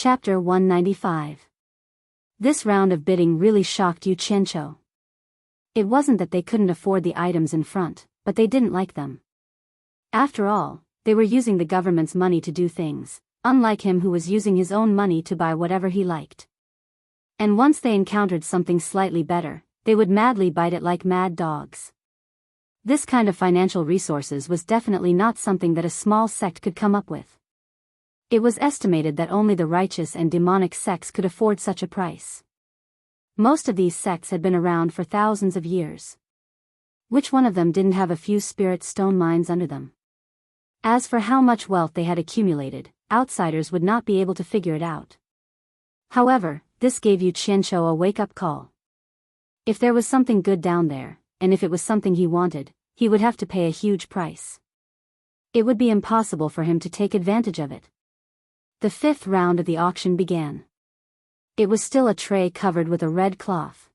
Chapter 195. This round of bidding really shocked Yu Qianqiu. It wasn't that they couldn't afford the items in front, but they didn't like them. After all, they were using the government's money to do things, unlike him who was using his own money to buy whatever he liked. And once they encountered something slightly better, they would madly bite it like mad dogs. This kind of financial resources was definitely not something that a small sect could come up with. It was estimated that only the righteous and demonic sects could afford such a price. Most of these sects had been around for thousands of years. Which one of them didn't have a few spirit stone mines under them? As for how much wealth they had accumulated, outsiders would not be able to figure it out. However, this gave Yu Qianqiu a wake-up call. If there was something good down there, and if it was something he wanted, he would have to pay a huge price. It would be impossible for him to take advantage of it. The fifth round of the auction began. It was still a tray covered with a red cloth.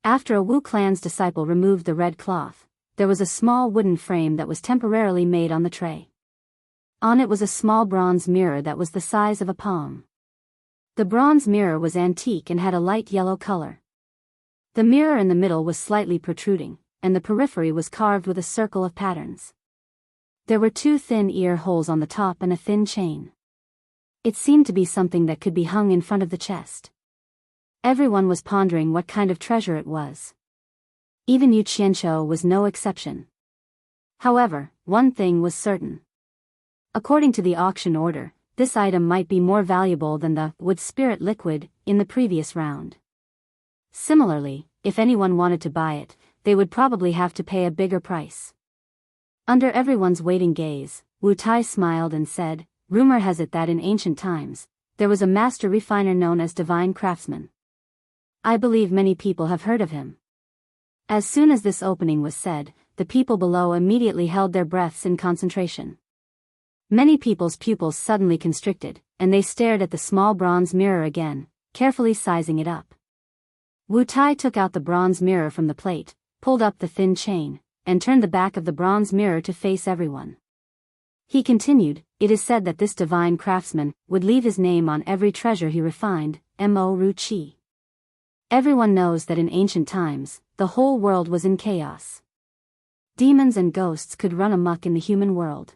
After a Wu clan's disciple removed the red cloth, there was a small wooden frame that was temporarily made on the tray. On it was a small bronze mirror that was the size of a palm. The bronze mirror was antique and had a light yellow color. The mirror in the middle was slightly protruding, and the periphery was carved with a circle of patterns. There were 2 thin ear holes on the top and a thin chain. It seemed to be something that could be hung in front of the chest. Everyone was pondering what kind of treasure it was. Even Yu Qianqiu was no exception. However, one thing was certain. According to the auction order, this item might be more valuable than the wood spirit liquid in the previous round. Similarly, if anyone wanted to buy it, they would probably have to pay a bigger price. Under everyone's waiting gaze, Wu Tai smiled and said, "Rumor has it that in ancient times, there was a master refiner known as Divine Craftsman. I believe many people have heard of him." As soon as this opening was said, the people below immediately held their breaths in concentration. Many people's pupils suddenly constricted, and they stared at the small bronze mirror again, carefully sizing it up. Wu Tai took out the bronze mirror from the plate, pulled up the thin chain, and turned the back of the bronze mirror to face everyone. He continued, "It is said that this divine craftsman would leave his name on every treasure he refined, Mo Ru Qi. Everyone knows that in ancient times, the whole world was in chaos. Demons and ghosts could run amok in the human world.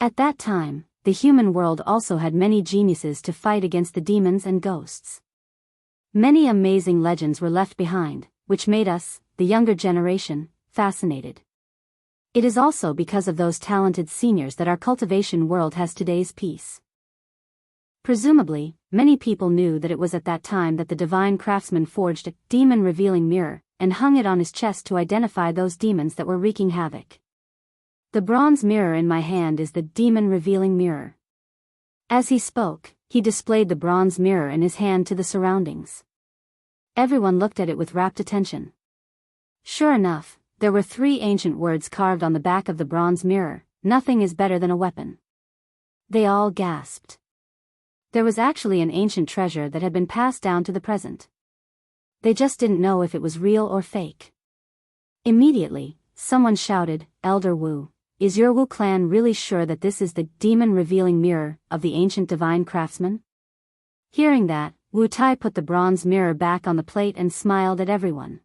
At that time, the human world also had many geniuses to fight against the demons and ghosts. Many amazing legends were left behind, which made us, the younger generation, fascinated. It is also because of those talented seniors that our cultivation world has today's peace." Presumably, many people knew that it was at that time that the divine craftsman forged a demon-revealing mirror, and hung it on his chest to identify those demons that were wreaking havoc. "The bronze mirror in my hand is the demon-revealing mirror." As he spoke, he displayed the bronze mirror in his hand to the surroundings. Everyone looked at it with rapt attention. Sure enough, there were 3 ancient words carved on the back of the bronze mirror: "Nothing is better than a weapon." They all gasped. There was actually an ancient treasure that had been passed down to the present. They just didn't know if it was real or fake. Immediately, someone shouted, "Elder Wu, is your Wu clan really sure that this is the demon-revealing mirror of the ancient divine craftsman?" Hearing that, Wu Tai put the bronze mirror back on the plate and smiled at everyone.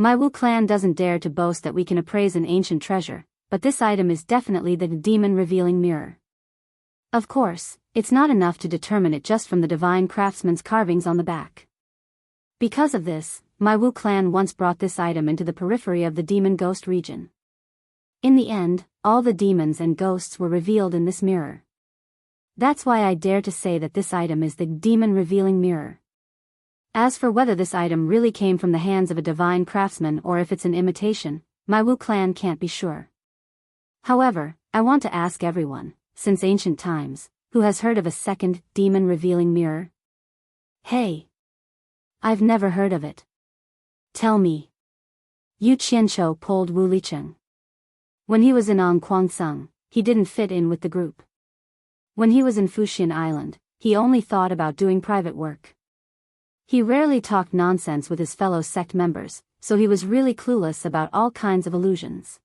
"My Wu clan doesn't dare to boast that we can appraise an ancient treasure, but this item is definitely the demon-revealing mirror. Of course, it's not enough to determine it just from the divine craftsman's carvings on the back. Because of this, my Wu clan once brought this item into the periphery of the demon-ghost region. In the end, all the demons and ghosts were revealed in this mirror. That's why I dare to say that this item is the demon-revealing mirror. As for whether this item really came from the hands of a divine craftsman or if it's an imitation, my Wu clan can't be sure. However, I want to ask everyone, since ancient times, who has heard of a second demon-revealing mirror? Hey! I've never heard of it. Tell me." Yu Qianqiu pulled Wu Licheng. When he was in Angquangsung, he didn't fit in with the group. When he was in Fuxian Island, he only thought about doing private work. He rarely talked nonsense with his fellow sect members, so he was really clueless about all kinds of illusions.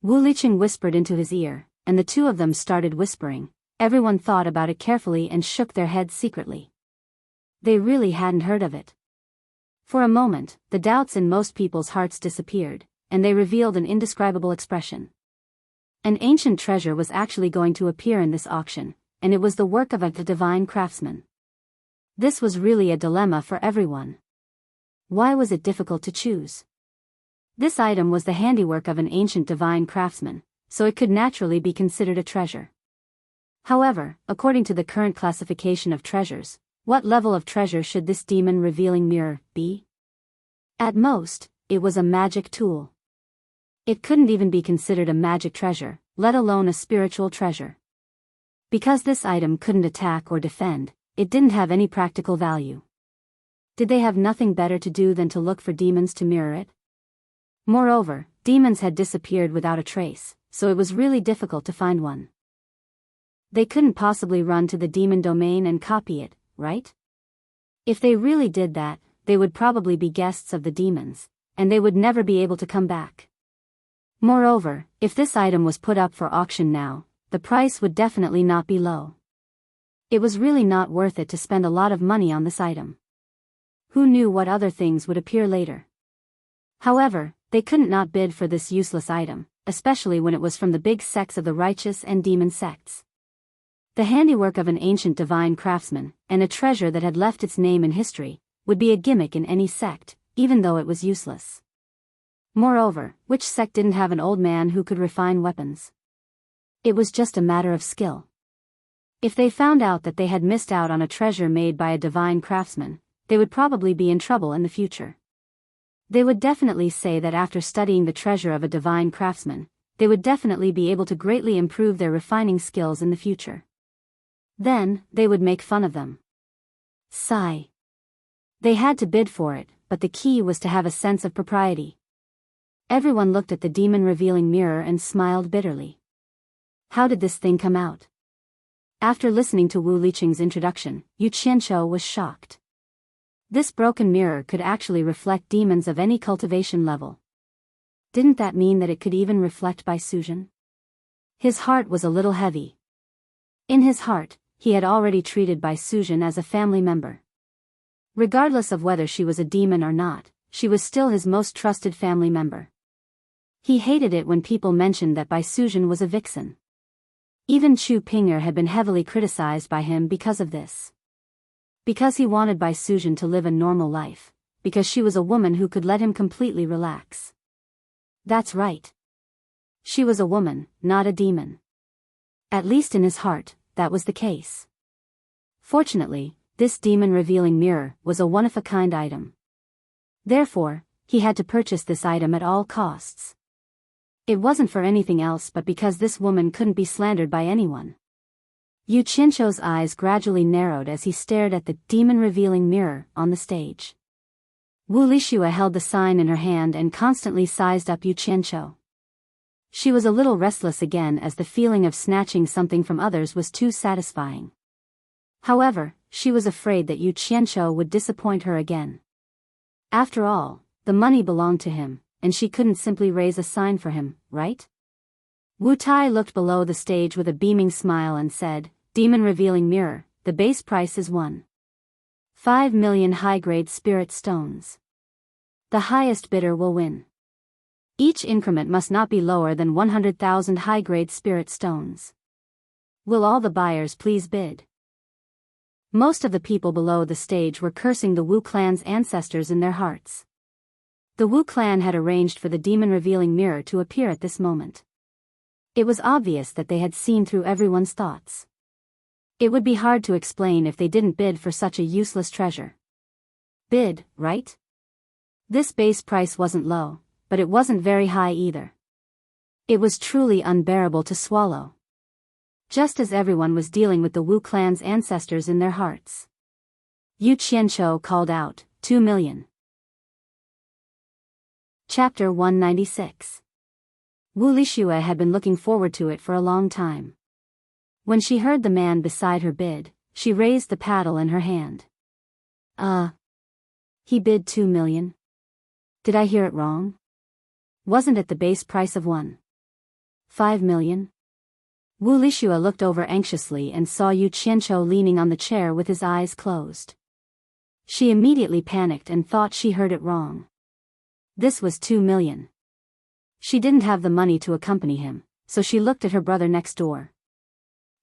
Wu Licheng whispered into his ear, and the 2 of them started whispering, Everyone thought about it carefully and shook their heads secretly. They really hadn't heard of it. For a moment, the doubts in most people's hearts disappeared, and they revealed an indescribable expression. An ancient treasure was actually going to appear in this auction, and it was the work of a divine craftsman. This was really a dilemma for everyone. Why was it difficult to choose? This item was the handiwork of an ancient divine craftsman, so it could naturally be considered a treasure. However, according to the current classification of treasures, what level of treasure should this demon-revealing mirror be? At most, it was a magic tool. It couldn't even be considered a magic treasure, let alone a spiritual treasure. Because this item couldn't attack or defend, it didn't have any practical value. Did they have nothing better to do than to look for demons to mirror it? Moreover, demons had disappeared without a trace, so it was really difficult to find one. They couldn't possibly run to the demon domain and copy it, right? If they really did that, they would probably be guests of the demons, and they would never be able to come back. Moreover, if this item was put up for auction now, the price would definitely not be low. It was really not worth it to spend a lot of money on this item. Who knew what other things would appear later? However, they couldn't not bid for this useless item, especially when it was from the big sects of the righteous and demon sects. The handiwork of an ancient divine craftsman, and a treasure that had left its name in history, would be a gimmick in any sect, even though it was useless. Moreover, which sect didn't have an old man who could refine weapons? It was just a matter of skill. If they found out that they had missed out on a treasure made by a divine craftsman, they would probably be in trouble in the future. They would definitely say that after studying the treasure of a divine craftsman, they would definitely be able to greatly improve their refining skills in the future. Then, they would make fun of them. Sigh. They had to bid for it, but the key was to have a sense of propriety. Everyone looked at the demon-revealing mirror and smiled bitterly. How did this thing come out? After listening to Wu Liqing's introduction, Yu Qianqiu was shocked. This broken mirror could actually reflect demons of any cultivation level. Didn't that mean that it could even reflect Bai Suzhen? His heart was a little heavy. In his heart, he had already treated Bai Suzhen as a family member. Regardless of whether she was a demon or not, she was still his most trusted family member. He hated it when people mentioned that Bai Suzhen was a vixen. Even Chu Ping'er had been heavily criticized by him because of this. Because he wanted Bai Suzhen to live a normal life, because she was a woman who could let him completely relax. That's right. She was a woman, not a demon. At least in his heart, that was the case. Fortunately, this demon-revealing mirror was a one-of-a-kind item. Therefore, he had to purchase this item at all costs. It wasn't for anything else but because this woman couldn't be slandered by anyone. Yu Qianqiu's eyes gradually narrowed as he stared at the demon-revealing mirror on the stage. Wu Lixue held the sign in her hand and constantly sized up Yu Qianqiu. She was a little restless again as the feeling of snatching something from others was too satisfying. However, she was afraid that Yu Qianqiu would disappoint her again. After all, the money belonged to him, and she couldn't simply raise a sign for him, right? Wu Tai looked below the stage with a beaming smile and said, "Demon-revealing mirror, the base price is 1.5 million high-grade spirit stones. The highest bidder will win. Each increment must not be lower than 100,000 high-grade spirit stones. Will all the buyers please bid?" Most of the people below the stage were cursing the Wu clan's ancestors in their hearts. The Wu clan had arranged for the demon-revealing mirror to appear at this moment. It was obvious that they had seen through everyone's thoughts. It would be hard to explain if they didn't bid for such a useless treasure. Bid, right? This base price wasn't low, but it wasn't very high either. It was truly unbearable to swallow. Just as everyone was dealing with the Wu clan's ancestors in their hearts. Yu Qianqiu called out, 2 million. Chapter 196. Wu Lixue had been looking forward to it for a long time. When she heard the man beside her bid, she raised the paddle in her hand. He bid 2 million? Did I hear it wrong? Wasn't it the base price of 1.5 million? Wu Lixue looked over anxiously and saw Yu Qianqiu leaning on the chair with his eyes closed. She immediately panicked and thought she heard it wrong. This was 2 million. She didn't have the money to accompany him, so she looked at her brother next door.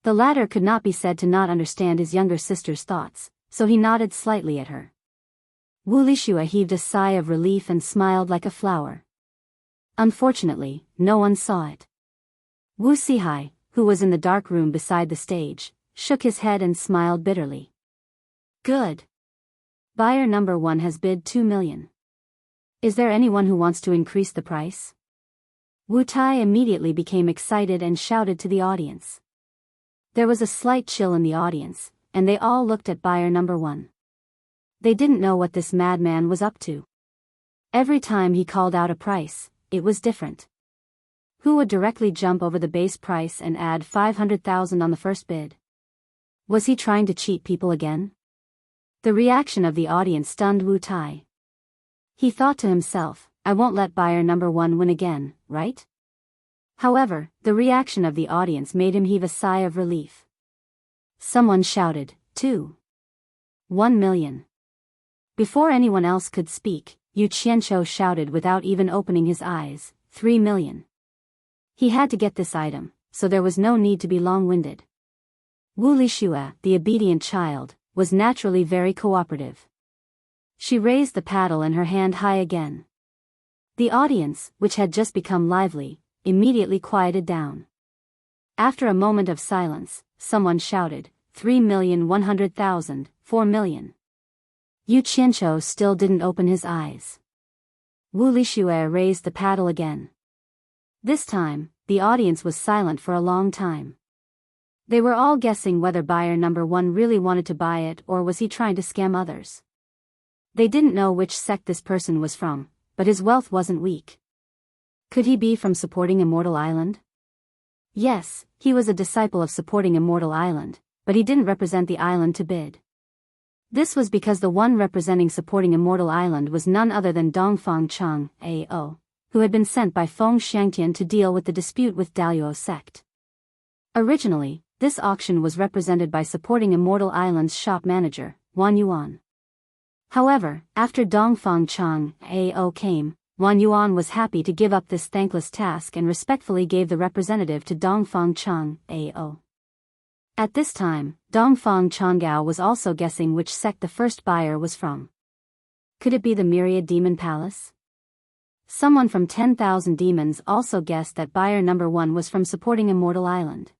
The latter could not be said to not understand his younger sister's thoughts, so he nodded slightly at her. Wu Lixue heaved a sigh of relief and smiled like a flower. Unfortunately, no one saw it. Wu Sihai, who was in the dark room beside the stage, shook his head and smiled bitterly. Good. Buyer number 1 has bid 2 million. Is there anyone who wants to increase the price? Wu Tai immediately became excited and shouted to the audience. There was a slight chill in the audience, and they all looked at buyer number 1. They didn't know what this madman was up to. Every time he called out a price, it was different. Who would directly jump over the base price and add 500,000 on the first bid? Was he trying to cheat people again? The reaction of the audience stunned Wu Tai. He thought to himself, I won't let buyer number 1 win again, right? However, the reaction of the audience made him heave a sigh of relief. Someone shouted, 1 million. Before anyone else could speak, Yu Qianqiu shouted without even opening his eyes, 3 million. He had to get this item, so there was no need to be long-winded. Wu Lixue, the obedient child, was naturally very cooperative. She raised the paddle and her hand high again. The audience, which had just become lively, immediately quieted down. After a moment of silence, someone shouted, 3,100,000, 4 million. Yu Qianqiu still didn't open his eyes. Wu Lixue raised the paddle again. This time, the audience was silent for a long time. They were all guessing whether buyer number 1 really wanted to buy it or was he trying to scam others. They didn't know which sect this person was from, but his wealth wasn't weak. Could he be from supporting Immortal Island? Yes, he was a disciple of supporting Immortal Island, but he didn't represent the island to bid. This was because the one representing supporting Immortal Island was none other than Dongfang Chang, A.O., who had been sent by Feng Xiangtian to deal with the dispute with Daluo sect. Originally, this auction was represented by supporting Immortal Island's shop manager, Wan Yuan. However, after Dongfang Chang, A.O. came, Wan Yuan was happy to give up this thankless task and respectfully gave the representative to Dongfang Chang, A.O. At this time, Dongfang Changgao was also guessing which sect the first buyer was from. Could it be the Myriad Demon Palace? Someone from 10,000 Demons also guessed that buyer number 1 was from supporting Immortal Island.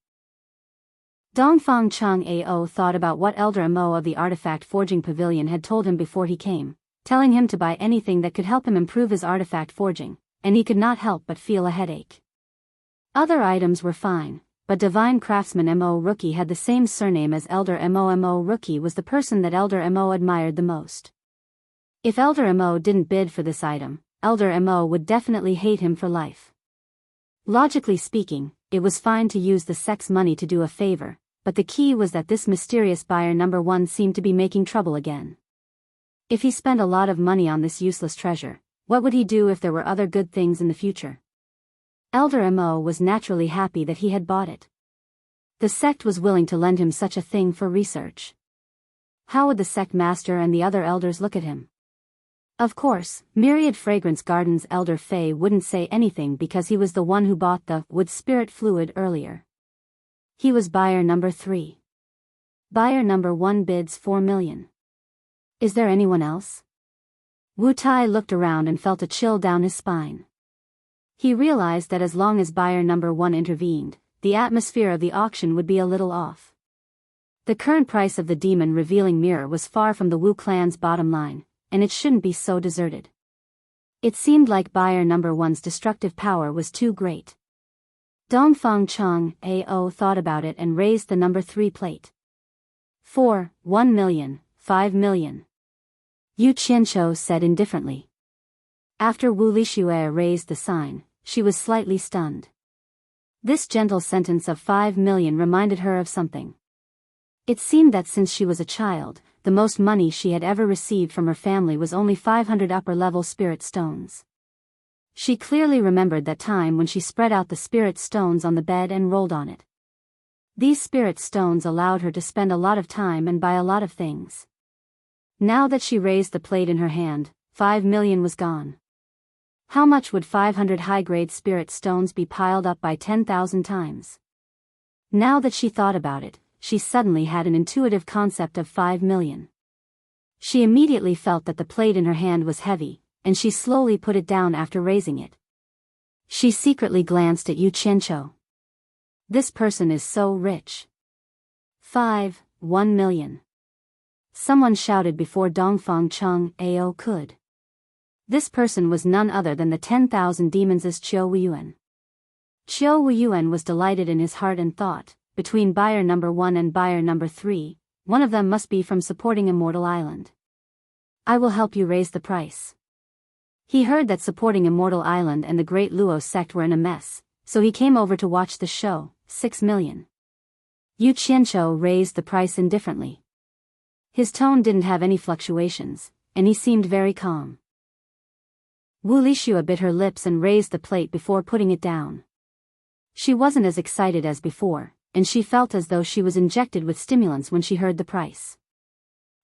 Dongfang Chang A.O. thought about what Elder Mo of the Artifact Forging Pavilion had told him before he came, telling him to buy anything that could help him improve his artifact forging, and he could not help but feel a headache. Other items were fine, but Divine Craftsman M.O. Rookie had the same surname as Elder M.O. Rookie was the person that Elder M.O. admired the most. If Elder M.O. didn't bid for this item, Elder M.O. would definitely hate him for life. Logically speaking, it was fine to use the sect's money to do a favor, but the key was that this mysterious buyer number 1 seemed to be making trouble again. If he spent a lot of money on this useless treasure, what would he do if there were other good things in the future? Elder M.O. was naturally happy that he had bought it. The sect was willing to lend him such a thing for research. How would the sect master and the other elders look at him? Of course, Myriad Fragrance Garden's Elder Fei wouldn't say anything because he was the one who bought the wood spirit fluid earlier. He was buyer number 3. Buyer number 1 bids 4 million. Is there anyone else? Wu Tai looked around and felt a chill down his spine. He realized that as long as buyer number 1 intervened, the atmosphere of the auction would be a little off. The current price of the demon revealing mirror was far from the Wu clan's bottom line, and it shouldn't be so deserted. It seemed like buyer number 1's destructive power was too great. Dongfang Chang A.O. thought about it and raised the number 3 plate. 4, 1 million, 5 million. Yu Qianqiu said indifferently. After Wu Lixue raised the sign, she was slightly stunned. This gentle sentence of 5 million reminded her of something. It seemed that since she was a child, the most money she had ever received from her family was only 500 upper-level spirit stones. She clearly remembered that time when she spread out the spirit stones on the bed and rolled on it. These spirit stones allowed her to spend a lot of time and buy a lot of things. Now that she raised the plate in her hand, 5 million was gone. How much would 500 high-grade spirit stones be piled up by 10,000 times? Now that she thought about it, she suddenly had an intuitive concept of 5 million. She immediately felt that the plate in her hand was heavy, and she slowly put it down after raising it. She secretly glanced at Yu Qianqiu. This person is so rich. 1 million. Someone shouted before Dongfang Cheng Ao could. This person was none other than the 10,000 demons' Qiu Wuyuan. Qiu Wuyuan was delighted in his heart and thought, between buyer number 1 and buyer number 3, one of them must be from supporting Immortal Island. I will help you raise the price. He heard that supporting Immortal Island and the Great Luo sect were in a mess, so he came over to watch the show. 6 million. Yu Qianqiu raised the price indifferently. His tone didn't have any fluctuations, and he seemed very calm. Wu Lixue bit her lips and raised the plate before putting it down. She wasn't as excited as before, and she felt as though she was injected with stimulants when she heard the price.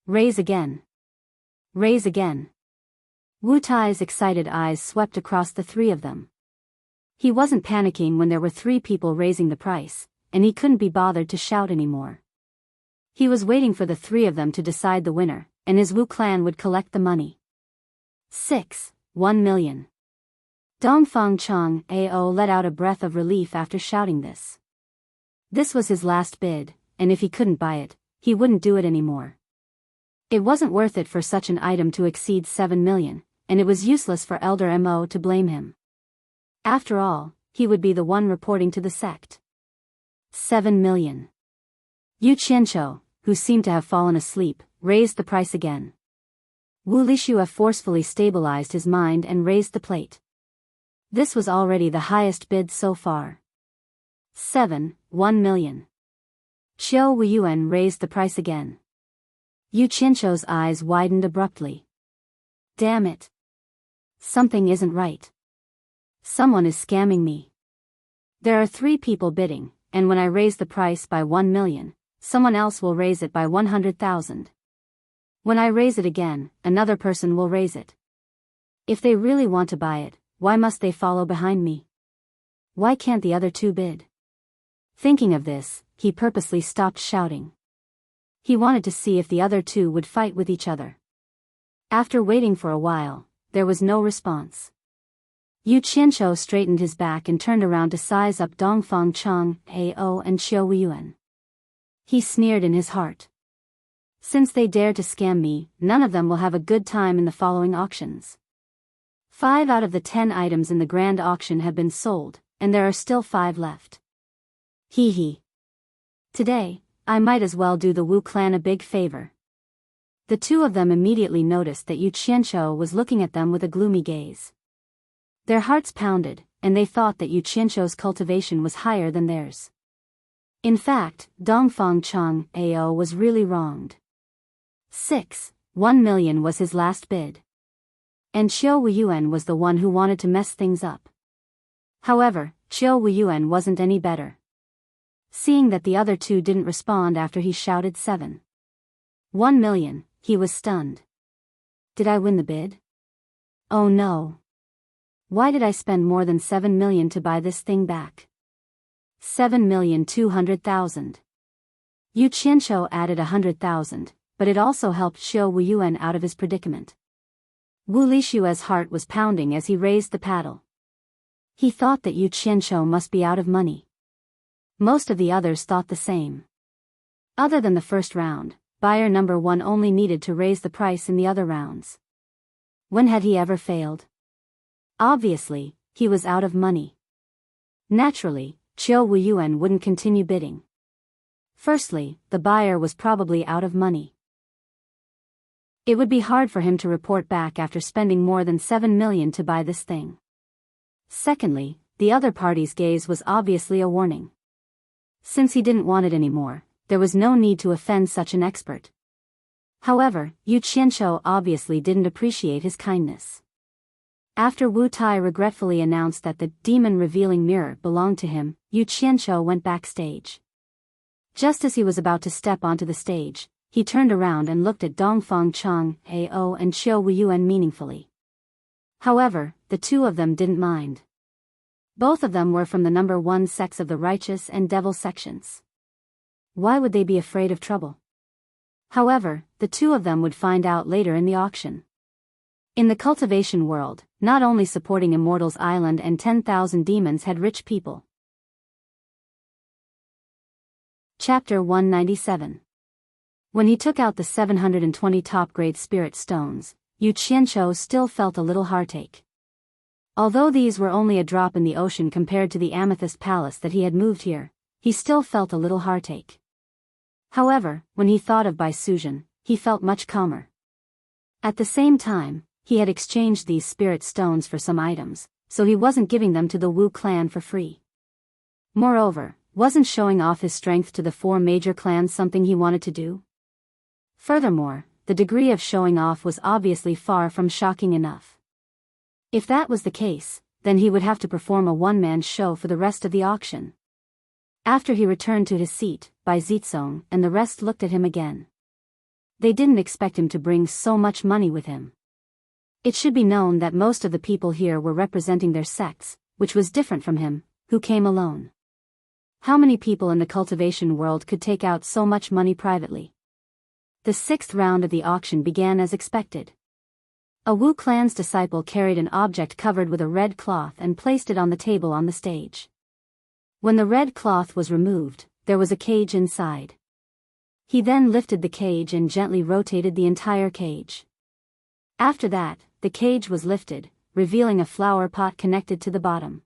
Raise again. Raise again. Wu Tai's excited eyes swept across the three of them. He wasn't panicking when there were 3 people raising the price, and he couldn't be bothered to shout anymore. He was waiting for the 3 of them to decide the winner, and his Wu clan would collect the money. 1 million. Dongfang Cheng Ao let out a breath of relief after shouting this. This was his last bid, and if he couldn't buy it, he wouldn't do it anymore. It wasn't worth it for such an item to exceed 7 million, and it was useless for Elder Mo to blame him. After all, he would be the one reporting to the sect. 7 million. Yu Qianqiu, who seemed to have fallen asleep, raised the price again. Wu Lixue forcefully stabilized his mind and raised the plate. This was already the highest bid so far. 1 million. Qiu Wuyuan raised the price again. Yu Qianqiu's eyes widened abruptly. Damn it. Something isn't right. Someone is scamming me. There are 3 people bidding, and when I raise the price by 1 million, someone else will raise it by 100,000. When I raise it again, another person will raise it. If they really want to buy it, why must they follow behind me? Why can't the other 2 bid? Thinking of this, he purposely stopped shouting. He wanted to see if the other 2 would fight with each other. After waiting for a while, there was no response. Yu Qianqiu straightened his back and turned around to size up Dongfang Cheng Ao and Qiu Wuyuan. He sneered in his heart. Since they dare to scam me, none of them will have a good time in the following auctions. 5 out of the 10 items in the grand auction have been sold, and there are still 5 left. Hee hee. Today, I might as well do the Wu clan a big favor. The 2 of them immediately noticed that Yu Qianqiu was looking at them with a gloomy gaze. Their hearts pounded, and they thought that Yu Qianqiu's cultivation was higher than theirs. In fact, Dongfang Cheng Ao was really wronged. 1 million was his last bid. And Qiu Wuyuan was the one who wanted to mess things up. However, Qiu Wuyuan wasn't any better. Seeing that the other 2 didn't respond after he shouted 1 million, he was stunned. Did I win the bid? Oh no. Why did I spend more than 7 million to buy this thing back? 7,200,000. Yu Qianqiu added 100,000, but it also helped Qiu Wuyuan out of his predicament. Wu Lixue's heart was pounding as he raised the paddle. He thought that Yu Qianqiu must be out of money. Most of the others thought the same. Other than the first round, buyer number 1 only needed to raise the price in the other rounds. When had he ever failed? Obviously, he was out of money. Naturally, Qiu Wuyuan wouldn't continue bidding. Firstly, the buyer was probably out of money. It would be hard for him to report back after spending more than 7 million to buy this thing. Secondly, the other party's gaze was obviously a warning. Since he didn't want it anymore, there was no need to offend such an expert. However, Yu Qianqiu obviously didn't appreciate his kindness. After Wu Tai regretfully announced that the demon-revealing mirror belonged to him, Yu Qianqiu went backstage. Just as he was about to step onto the stage, he turned around and looked at Dongfang Chang, Ao and Xiao Wuyuan meaningfully. However, the two of them didn't mind. Both of them were from the number 1 sects of the righteous and devil sections. Why would they be afraid of trouble? However, the two of them would find out later in the auction. In the cultivation world, not only supporting Immortal's island and 10,000 demons had rich people. Chapter 197. When he took out the 720 top-grade spirit stones, Yu Qianqiu still felt a little heartache. Although these were only a drop in the ocean compared to the amethyst palace that he had moved here, he still felt a little heartache. However, when he thought of Bai Suzhen, he felt much calmer. At the same time, he had exchanged these spirit stones for some items, so he wasn't giving them to the Wu clan for free. Moreover, wasn't showing off his strength to the 4 major clans something he wanted to do? Furthermore, the degree of showing off was obviously far from shocking enough. If that was the case, then he would have to perform a one-man show for the rest of the auction. After he returned to his seat, Bai Zizong and the rest looked at him again. They didn't expect him to bring so much money with him. It should be known that most of the people here were representing their sects, which was different from him, who came alone. How many people in the cultivation world could take out so much money privately? The 6th round of the auction began as expected. A Wu clan's disciple carried an object covered with a red cloth and placed it on the table on the stage. When the red cloth was removed, there was a cage inside. He then lifted the cage and gently rotated the entire cage. After that, the cage was lifted, revealing a flower pot connected to the bottom.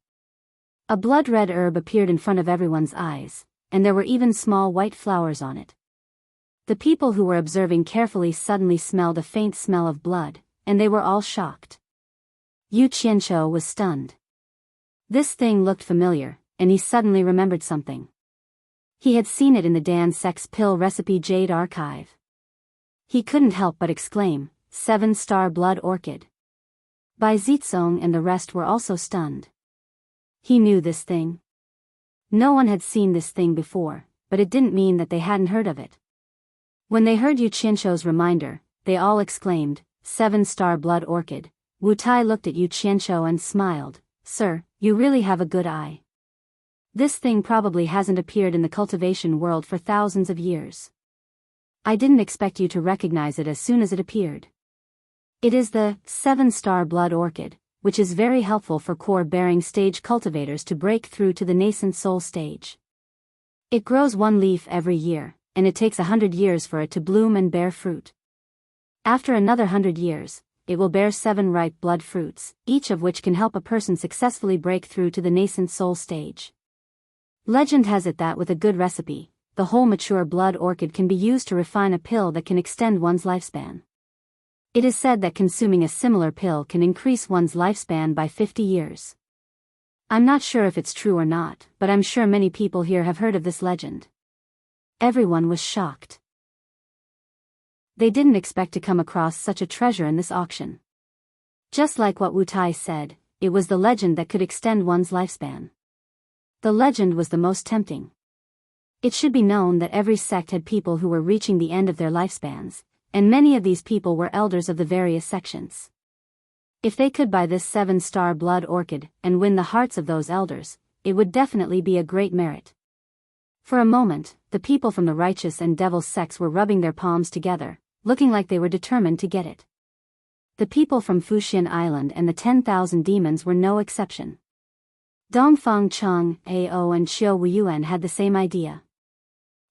A blood-red herb appeared in front of everyone's eyes, and there were even small white flowers on it. The people who were observing carefully suddenly smelled a faint smell of blood, and they were all shocked. Yu Qianqiu was stunned. This thing looked familiar, and he suddenly remembered something. He had seen it in the Dan Sex pill recipe Jade Archive. He couldn't help but exclaim, 7-star blood orchid. Bai Zizong and the rest were also stunned. He knew this thing. No one had seen this thing before, but it didn't mean that they hadn't heard of it. When they heard Yu Qianqiu's reminder, they all exclaimed, 7-star blood orchid. Wu Tai looked at Yu Qianqiu and smiled, Sir, you really have a good eye. This thing probably hasn't appeared in the cultivation world for thousands of years. I didn't expect you to recognize it as soon as it appeared. It is the 7-star blood orchid, which is very helpful for core-bearing stage cultivators to break through to the nascent soul stage. It grows 1 leaf every year, and it takes 100 years for it to bloom and bear fruit. After another 100 years, it will bear 7 ripe blood fruits, each of which can help a person successfully break through to the nascent soul stage. Legend has it that with a good recipe, the whole mature blood orchid can be used to refine a pill that can extend one's lifespan. It is said that consuming a similar pill can increase one's lifespan by 50 years. I'm not sure if it's true or not, but I'm sure many people here have heard of this legend. Everyone was shocked. They didn't expect to come across such a treasure in this auction. Just like what Wu Tai said, it was the legend that could extend one's lifespan. The legend was the most tempting. It should be known that every sect had people who were reaching the end of their lifespans, and many of these people were elders of the various sections. If they could buy this 7-star blood orchid and win the hearts of those elders, it would definitely be a great merit. For a moment, the people from the righteous and devil sects were rubbing their palms together, looking like they were determined to get it. The people from Fuxian Island and the 10,000 demons were no exception. Dongfang Chang, Ao and Xiao Wuyuan had the same idea.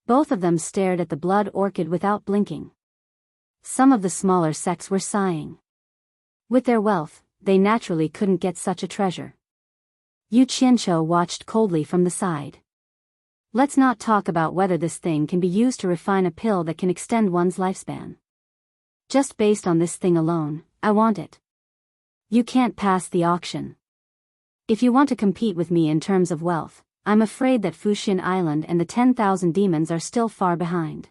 Both of them stared at the blood orchid without blinking. Some of the smaller sects were sighing. With their wealth, they naturally couldn't get such a treasure. Yu Qianqiu watched coldly from the side. Let's not talk about whether this thing can be used to refine a pill that can extend one's lifespan. Just based on this thing alone, I want it. You can't pass the auction. If you want to compete with me in terms of wealth, I'm afraid that Fuxian Island and the 10,000 demons are still far behind.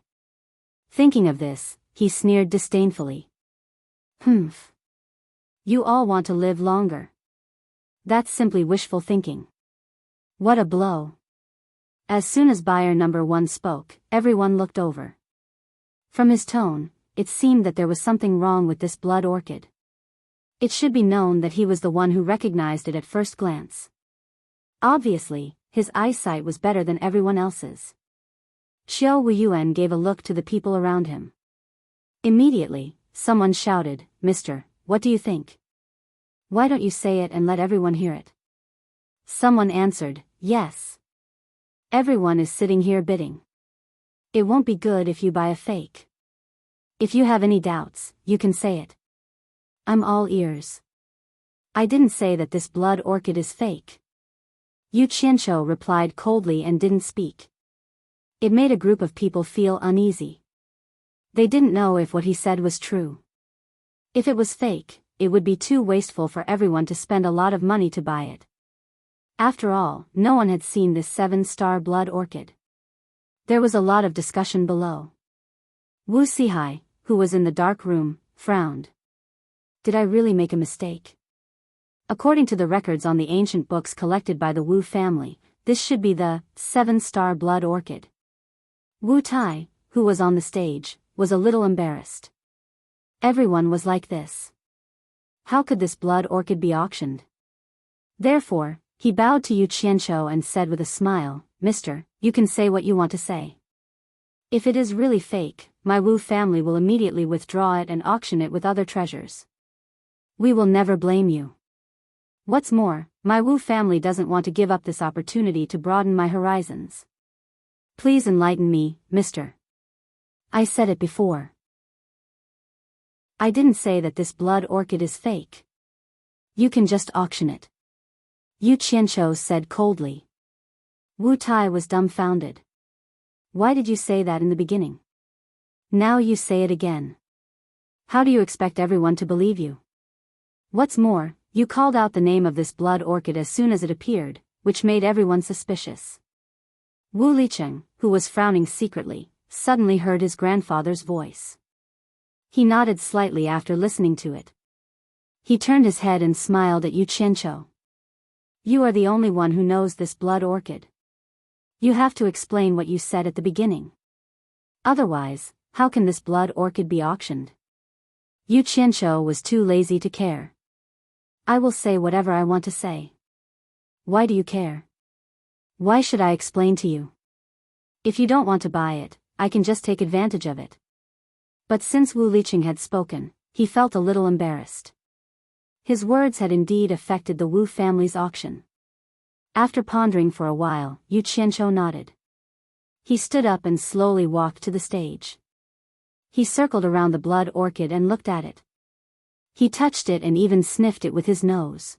Thinking of this, he sneered disdainfully. Humph. You all want to live longer. That's simply wishful thinking. What a blow. As soon as buyer number 1 spoke, everyone looked over. From his tone, it seemed that there was something wrong with this blood orchid. It should be known that he was the one who recognized it at first glance. Obviously, his eyesight was better than everyone else's. Xiao Wuyuan gave a look to the people around him. Immediately, someone shouted, "Mister, what do you think? Why don't you say it and let everyone hear it?" Someone answered, "Yes. Everyone is sitting here bidding. It won't be good if you buy a fake. If you have any doubts, you can say it. I'm all ears." "I didn't say that this blood orchid is fake." Yu Qianqiu replied coldly and didn't speak. It made a group of people feel uneasy. They didn't know if what he said was true. If it was fake, it would be too wasteful for everyone to spend a lot of money to buy it. After all, no one had seen this 7-star blood orchid. There was a lot of discussion below. Wu Sihai, who was in the dark room, frowned. Did I really make a mistake? According to the records on the ancient books collected by the Wu family, this should be the 7-star blood orchid. Wu Tai, who was on the stage, was a little embarrassed. Everyone was like this. How could this blood orchid be auctioned? Therefore, he bowed to Yu Qianqiu and said with a smile, "Mister, you can say what you want to say. If it is really fake, my Wu family will immediately withdraw it and auction it with other treasures. We will never blame you. What's more, my Wu family doesn't want to give up this opportunity to broaden my horizons. Please enlighten me, mister. I said it before. I didn't say that this blood orchid is fake. You can just auction it." Yu Qianqiu said coldly. Wu Tai was dumbfounded. "Why did you say that in the beginning? Now you say it again. How do you expect everyone to believe you? What's more, you called out the name of this blood orchid as soon as it appeared, which made everyone suspicious." Wu Licheng, who was frowning secretly, suddenly heard his grandfather's voice. He nodded slightly after listening to it. He turned his head and smiled at Yu Qianqiu. "You are the only one who knows this blood orchid. You have to explain what you said at the beginning. Otherwise, how can this blood orchid be auctioned?" Yu Qianqiu was too lazy to care. "I will say whatever I want to say. Why do you care? Why should I explain to you? If you don't want to buy it, I can just take advantage of it." But since Wu Licheng had spoken, he felt a little embarrassed. His words had indeed affected the Wu family's auction. After pondering for a while, Yu Qianqiu nodded. He stood up and slowly walked to the stage. He circled around the blood orchid and looked at it. He touched it and even sniffed it with his nose.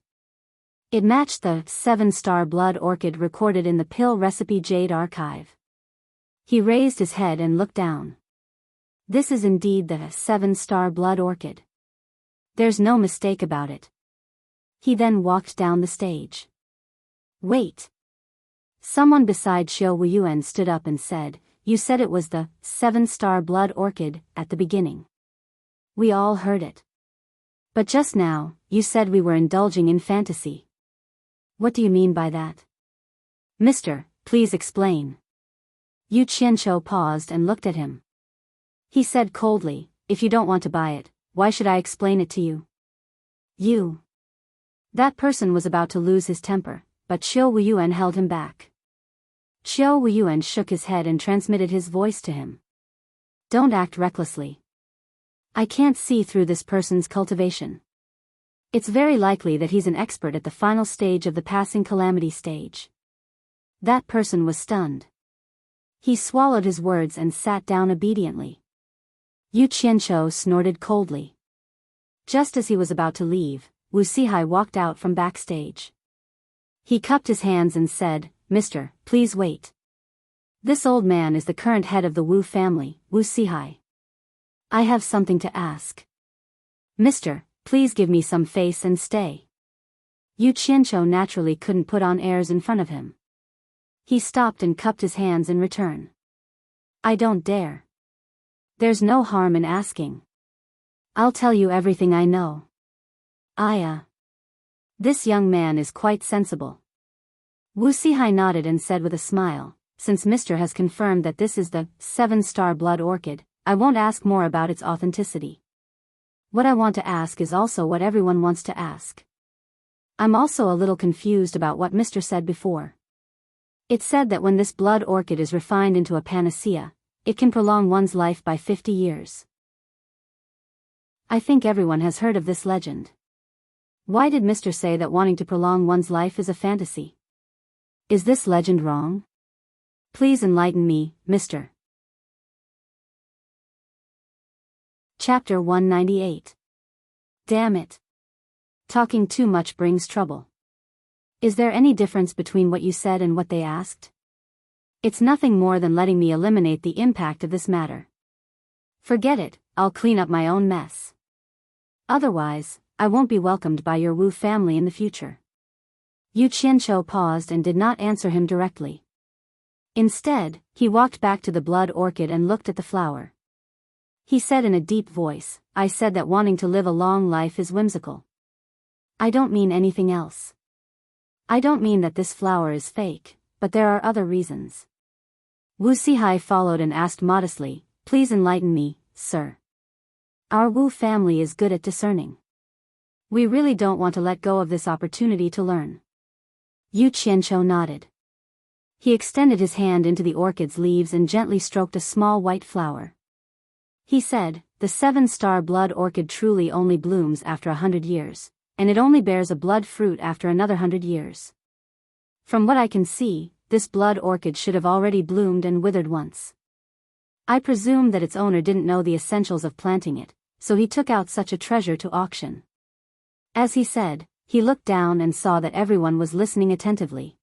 It matched the 7-star blood orchid recorded in the pill recipe jade archive. He raised his head and looked down. This is indeed the 7-star blood orchid. There's no mistake about it. He then walked down the stage. "Wait." Someone beside Xiao Wuyuan stood up and said, "You said it was the 7-star blood orchid at the beginning. We all heard it. But just now, you said we were indulging in fantasy. What do you mean by that? Mister, please explain." Yu Qianqiu paused and looked at him. He said coldly, "If you don't want to buy it, why should I explain it to you?" "You." That person was about to lose his temper, but Xiao Wuyuan held him back. Xiao Wuyuan shook his head and transmitted his voice to him. "Don't act recklessly. I can't see through this person's cultivation. It's very likely that he's an expert at the final stage of the passing calamity stage." That person was stunned. He swallowed his words and sat down obediently. Yu Qianqiu snorted coldly. Just as he was about to leave, Wu Sihai walked out from backstage. He cupped his hands and said, "Mister, please wait. This old man is the current head of the Wu family, Wu Sihai. I have something to ask. Mister, please give me some face and stay." Yu Qianqiu naturally couldn't put on airs in front of him. He stopped and cupped his hands in return. "I don't dare. There's no harm in asking. I'll tell you everything I know. This young man is quite sensible." Wu Sihai nodded and said with a smile, since Mr. has confirmed that this is the 7-star blood orchid, I won't ask more about its authenticity. What I want to ask is also what everyone wants to ask. I'm also a little confused about what Mr. said before. It said that when this blood orchid is refined into a panacea, it can prolong one's life by 50 years. I think everyone has heard of this legend. Why did Mr. say that wanting to prolong one's life is a fantasy? Is this legend wrong? Please enlighten me, Mr. Chapter 198. Damn it. Talking too much brings trouble. Is there any difference between what you said and what they asked? It's nothing more than letting me eliminate the impact of this matter. Forget it, I'll clean up my own mess. Otherwise, I won't be welcomed by your Wu family in the future. Yu Qianqiu paused and did not answer him directly. Instead, he walked back to the blood orchid and looked at the flower. He said in a deep voice, I said that wanting to live a long life is whimsical. I don't mean anything else. I don't mean that this flower is fake, but there are other reasons. Wu Sihai followed and asked modestly, please enlighten me, sir. Our Wu family is good at discerning. We really don't want to let go of this opportunity to learn. Yu Qianqiu nodded. He extended his hand into the orchid's leaves and gently stroked a small white flower. He said, the 7-star blood orchid truly only blooms after 100 years, and it only bears a blood fruit after another 100 years. From what I can see, this blood orchid should have already bloomed and withered once. I presume that its owner didn't know the essentials of planting it, so he took out such a treasure to auction. As he said, he looked down and saw that everyone was listening attentively.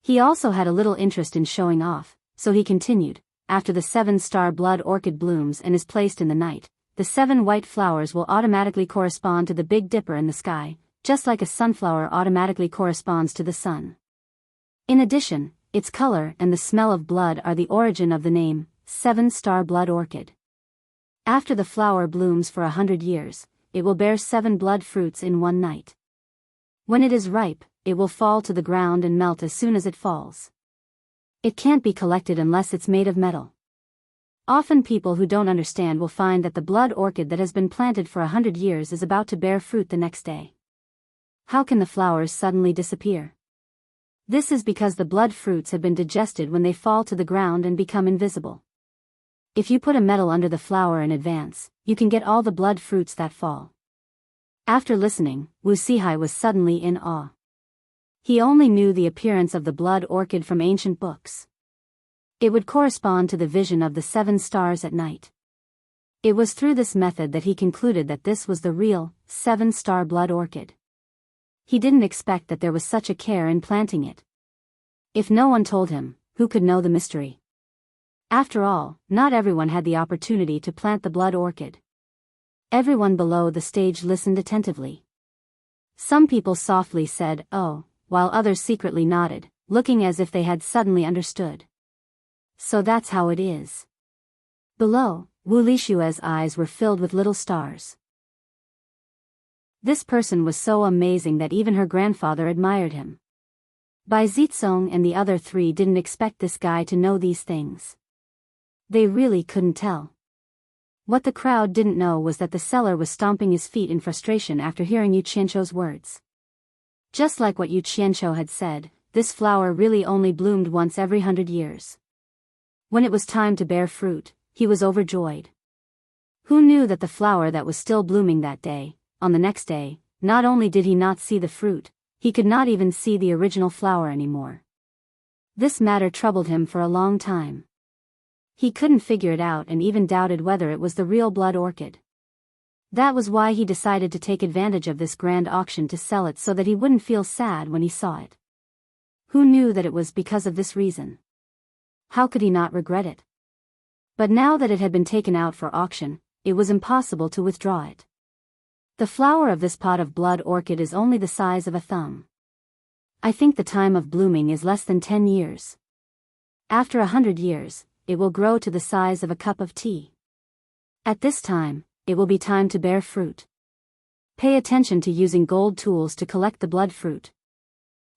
He also had a little interest in showing off, so he continued, after the 7-star blood orchid blooms and is placed in the night, the 7 white flowers will automatically correspond to the Big Dipper in the sky, just like a sunflower automatically corresponds to the sun. In addition, its color and the smell of blood are the origin of the name, 7-star blood orchid. After the flower blooms for 100 years, it will bear 7 blood fruits in one night. When it is ripe, it will fall to the ground and melt as soon as it falls. It can't be collected unless it's made of metal. Often people who don't understand will find that the blood orchid that has been planted for 100 years is about to bear fruit the next day. How can the flowers suddenly disappear? This is because the blood fruits have been digested when they fall to the ground and become invisible. If you put a metal under the flower in advance, you can get all the blood fruits that fall. After listening, Wu Sihai was suddenly in awe. He only knew the appearance of the blood orchid from ancient books. It would correspond to the vision of the 7 stars at night. It was through this method that he concluded that this was the real, 7-star blood orchid. He didn't expect that there was such a care in planting it. If no one told him, who could know the mystery? After all, not everyone had the opportunity to plant the blood orchid. Everyone below the stage listened attentively. Some people softly said, oh, while others secretly nodded, looking as if they had suddenly understood. So that's how it is. Below, Wu Lishue's eyes were filled with little stars. This person was so amazing that even her grandfather admired him. Bai Zitsong and the other 3 didn't expect this guy to know these things. They really couldn't tell. What the crowd didn't know was that the seller was stomping his feet in frustration after hearing Yu Qianqiu's words. Just like what Yu Qianqiu had said, this flower really only bloomed once every 100 years. When it was time to bear fruit, he was overjoyed. Who knew that the flower that was still blooming that day, on the next day, not only did he not see the fruit, he could not even see the original flower anymore. This matter troubled him for a long time. He couldn't figure it out and even doubted whether it was the real blood orchid. That was why he decided to take advantage of this grand auction to sell it so that he wouldn't feel sad when he saw it. Who knew that it was because of this reason? How could he not regret it? But now that it had been taken out for auction, it was impossible to withdraw it. The flower of this pot of blood orchid is only the size of a thumb. I think the time of blooming is less than 10 years. After 100 years, it will grow to the size of a cup of tea. At this time, it will be time to bear fruit. Pay attention to using gold tools to collect the blood fruit.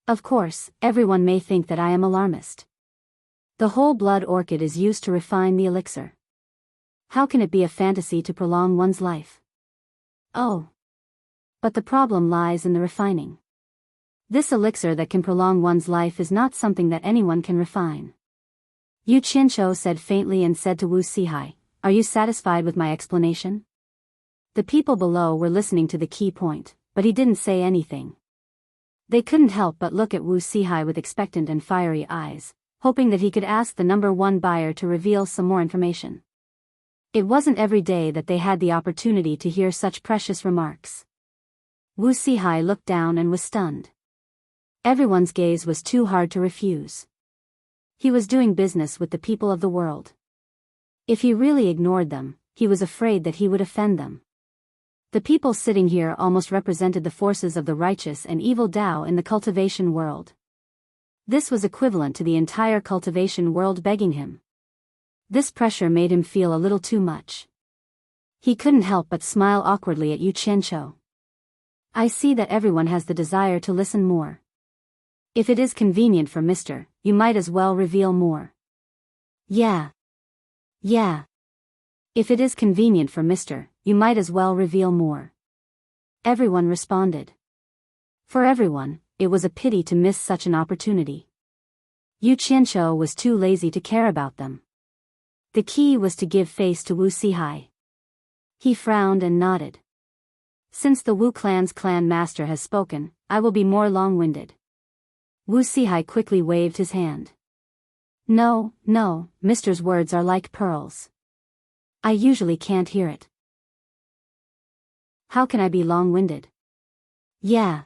Of course, everyone may think that I am alarmist. The whole blood orchid is used to refine the elixir. How can it be a fantasy to prolong one's life? Oh. But the problem lies in the refining. This elixir that can prolong one's life is not something that anyone can refine. Yu Qianqiu said faintly and said to Wu Sihai, "Are you satisfied with my explanation?" The people below were listening to the key point, but he didn't say anything. They couldn't help but look at Wu Sihai with expectant and fiery eyes, hoping that he could ask the number one buyer to reveal some more information. It wasn't every day that they had the opportunity to hear such precious remarks. Wu Sihai looked down and was stunned. Everyone's gaze was too hard to refuse. He was doing business with the people of the world. If he really ignored them, he was afraid that he would offend them. The people sitting here almost represented the forces of the righteous and evil Tao in the cultivation world. This was equivalent to the entire cultivation world begging him. This pressure made him feel a little too much. He couldn't help but smile awkwardly at Yu Qianqiu. "I see that everyone has the desire to listen more. If it is convenient for Mr., you might as well reveal more." Yeah. If it is convenient for Mr., you might as well reveal more. Everyone responded. For everyone, it was a pity to miss such an opportunity. Yu Qianqiu was too lazy to care about them. The key was to give face to Wu Sihai. He frowned and nodded. "Since the Wu clan's clan master has spoken, I will be more long-winded." Wu Sihai quickly waved his hand. No, Mister's words are like pearls. I usually can't hear it. How can I be long-winded? Yeah.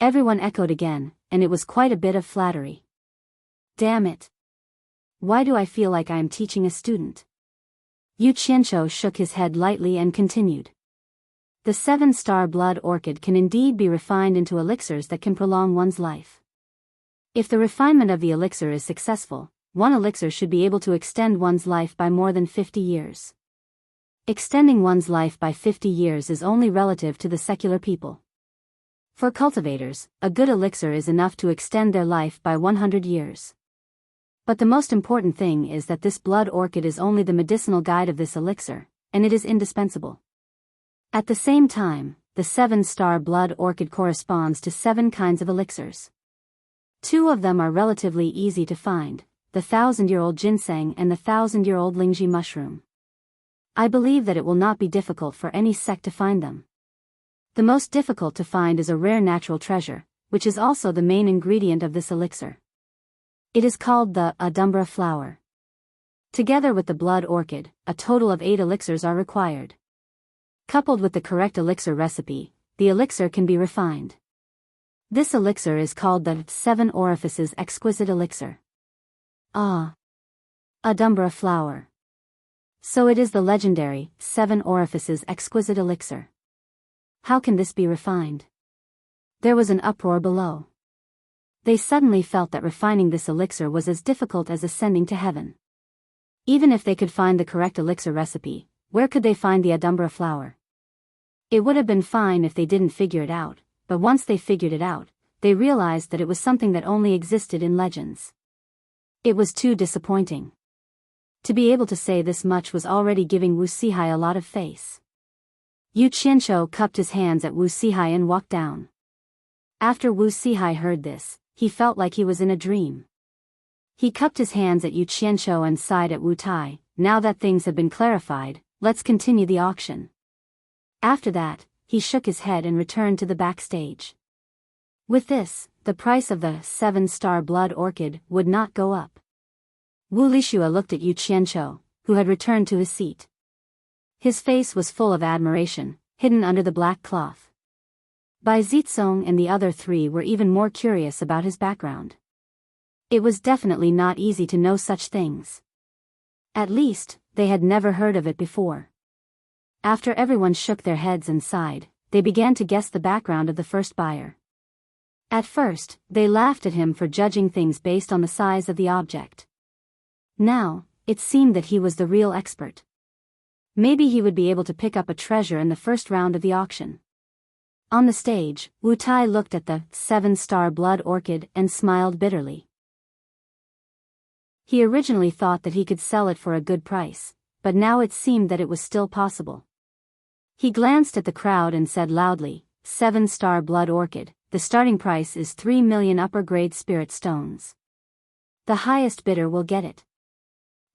Everyone echoed again, and it was quite a bit of flattery. Damn it. Why do I feel like I am teaching a student? Yu Qianqiu shook his head lightly and continued. The 7-star blood orchid can indeed be refined into elixirs that can prolong one's life. If the refinement of the elixir is successful, one elixir should be able to extend one's life by more than 50 years. Extending one's life by 50 years is only relative to the secular people. For cultivators, a good elixir is enough to extend their life by 100 years. But the most important thing is that this blood orchid is only the medicinal guide of this elixir, and it is indispensable. At the same time, the 7-star blood orchid corresponds to 7 kinds of elixirs. 2 of them are relatively easy to find, the 1,000-year-old ginseng and the 1,000-year-old lingzhi mushroom. I believe that it will not be difficult for any sect to find them. The most difficult to find is a rare natural treasure, which is also the main ingredient of this elixir. It is called the Adumbra flower. Together with the blood orchid, a total of 8 elixirs are required. Coupled with the correct elixir recipe, the elixir can be refined. This elixir is called the 7 orifices exquisite elixir. Adumbra flower. So it is the legendary 7 orifices exquisite elixir. How can this be refined? There was an uproar below. They suddenly felt that refining this elixir was as difficult as ascending to heaven. Even if they could find the correct elixir recipe, where could they find the Adumbra flower? It would have been fine if they didn't figure it out, but once they figured it out, they realized that it was something that only existed in legends. It was too disappointing. To be able to say this much was already giving Wu Sihai a lot of face. Yu Qianqiu cupped his hands at Wu Sihai and walked down. After Wu Sihai heard this, he felt like he was in a dream. He cupped his hands at Yu Qianqiu and sighed at Wu Tai. Now that things have been clarified, let's continue the auction. After that, he shook his head and returned to the backstage. With this, the price of the 7-star blood orchid would not go up. Wu Lishua looked at Yu Qianqiu, who had returned to his seat. His face was full of admiration, hidden under the black cloth. Bai Zitsong and the other 3 were even more curious about his background. It was definitely not easy to know such things. At least, they had never heard of it before. After everyone shook their heads and sighed, they began to guess the background of the first buyer. At first, they laughed at him for judging things based on the size of the object. Now, it seemed that he was the real expert. Maybe he would be able to pick up a treasure in the first round of the auction. On the stage, Wu Tai looked at the 7-star blood orchid and smiled bitterly. He originally thought that he could sell it for a good price, but now it seemed that it was still possible. He glanced at the crowd and said loudly, 7-star blood orchid, the starting price is 3 million upper-grade spirit stones. The highest bidder will get it.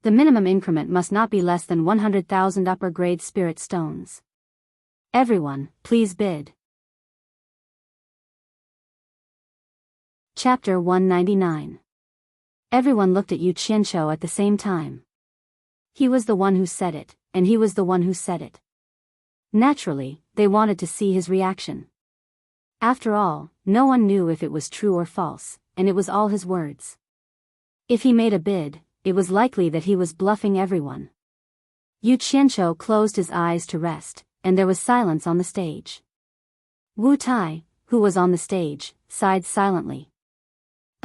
The minimum increment must not be less than 100,000 upper-grade spirit stones. Everyone, please bid. Chapter 199. Everyone looked at Yu Qianqiu at the same time. He was the one who said it, and he was the one who said it. Naturally, they wanted to see his reaction. After all, no one knew if it was true or false, and it was all his words. If he made a bid, it was likely that he was bluffing everyone. Yu Qianqiu closed his eyes to rest, and there was silence on the stage. Wu Tai, who was on the stage, sighed silently.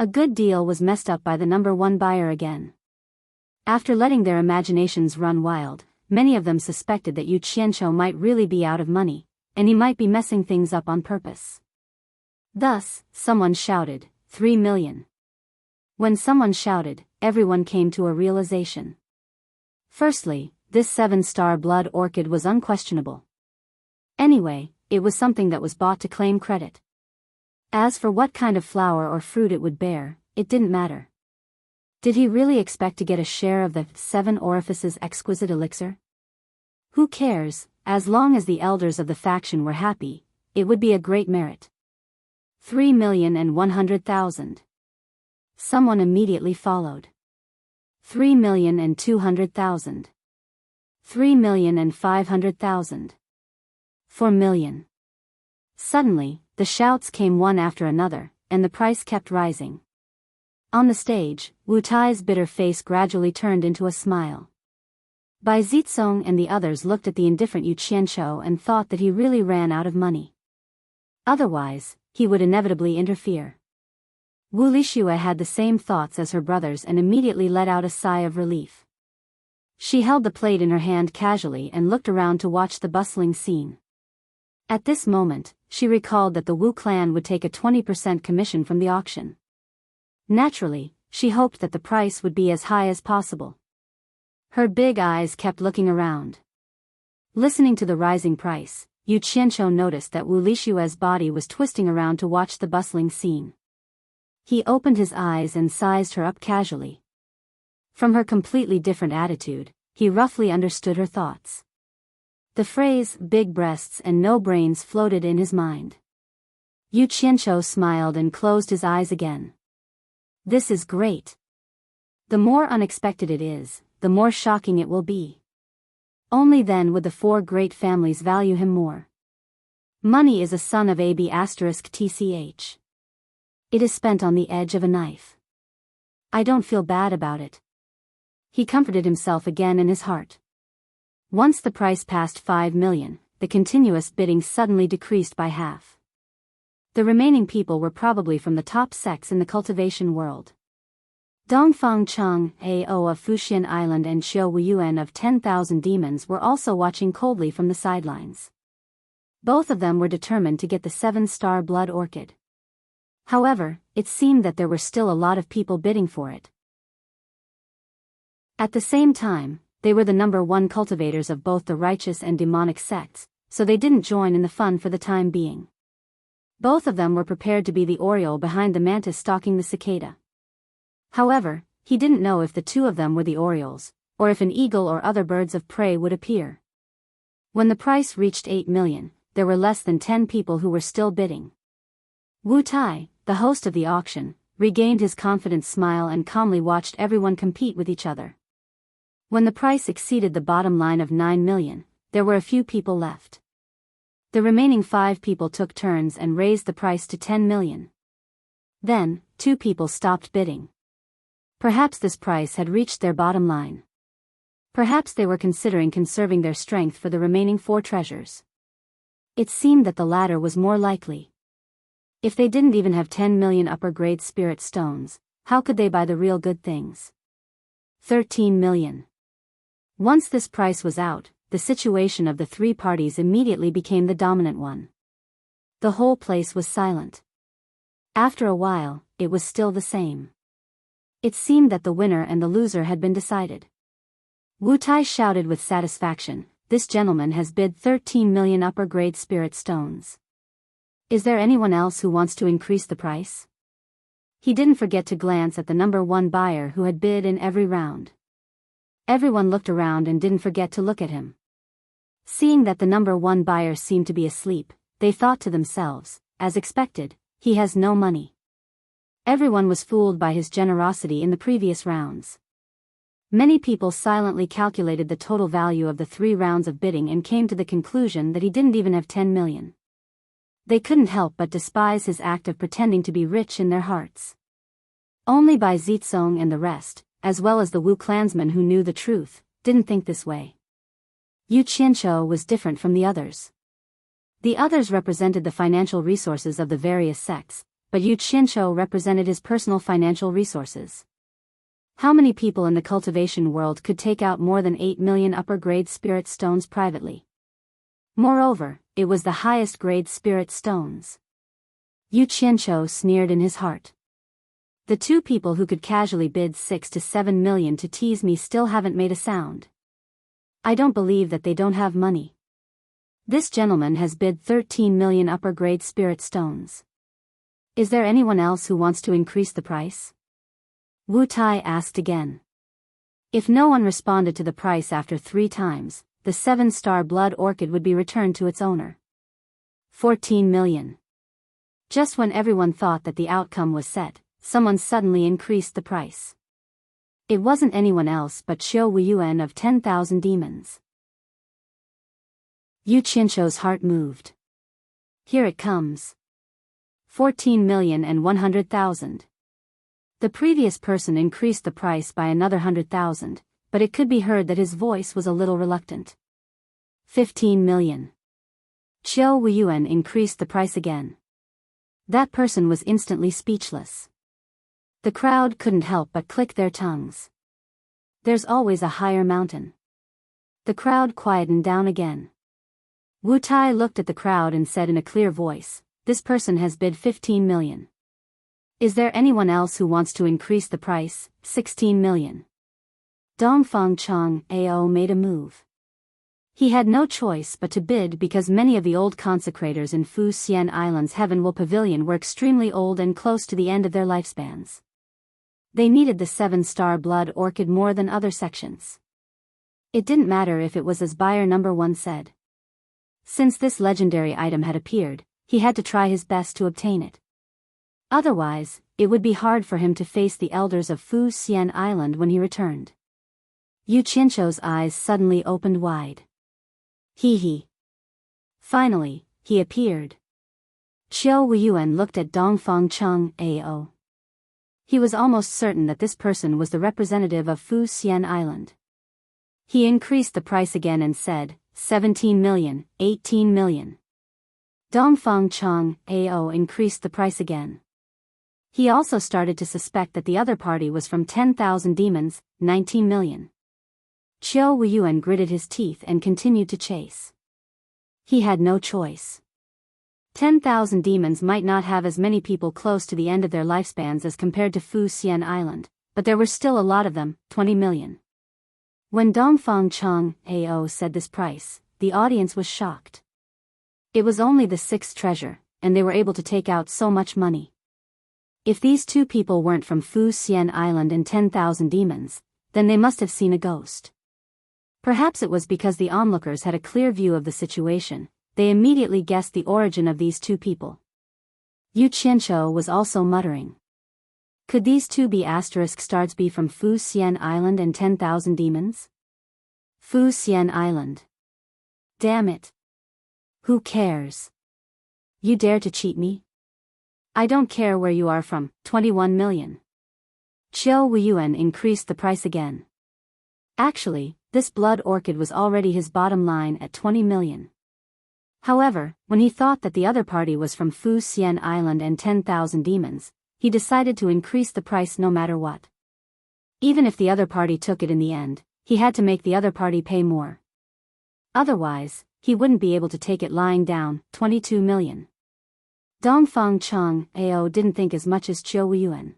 A good deal was messed up by the number one buyer again. After letting their imaginations run wild, many of them suspected that Yu Qianqiu might really be out of money, and he might be messing things up on purpose. Thus, someone shouted, 3 million. When someone shouted, everyone came to a realization. Firstly, this 7-star blood orchid was unquestionable. Anyway, it was something that was bought to claim credit. As for what kind of flower or fruit it would bear, it didn't matter. Did he really expect to get a share of the 7 orifices exquisite elixir? Who cares, as long as the elders of the faction were happy, it would be a great merit. 3,100,000. Someone immediately followed. 3,200,000. 3,500,000. 4 million. Suddenly, the shouts came one after another, and the price kept rising. On the stage, Wu Tai's bitter face gradually turned into a smile. Bai Zitsong and the others looked at the indifferent Yu Qianqiu and thought that he really ran out of money. Otherwise, he would inevitably interfere. Wu Lixue had the same thoughts as her brothers and immediately let out a sigh of relief. She held the plate in her hand casually and looked around to watch the bustling scene. At this moment, she recalled that the Wu clan would take a 20% commission from the auction. Naturally, she hoped that the price would be as high as possible. Her big eyes kept looking around. Listening to the rising price, Yu Qianqiu noticed that Wu Lixue's body was twisting around to watch the bustling scene. He opened his eyes and sized her up casually. From her completely different attitude, he roughly understood her thoughts. The phrase, big breasts and no brains floated in his mind. Yu Qianqiu smiled and closed his eyes again. This is great. The more unexpected it is, the more shocking it will be. Only then would the 4 great families value him more. Money is a son of AB*TCH. It is spent on the edge of a knife. I don't feel bad about it. He comforted himself again in his heart. Once the price passed 5 million, the continuous bidding suddenly decreased by half. The remaining people were probably from the top sects in the cultivation world. Dongfang Cheng, A.O. of Fuxian Island and Xiao Wuyuan of 10,000 Demons were also watching coldly from the sidelines. Both of them were determined to get the 7-star blood orchid. However, it seemed that there were still a lot of people bidding for it. At the same time, they were the number one cultivators of both the righteous and demonic sects, so they didn't join in the fun for the time being. Both of them were prepared to be the oriole behind the mantis stalking the cicada. However, he didn't know if the two of them were the orioles, or if an eagle or other birds of prey would appear. When the price reached 8 million, there were less than 10 people who were still bidding. Wu Tai, the host of the auction, regained his confident smile and calmly watched everyone compete with each other. When the price exceeded the bottom line of 9 million, there were a few people left. The remaining 5 people took turns and raised the price to 10 million. Then, 2 people stopped bidding. Perhaps this price had reached their bottom line. Perhaps they were considering conserving their strength for the remaining 4 treasures. It seemed that the latter was more likely. If they didn't even have 10 million upper-grade spirit stones, how could they buy the real good things? 13 million. Once this price was out, the situation of the 3 parties immediately became the dominant one. The whole place was silent. After a while, it was still the same. It seemed that the winner and the loser had been decided. Wu Tai shouted with satisfaction, "This gentleman has bid 13 million upper-grade spirit stones. Is there anyone else who wants to increase the price?" He didn't forget to glance at the number 1 buyer who had bid in every round. Everyone looked around and didn't forget to look at him. Seeing that the number 1 buyer seemed to be asleep, they thought to themselves, as expected, he has no money. Everyone was fooled by his generosity in the previous rounds. Many people silently calculated the total value of the 3 rounds of bidding and came to the conclusion that he didn't even have 10 million. They couldn't help but despise his act of pretending to be rich in their hearts. Only Bai Zitsong and the rest, as well as the Wu clansmen who knew the truth, didn't think this way. Yu Qianzhou was different from the others. The others represented the financial resources of the various sects, but Yu Qianzhou represented his personal financial resources. How many people in the cultivation world could take out more than 8 million upper-grade spirit stones privately? Moreover, it was the highest-grade spirit stones. Yu Qianzhou sneered in his heart. The 2 people who could casually bid 6 to 7 million to tease me still haven't made a sound. I don't believe that they don't have money. This gentleman has bid 13 million upper-grade spirit stones. Is there anyone else who wants to increase the price? Wu Tai asked again. If no one responded to the price after 3 times, the 7-star blood orchid would be returned to its owner. 14 million. Just when everyone thought that the outcome was set, someone suddenly increased the price. It wasn't anyone else but Xiao Wuyuan of 10,000 demons. Yu Qianzhou's heart moved. Here it comes. 14,100,000. The previous person increased the price by another 100,000, but it could be heard that his voice was a little reluctant. 15 million. Xiao Wuyuan increased the price again. That person was instantly speechless. The crowd couldn't help but click their tongues. There's always a higher mountain. The crowd quietened down again. Wu Tai looked at the crowd and said in a clear voice, "This person has bid 15 million. Is there anyone else who wants to increase the price? 16 million. Dongfang Chang Ao made a move. He had no choice but to bid because many of the old consecrators in Fu Xian Island's Heavenwell Pavilion were extremely old and close to the end of their lifespans. They needed the 7-star blood orchid more than other sections. It didn't matter if it was as buyer number 1 said. Since this legendary item had appeared, he had to try his best to obtain it. Otherwise, it would be hard for him to face the elders of Fu Xian Island when he returned. Yu Qianzhou's eyes suddenly opened wide. He. Finally, he appeared. Xiao Wuyuan looked at Dongfang Cheng Ao. He was almost certain that this person was the representative of Fu Xian Island. He increased the price again and said, 17 million, 18 million. Dongfang Cheng Ao increased the price again. He also started to suspect that the other party was from 10,000 demons, 19 million. Xiao Wuyuan gritted his teeth and continued to chase. He had no choice. 10,000 demons might not have as many people close to the end of their lifespans as compared to Fu Xian Island, but there were still a lot of them, 20 million. When Dongfang Cheng Ao said this price, the audience was shocked. It was only the 6th treasure, and they were able to take out so much money. If these 2 people weren't from Fu Xian Island and 10,000 demons, then they must have seen a ghost. Perhaps it was because the onlookers had a clear view of the situation, they immediately guessed the origin of these 2 people. Yu Qianzhou was also muttering. Could these 2 be asterisk stars be from Fu Xian Island and 10,000 demons? Fu Xian Island. Damn it. Who cares? You dare to cheat me? I don't care where you are from, 21 million. Xiao Wuyuan increased the price again. Actually, this blood orchid was already his bottom line at 20 million. However, when he thought that the other party was from Fu Xian Island and 10,000 demons, he decided to increase the price no matter what. Even if the other party took it in the end, he had to make the other party pay more. Otherwise, he wouldn't be able to take it lying down, 22 million. Dongfang Cheng Ao didn't think as much as Xiao Wuyuan.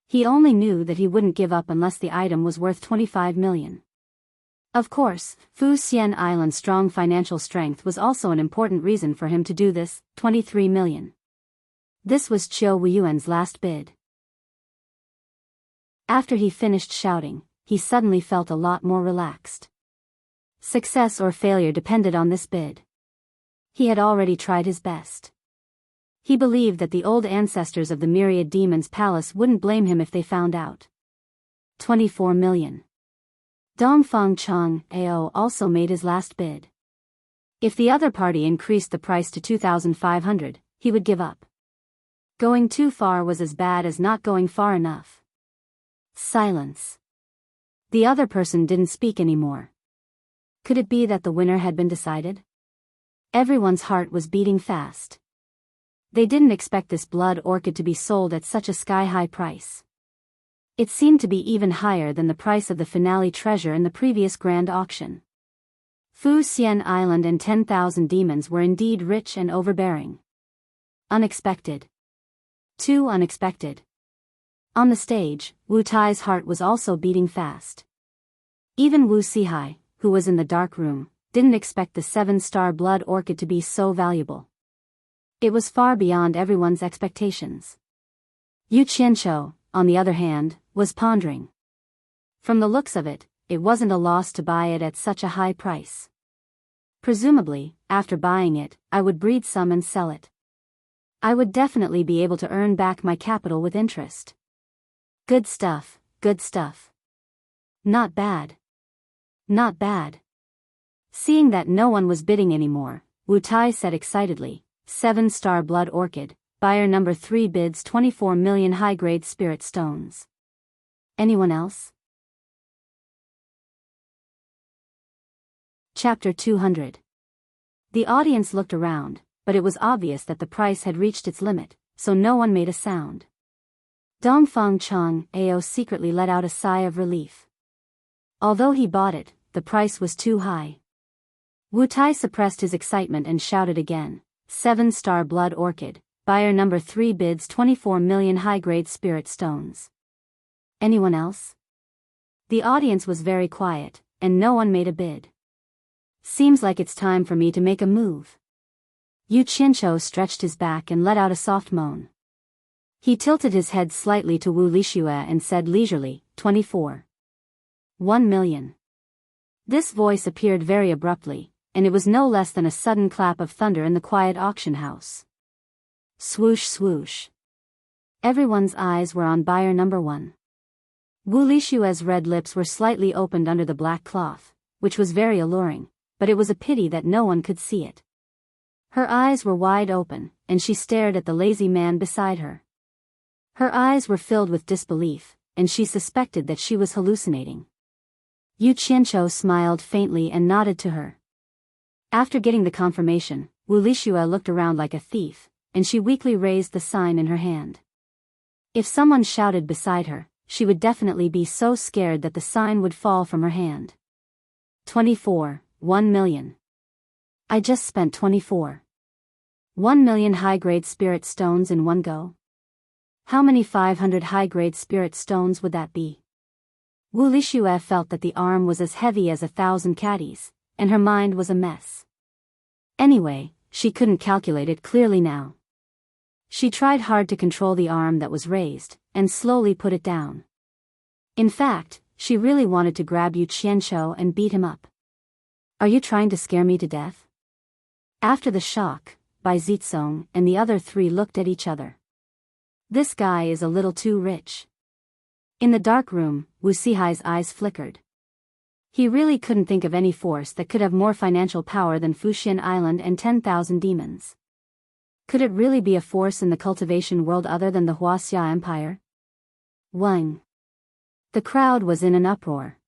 He only knew that he wouldn't give up unless the item was worth 25 million. Of course, Fu Xian Island's strong financial strength was also an important reason for him to do this, 23 million. This was Qiu Wuyuan's last bid. After he finished shouting, he suddenly felt a lot more relaxed. Success or failure depended on this bid. He had already tried his best. He believed that the old ancestors of the Myriad Demons Palace wouldn't blame him if they found out. 24 million. Dongfang Chang Ao also made his last bid. If the other party increased the price to 2,500, he would give up. Going too far was as bad as not going far enough. Silence. The other person didn't speak anymore. Could it be that the winner had been decided? Everyone's heart was beating fast. They didn't expect this blood orchid to be sold at such a sky-high price. It seemed to be even higher than the price of the finale treasure in the previous grand auction. Fu Xian Island and 10,000 demons were indeed rich and overbearing. Unexpected. Too unexpected. On the stage, Wu Tai's heart was also beating fast. Even Wu Sihai, who was in the dark room, didn't expect the 7-star blood orchid to be so valuable. It was far beyond everyone's expectations. Yu Qianqiu, on the other hand, was pondering. From the looks of it, it wasn't a loss to buy it at such a high price. Presumably, after buying it, I would breed some and sell it. I would definitely be able to earn back my capital with interest. Good stuff, good stuff. Not bad. Not bad. Seeing that no one was bidding anymore, Wu Tai said excitedly, 7-star blood orchid, buyer number 3 bids 24 million high-grade spirit stones. Anyone else? Chapter 200. The audience looked around, but it was obvious that the price had reached its limit, so no one made a sound. Dongfang Chang Ao secretly let out a sigh of relief. Although he bought it, the price was too high. Wu Tai suppressed his excitement and shouted again, 7-star blood orchid, buyer number 3 bids 24 million high-grade spirit stones. Anyone else? The audience was very quiet, and no one made a bid. Seems like it's time for me to make a move. Yu Qianqiu stretched his back and let out a soft moan. He tilted his head slightly to Wu Lixue and said leisurely, 24. 1 million. This voice appeared very abruptly, and it was no less than a sudden clap of thunder in the quiet auction house. Swoosh swoosh. Everyone's eyes were on buyer number 1. Wu Lixue's red lips were slightly opened under the black cloth, which was very alluring, but it was a pity that no one could see it. Her eyes were wide open, and she stared at the lazy man beside her. Her eyes were filled with disbelief, and she suspected that she was hallucinating. Yu Qianqiu smiled faintly and nodded to her. After getting the confirmation, Wu Lixue looked around like a thief, and she weakly raised the sign in her hand. If someone shouted beside her, she would definitely be so scared that the sign would fall from her hand. 24, 1 million. I just spent 24. 1 million high-grade spirit stones in one go. How many 500 high-grade spirit stones would that be? Wu Lixue felt that the arm was as heavy as 1,000 caddies, and her mind was a mess. Anyway, she couldn't calculate it clearly now. She tried hard to control the arm that was raised, and slowly put it down. In fact, she really wanted to grab Yu Qianqiu and beat him up. Are you trying to scare me to death? After the shock, Bai Zitsong and the other 3 looked at each other. This guy is a little too rich. In the dark room, Wu Sihai's eyes flickered. He really couldn't think of any force that could have more financial power than Fuxian Island and 10,000 demons. Could it really be a force in the cultivation world other than the Huaxia Empire? Wang. The crowd was in an uproar.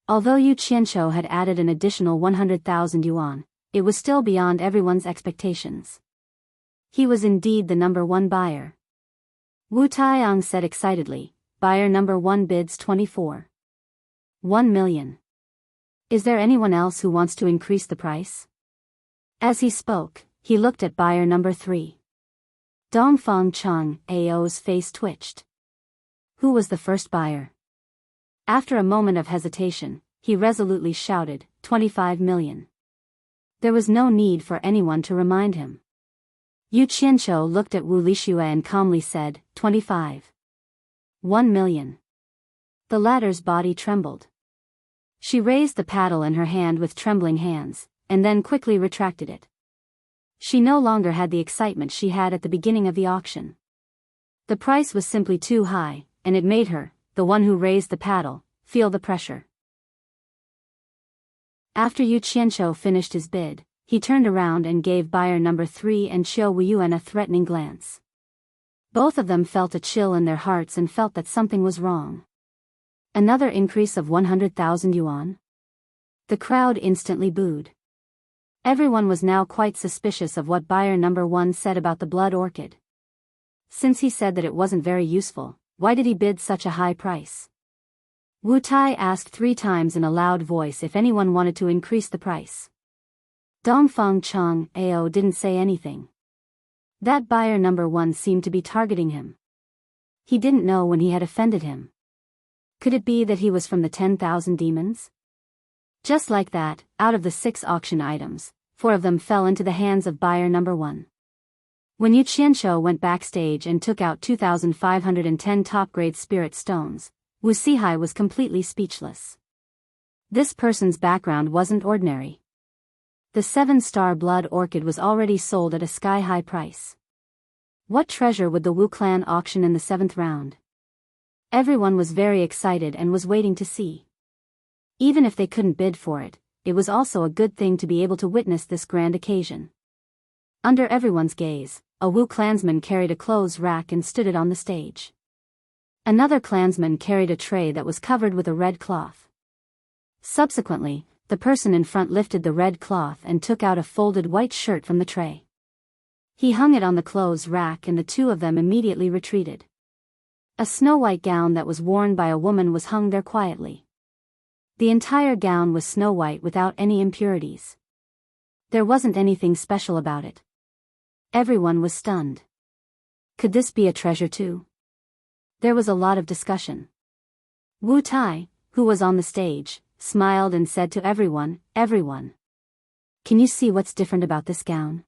Although Yu Qianqiu had added an additional 100,000 yuan, it was still beyond everyone's expectations. He was indeed the number 1 buyer. Wu Taiyang said excitedly, buyer number 1 bids 24. 1 million. Is there anyone else who wants to increase the price? As he spoke, he looked at buyer number 3. Dongfang Chang Ao's face twitched. Who was the first buyer? After a moment of hesitation, he resolutely shouted, 25 million. There was no need for anyone to remind him. Yu Qianqiu looked at Wu Lixue and calmly said, 25. 1 million. The latter's body trembled. She raised the paddle in her hand with trembling hands, and then quickly retracted it. She no longer had the excitement she had at the beginning of the auction. The price was simply too high, and it made her, the one who raised the paddle, feel the pressure. After Yu Qianqiu finished his bid, he turned around and gave buyer number 3 and Qiu Wuyuan a threatening glance. Both of them felt a chill in their hearts and felt that something was wrong. Another increase of 100,000 yuan? The crowd instantly booed. Everyone was now quite suspicious of what buyer number 1 said about the blood orchid. Since he said that it wasn't very useful, why did he bid such a high price? Wu Tai asked 3 times in a loud voice if anyone wanted to increase the price. Dongfang Chang Ao didn't say anything. That buyer number 1 seemed to be targeting him. He didn't know when he had offended him. Could it be that he was from the 10,000 demons? Just like that, out of the 6 auction items, 4 of them fell into the hands of buyer number 1. When Yu Qianqiu went backstage and took out 2,510 top-grade spirit stones, Wu Sihai was completely speechless. This person's background wasn't ordinary. The 7-star blood orchid was already sold at a sky-high price. What treasure would the Wu clan auction in the 7th round? Everyone was very excited and was waiting to see. Even if they couldn't bid for it, it was also a good thing to be able to witness this grand occasion. Under everyone's gaze, a Wu clansman carried a clothes rack and stood it on the stage. Another clansman carried a tray that was covered with a red cloth. Subsequently, the person in front lifted the red cloth and took out a folded white shirt from the tray. He hung it on the clothes rack and the 2 of them immediately retreated. A snow-white gown that was worn by a woman was hung there quietly. The entire gown was snow-white without any impurities. There wasn't anything special about it. Everyone was stunned. Could this be a treasure too? There was a lot of discussion. Wu Tai, who was on the stage, smiled and said to everyone, "Everyone. Can you see what's different about this gown?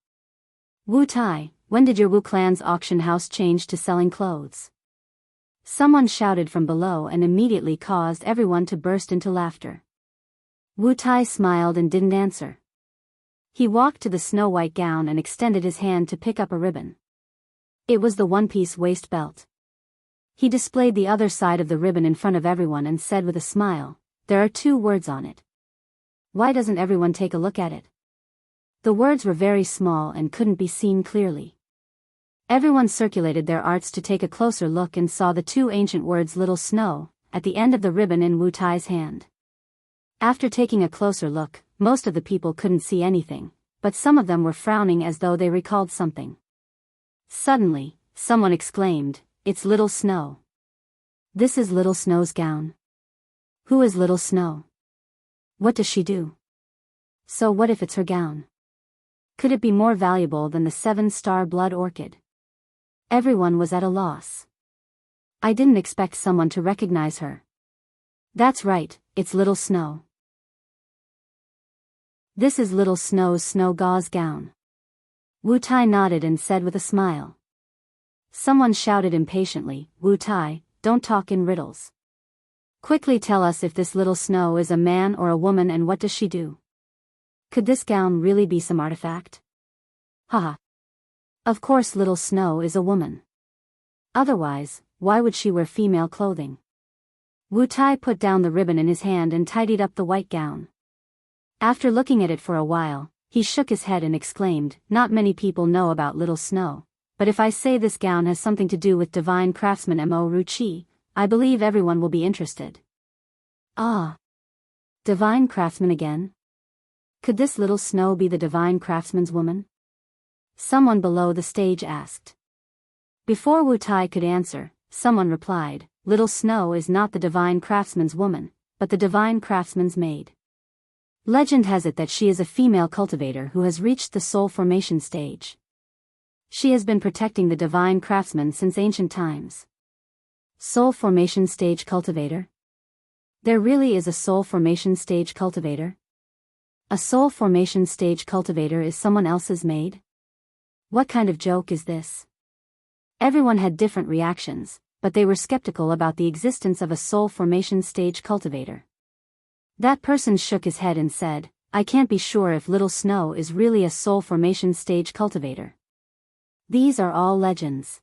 Wu Tai, when did your Wu clan's auction house change to selling clothes?" Someone shouted from below and immediately caused everyone to burst into laughter. Wu Tai smiled and didn't answer. He walked to the snow-white gown and extended his hand to pick up a ribbon. It was the one-piece waist belt. He displayed the other side of the ribbon in front of everyone and said with a smile, "There are 2 words on it. Why doesn't everyone take a look at it?" The words were very small and couldn't be seen clearly. Everyone circulated their arts to take a closer look and saw the 2 ancient words "Little Snow" at the end of the ribbon in Wu Tai's hand. After taking a closer look, most of the people couldn't see anything, but some of them were frowning as though they recalled something. Suddenly, someone exclaimed, "It's Little Snow. This is Little Snow's gown." Who is Little Snow? What does she do? So what if it's her gown? Could it be more valuable than the 7-star blood orchid? Everyone was at a loss. I didn't expect someone to recognize her. That's right, it's Little Snow. This is Little Snow's snow gauze gown. Wu Tai nodded and said with a smile. Someone shouted impatiently, "Wu Tai, don't talk in riddles. Quickly tell us if this Little Snow is a man or a woman and what does she do? Could this gown really be some artifact?" Haha. Of course Little Snow is a woman. Otherwise, why would she wear female clothing? Wu Tai put down the ribbon in his hand and tidied up the white gown. After looking at it for a while, he shook his head and exclaimed, "Not many people know about Little Snow, but if I say this gown has something to do with divine craftsman Mo Ruchi, I believe everyone will be interested." Ah. Divine craftsman again? Could this Little Snow be the divine craftsman's woman? Someone below the stage asked. Before Wu Tai could answer, someone replied, "Little Snow is not the divine craftsman's woman, but the divine craftsman's maid. Legend has it that she is a female cultivator who has reached the soul formation stage. She has been protecting the divine craftsman since ancient times. Soul formation stage cultivator? There really is a soul formation stage cultivator? A soul formation stage cultivator is someone else's maid? What kind of joke is this? Everyone had different reactions, but they were skeptical about the existence of a soul formation stage cultivator. That person shook his head and said, I can't be sure if Little Snow is really a soul formation stage cultivator. These are all legends.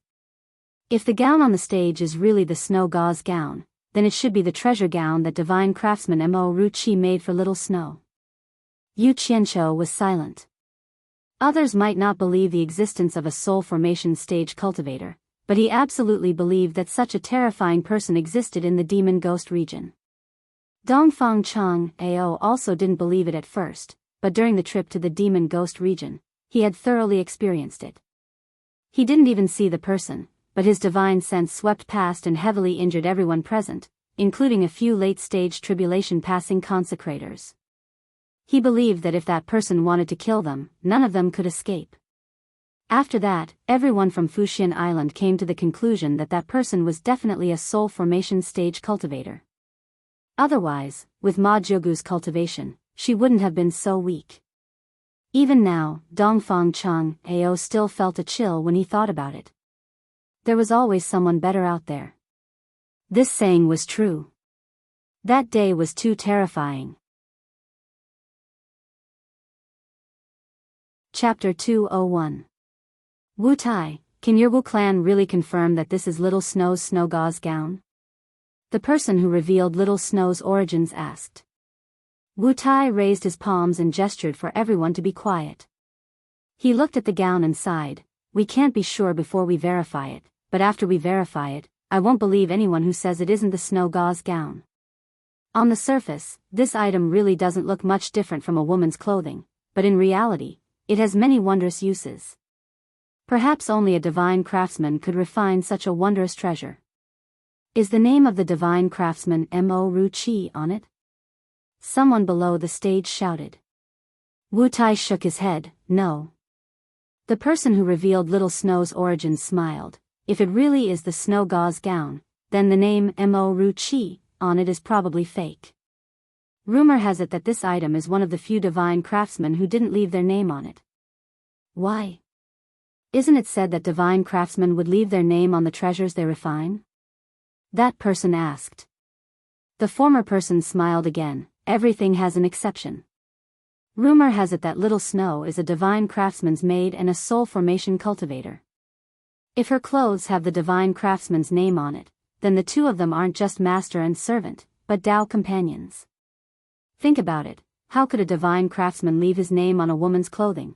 If the gown on the stage is really the snow gauze gown, then it should be the treasure gown that divine craftsman Immerse made for Little Snow. Yu Qianqiu was silent. Others might not believe the existence of a soul formation stage cultivator, but he absolutely believed that such a terrifying person existed in the demon ghost region. Dongfang Chang Ao also didn't believe it at first, but during the trip to the demon ghost region, he had thoroughly experienced it. He didn't even see the person, but his divine sense swept past and heavily injured everyone present, including a few late-stage tribulation-passing consecrators. He believed that if that person wanted to kill them, none of them could escape. After that, everyone from Fuxian Island came to the conclusion that that person was definitely a soul formation stage cultivator. Otherwise, with Ma Zhigu's cultivation, she wouldn't have been so weak. Even now, Dongfang Chang Ao still felt a chill when he thought about it. There was always someone better out there. This saying was true. That day was too terrifying. Chapter 201. Wu Tai, can your Wu clan really confirm that this is Little Snow's snow gauze gown? The person who revealed Little Snow's origins asked. Wu Tai raised his palms and gestured for everyone to be quiet. He looked at the gown and sighed, we can't be sure before we verify it, but after we verify it, I won't believe anyone who says it isn't the snow gauze gown. On the surface, this item really doesn't look much different from a woman's clothing, but in reality, it has many wondrous uses. Perhaps only a divine craftsman could refine such a wondrous treasure. Is the name of the divine craftsman Immerse on it? Someone below the stage shouted. Wu Tai shook his head, no. The person who revealed Little Snow's origins smiled. If it really is the snow gauze gown, then the name Immerse on it is probably fake. Rumor has it that this item is one of the few divine craftsmen who didn't leave their name on it. Why? Isn't it said that divine craftsmen would leave their name on the treasures they refine? That person asked. The former person smiled again, everything has an exception. Rumor has it that Little Snow is a divine craftsman's maid and a soul formation cultivator. If her clothes have the divine craftsman's name on it, then the two of them aren't just master and servant, but Tao companions. Think about it, how could a divine craftsman leave his name on a woman's clothing?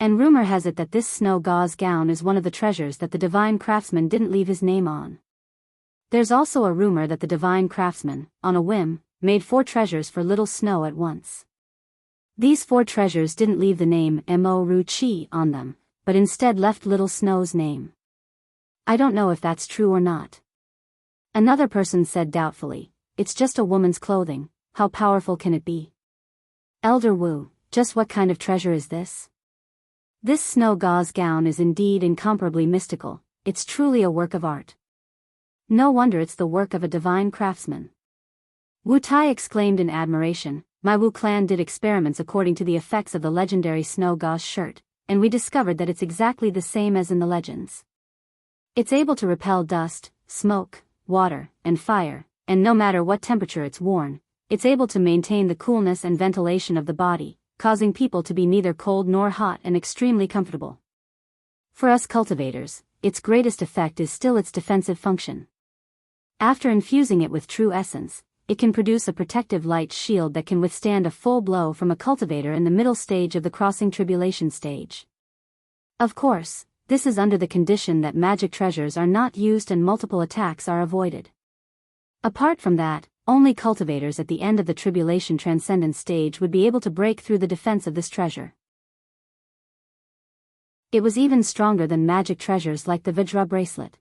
And rumor has it that this snow gauze gown is one of the treasures that the divine craftsman didn't leave his name on. There's also a rumor that the divine craftsman, on a whim, made 4 treasures for Little Snow at once. These 4 treasures didn't leave the name Immerse on them, but instead left Little Snow's name. I don't know if that's true or not. Another person said doubtfully, it's just a woman's clothing, how powerful can it be? Elder Wu, just what kind of treasure is this? This snow gauze gown is indeed incomparably mystical, it's truly a work of art. No wonder it's the work of a divine craftsman. Wu Tai exclaimed in admiration, my Wu clan did experiments according to the effects of the legendary snow gauze shirt, and we discovered that it's exactly the same as in the legends. It's able to repel dust, smoke, water, and fire, and no matter what temperature it's worn, it's able to maintain the coolness and ventilation of the body, causing people to be neither cold nor hot and extremely comfortable. For us cultivators, its greatest effect is still its defensive function. After infusing it with true essence, it can produce a protective light shield that can withstand a full blow from a cultivator in the middle stage of the crossing tribulation stage. Of course, this is under the condition that magic treasures are not used and multiple attacks are avoided. Apart from that, only cultivators at the end of the tribulation transcendence stage would be able to break through the defense of this treasure. It was even stronger than magic treasures like the Vajra bracelet.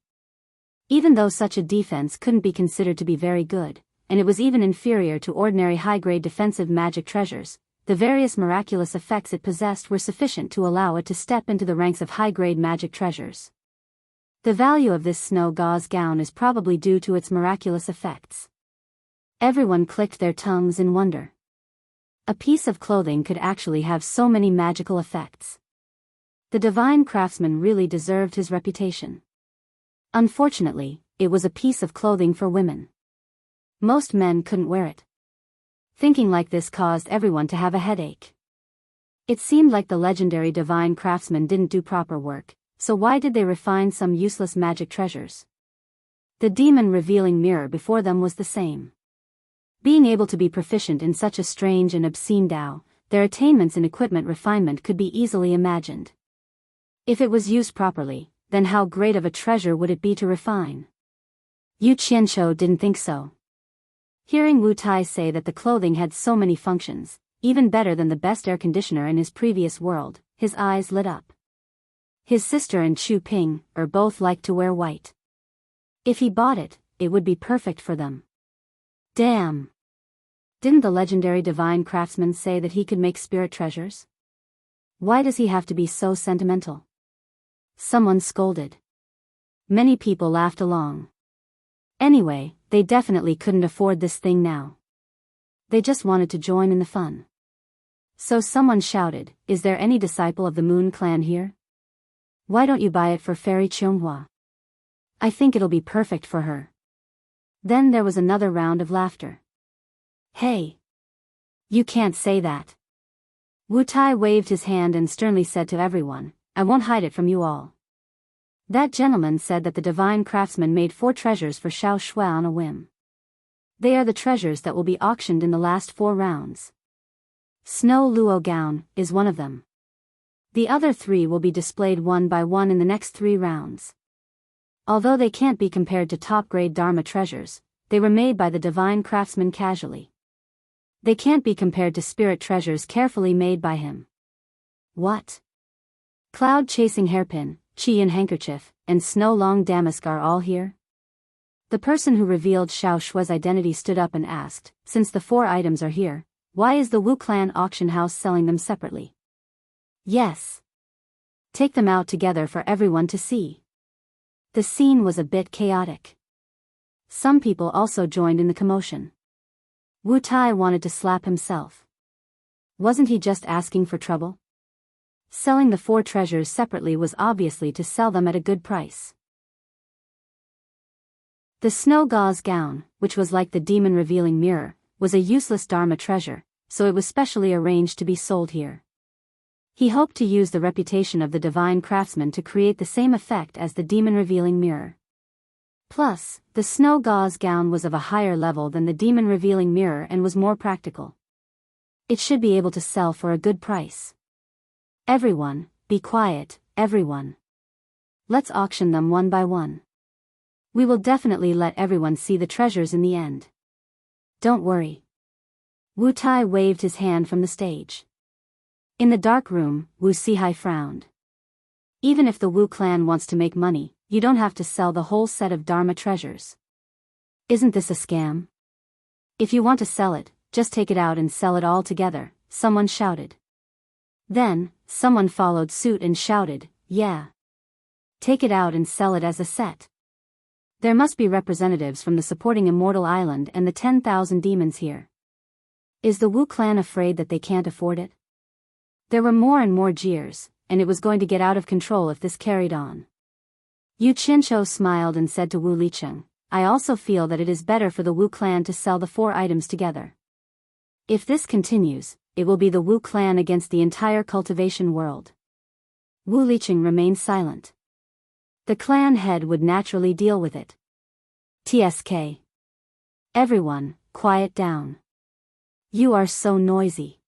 Even though such a defense couldn't be considered to be very good, and it was even inferior to ordinary high-grade defensive magic treasures, the various miraculous effects it possessed were sufficient to allow it to step into the ranks of high-grade magic treasures. The value of this snow gauze gown is probably due to its miraculous effects. Everyone clicked their tongues in wonder. A piece of clothing could actually have so many magical effects. The divine craftsman really deserved his reputation. Unfortunately, it was a piece of clothing for women. Most men couldn't wear it. Thinking like this caused everyone to have a headache. It seemed like the legendary divine craftsman didn't do proper work, so why did they refine some useless magic treasures? The demon-revealing mirror before them was the same. Being able to be proficient in such a strange and obscene Tao, their attainments in equipment refinement could be easily imagined. If it was used properly, then how great of a treasure would it be to refine? Yu Qianqiu didn't think so. Hearing Wu Tai say that the clothing had so many functions, even better than the best air conditioner in his previous world, his eyes lit up. His sister and Chu Ping both liked to wear white. If he bought it, it would be perfect for them. Damn! Didn't the legendary divine craftsman say that he could make spirit treasures? Why does he have to be so sentimental? Someone scolded. Many people laughed along. Anyway, they definitely couldn't afford this thing now. They just wanted to join in the fun. So someone shouted, "Is there any disciple of the Moon Clan here? Why don't you buy it for Fairy Chunghua? I think it'll be perfect for her." Then there was another round of laughter. Hey! You can't say that. Wu Tai waved his hand and sternly said to everyone, "I won't hide it from you all." That gentleman said that the divine craftsman made 4 treasures for Xiao Shui on a whim. They are the treasures that will be auctioned in the last 4 rounds. Snow Luo gown is one of them. The other 3 will be displayed one by one in the next 3 rounds. Although they can't be compared to top-grade Dharma treasures, they were made by the divine craftsman casually. They can't be compared to spirit treasures carefully made by him. What? Cloud-chasing hairpin, Qian handkerchief, and snow-long damask are all here? The person who revealed Xiao Shui's identity stood up and asked, "Since the 4 items are here, why is the Wu Clan auction house selling them separately?" Yes. Take them out together for everyone to see. The scene was a bit chaotic. Some people also joined in the commotion. Wu Tai wanted to slap himself. Wasn't he just asking for trouble? Selling the 4 treasures separately was obviously to sell them at a good price. The snow gauze gown, which was like the demon-revealing mirror, was a useless Dharma treasure, so it was specially arranged to be sold here. He hoped to use the reputation of the divine craftsman to create the same effect as the demon-revealing mirror. Plus, the snow gauze gown was of a higher level than the demon-revealing mirror and was more practical. It should be able to sell for a good price. Everyone, be quiet, everyone. Let's auction them one by one. We will definitely let everyone see the treasures in the end. Don't worry. Wu Tai waved his hand from the stage. In the dark room, Wu Sihai frowned. Even if the Wu clan wants to make money, you don't have to sell the whole set of Dharma treasures. Isn't this a scam? If you want to sell it, just take it out and sell it all together, someone shouted. Then, someone followed suit and shouted, "Yeah. Take it out and sell it as a set." There must be representatives from the supporting Immortal Island and the 10,000 demons here. Is the Wu clan afraid that they can't afford it? There were more and more jeers, and it was going to get out of control if this carried on. Yu Qianqiu smiled and said to Wu Licheng, "I also feel that it is better for the Wu clan to sell the 4 items together. If this continues, it will be the Wu clan against the entire cultivation world." Wu Licheng remained silent. The clan head would naturally deal with it. TSK. Everyone, quiet down. You are so noisy.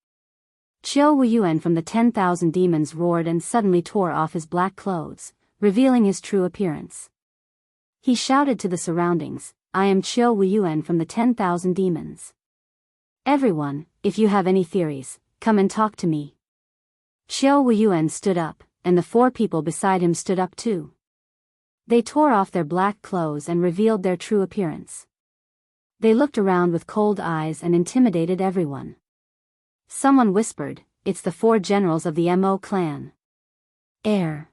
Qiu Wuyuan from the 10,000 demons roared and suddenly tore off his black clothes, revealing his true appearance. He shouted to the surroundings, "I am Qiu Wuyuan from the 10,000 demons. Everyone, if you have any theories, come and talk to me." Qiu Wuyuan stood up, and the 4 people beside him stood up too. They tore off their black clothes and revealed their true appearance. They looked around with cold eyes and intimidated everyone. Someone whispered, "It's the 4 generals of the Mo clan." Air.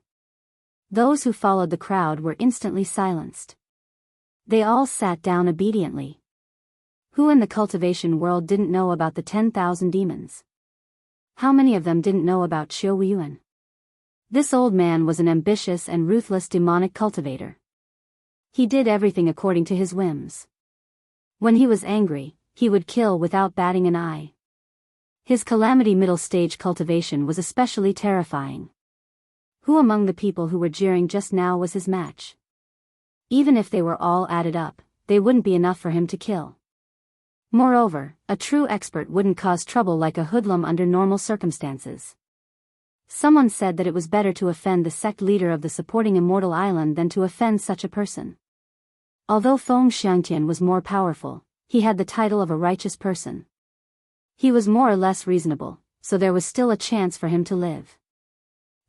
Those who followed the crowd were instantly silenced. They all sat down obediently. Who in the cultivation world didn't know about the 10,000 demons? How many of them didn't know about Qiu Wuyuan? This old man was an ambitious and ruthless demonic cultivator. He did everything according to his whims. When he was angry, he would kill without batting an eye. His calamity middle stage cultivation was especially terrifying. Who among the people who were jeering just now was his match? Even if they were all added up, they wouldn't be enough for him to kill. Moreover, a true expert wouldn't cause trouble like a hoodlum under normal circumstances. Someone said that it was better to offend the sect leader of the supporting Immortal Island than to offend such a person. Although Feng Xiangtian was more powerful, he had the title of a righteous person. He was more or less reasonable, so there was still a chance for him to live.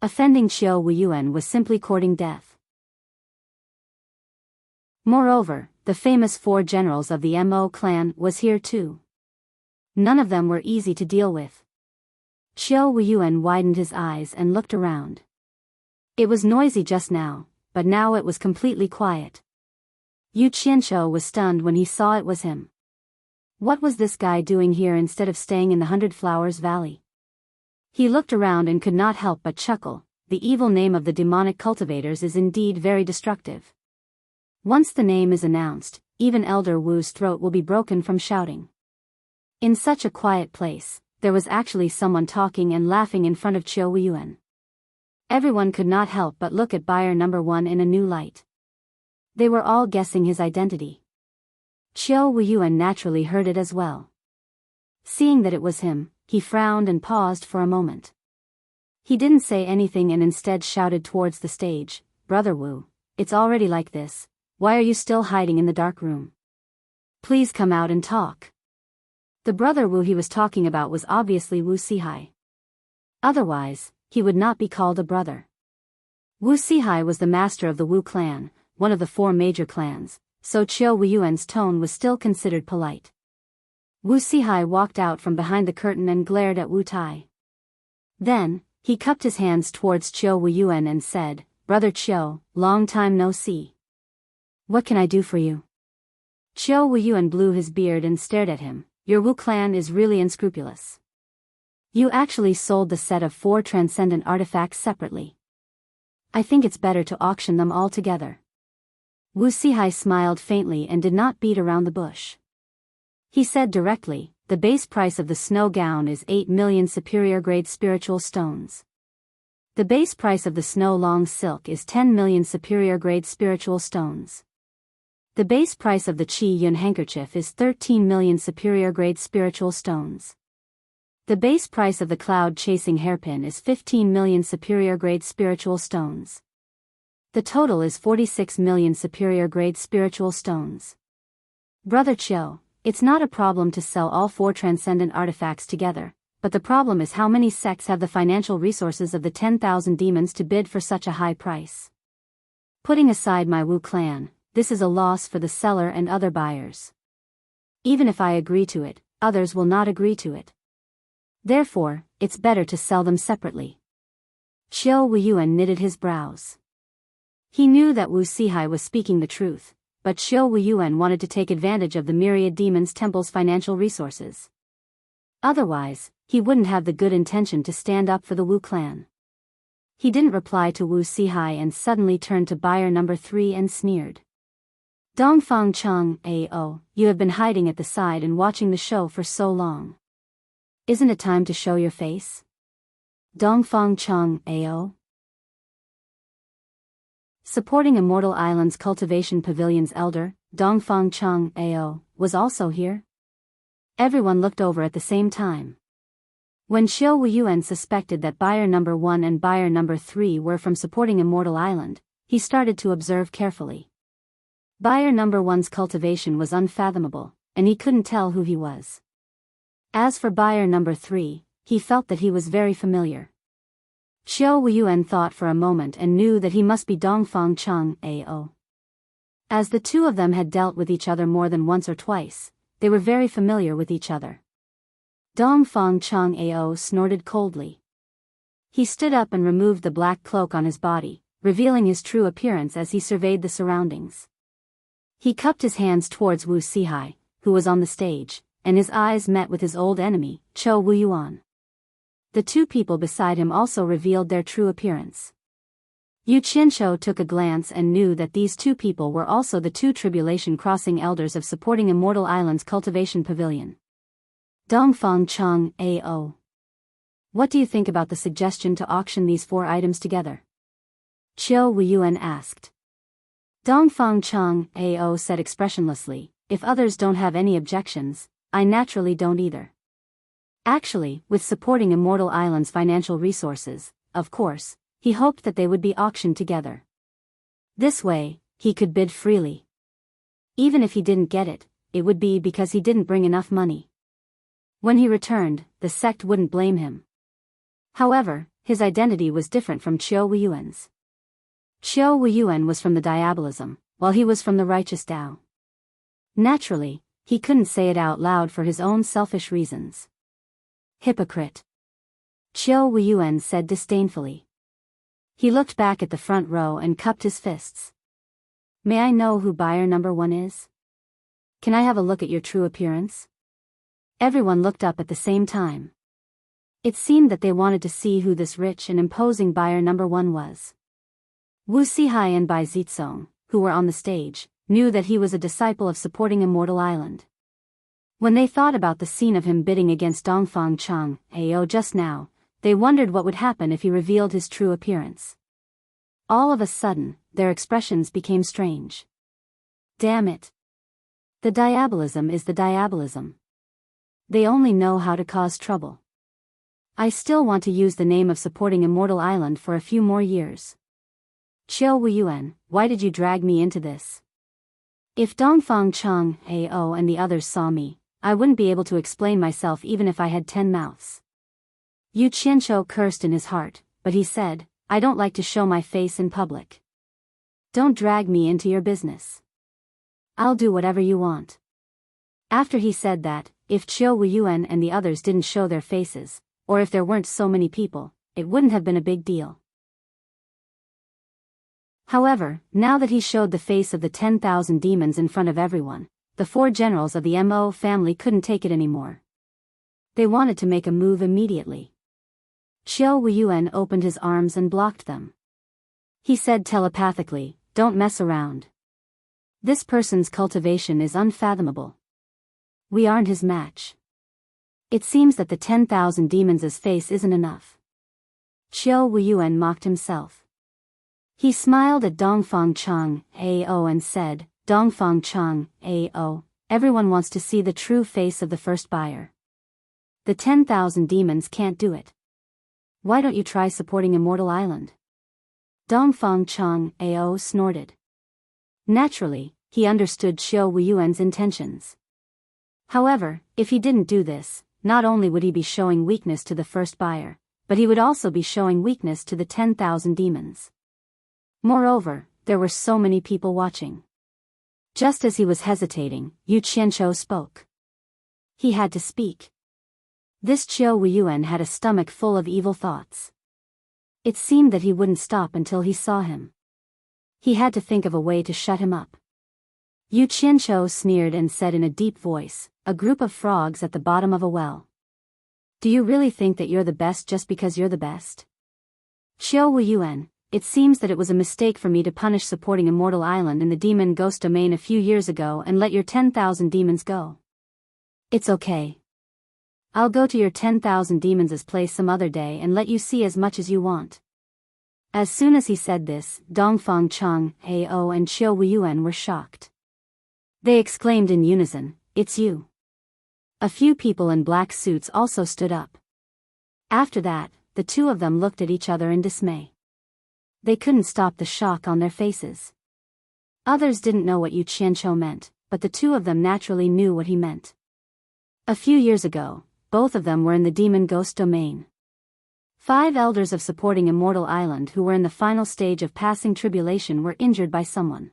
Offending Qiu Wuyuan was simply courting death. Moreover, the famous 4 generals of the Mo clan was here too. None of them were easy to deal with. Qiu Wuyuan widened his eyes and looked around. It was noisy just now, but now it was completely quiet. Yu Qianzhou was stunned when he saw it was him. What was this guy doing here instead of staying in the 100 Flowers Valley? He looked around and could not help but chuckle. The evil name of the demonic cultivators is indeed very destructive. Once the name is announced, even Elder Wu's throat will be broken from shouting. In such a quiet place, there was actually someone talking and laughing in front of Qiu Wuyuan. Everyone could not help but look at buyer number 1 in a new light. They were all guessing his identity. Qiu Wuyuan naturally heard it as well. Seeing that it was him, he frowned and paused for a moment. He didn't say anything and instead shouted towards the stage, "Brother Wu, it's already like this. Why are you still hiding in the dark room? Please come out and talk." The brother Wu he was talking about was obviously Wu Sihai. Otherwise, he would not be called a brother. Wu Sihai was the master of the Wu clan, one of the 4 major clans, so Qiu Wuyuan's tone was still considered polite. Wu Sihai walked out from behind the curtain and glared at Wu Tai. Then, he cupped his hands towards Qiu Wuyuan and said, "Brother Qiu, long time no see. What can I do for you?" Qiu Wuyuan blew his beard and stared at him. "Your Wu clan is really unscrupulous. You actually sold the set of 4 transcendent artifacts separately. I think it's better to auction them all together." Wu Sihai smiled faintly and did not beat around the bush. He said directly, "The base price of the snow gown is 8 million superior grade spiritual stones. The base price of the snow long silk is 10 million superior grade spiritual stones. The base price of the Qi Yun handkerchief is 13 million superior grade spiritual stones. The base price of the cloud chasing hairpin is 15 million superior grade spiritual stones. The total is 46 million superior grade spiritual stones. Brother Qiu, it's not a problem to sell all 4 transcendent artifacts together, but the problem is how many sects have the financial resources of the 10,000 demons to bid for such a high price. Putting aside my Wu clan, this is a loss for the seller and other buyers. Even if I agree to it, others will not agree to it. Therefore, it's better to sell them separately." Qiu Wuyuan knitted his brows. He knew that Wu Sihai was speaking the truth, but Qiu Wuyuan wanted to take advantage of the myriad demons temple's financial resources. Otherwise, he wouldn't have the good intention to stand up for the Wu clan. He didn't reply to Wu Sihai and suddenly turned to buyer number 3 and sneered. "Dongfang Cheng, AO, you have been hiding at the side and watching the show for so long. Isn't it time to show your face?" Dongfang Cheng, AO. Supporting Immortal Island's cultivation pavilion's elder, Dongfang Cheng, AO, was also here. Everyone looked over at the same time. When Qiu Wuyuan suspected that buyer number 1 and buyer number 3 were from supporting Immortal Island, he started to observe carefully. Buyer number 1's cultivation was unfathomable, and he couldn't tell who he was. As for buyer number 3, he felt that he was very familiar. Qiu Wuyuan thought for a moment and knew that he must be Dongfang Cheng, AO. As the two of them had dealt with each other more than once or twice, they were very familiar with each other. Dongfang Cheng, AO snorted coldly. He stood up and removed the black cloak on his body, revealing his true appearance as he surveyed the surroundings. He cupped his hands towards Wu Sihai, who was on the stage, and his eyes met with his old enemy, Cho Wuyuan. The two people beside him also revealed their true appearance. Yu Qianzhou took a glance and knew that these two people were also the two Tribulation Crossing elders of supporting Immortal Island's cultivation pavilion. Dongfang Cheng A.O. What do you think about the suggestion to auction these 4 items together? Qiu Wuyuan asked. Dongfang Cheng A.O. said expressionlessly, if others don't have any objections, I naturally don't either. Actually, with supporting Immortal Island's financial resources, of course, he hoped that they would be auctioned together. This way, he could bid freely. Even if he didn't get it, it would be because he didn't bring enough money. When he returned, the sect wouldn't blame him. However, his identity was different from Qiu Wuyuan's. Qiu Wuyuan was from the Diabolism, while he was from the Righteous Tao. Naturally, he couldn't say it out loud for his own selfish reasons. Hypocrite. Qiu Wuyuan said disdainfully. He looked back at the front row and cupped his fists. May I know who buyer number 1 is? Can I have a look at your true appearance? Everyone looked up at the same time. It seemed that they wanted to see who this rich and imposing buyer number 1 was. Wu Sihai and Bai Zizong, who were on the stage, knew that he was a disciple of supporting Immortal Island. When they thought about the scene of him bidding against Dongfang Cheng A.O. just now, they wondered what would happen if he revealed his true appearance. All of a sudden, their expressions became strange. Damn it. The Diabolism is the Diabolism. They only know how to cause trouble. I still want to use the name of supporting Immortal Island for a few more years. Qiu Wuyuan, why did you drag me into this? If Dongfang Cheng A.O. and the others saw me, I wouldn't be able to explain myself even if I had 10 mouths. Yu Qianzhou cursed in his heart, but he said, I don't like to show my face in public. Don't drag me into your business. I'll do whatever you want. After he said that, if Qiu Wuyuan and the others didn't show their faces, or if there weren't so many people, it wouldn't have been a big deal. However, now that he showed the face of the 10,000 demons in front of everyone, the 4 generals of the Mo family couldn't take it anymore. They wanted to make a move immediately. Qiu Wuyuan opened his arms and blocked them. He said telepathically, don't mess around. This person's cultivation is unfathomable. We aren't his match. It seems that the 10,000 demons' face isn't enough. Qiu Wuyuan mocked himself. He smiled at Dongfang Cheng A.O. and said, Dongfang Cheng A.O., everyone wants to see the true face of the first buyer. The 10,000 demons can't do it. Why don't you try supporting Immortal Island? Dongfang Cheng A.O. snorted. Naturally, he understood Qiu Wuyuan's intentions. However, if he didn't do this, not only would he be showing weakness to the first buyer, but he would also be showing weakness to the 10,000 demons. Moreover, there were so many people watching. Just as he was hesitating, Yu Qianzhou spoke. He had to speak. This Qiu Wuyuan had a stomach full of evil thoughts. It seemed that he wouldn't stop until he saw him. He had to think of a way to shut him up. Yu Qianzhou sneered and said in a deep voice, a group of frogs at the bottom of a well. Do you really think that you're the best just because you're the best? Qiu Wuyuan, it seems that it was a mistake for me to punish supporting Immortal Island in the demon ghost domain a few years ago and let your 10,000 demons go. It's okay. I'll go to your 10,000 demons' place some other day and let you see as much as you want. As soon as he said this, Dongfang Cheng A.O. and Qiu Wuyuan were shocked. They exclaimed in unison, it's you. A few people in black suits also stood up. After that, the two of them looked at each other in dismay. They couldn't stop the shock on their faces. Others didn't know what Yu Qianzhou meant, but the two of them naturally knew what he meant. A few years ago, both of them were in the demon ghost domain. 5 elders of supporting Immortal Island who were in the final stage of passing tribulation were injured by someone.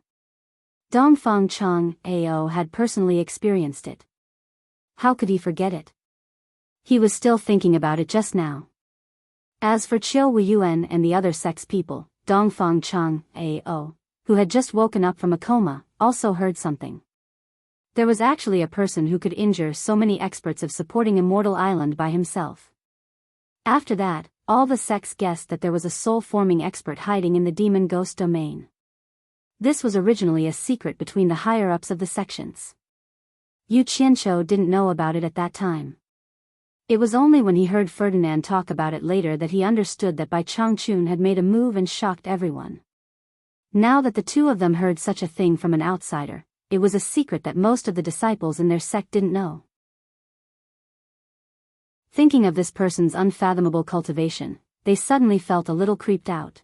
Dongfang Cheng A.O. had personally experienced it. How could he forget it? He was still thinking about it just now. As for Qiu Wuyuan and the other sect's people, Dongfang Chang, A.O., who had just woken up from a coma, also heard something. There was actually a person who could injure so many experts of supporting Immortal Island by himself. After that, all the sects guessed that there was a soul-forming expert hiding in the demon ghost domain. This was originally a secret between the higher-ups of the sections. Yu Qianqiu didn't know about it at that time. It was only when he heard Ferdinand talk about it later that he understood that Bai Changchun had made a move and shocked everyone. Now that the two of them heard such a thing from an outsider, it was a secret that most of the disciples in their sect didn't know. Thinking of this person's unfathomable cultivation, they suddenly felt a little creeped out.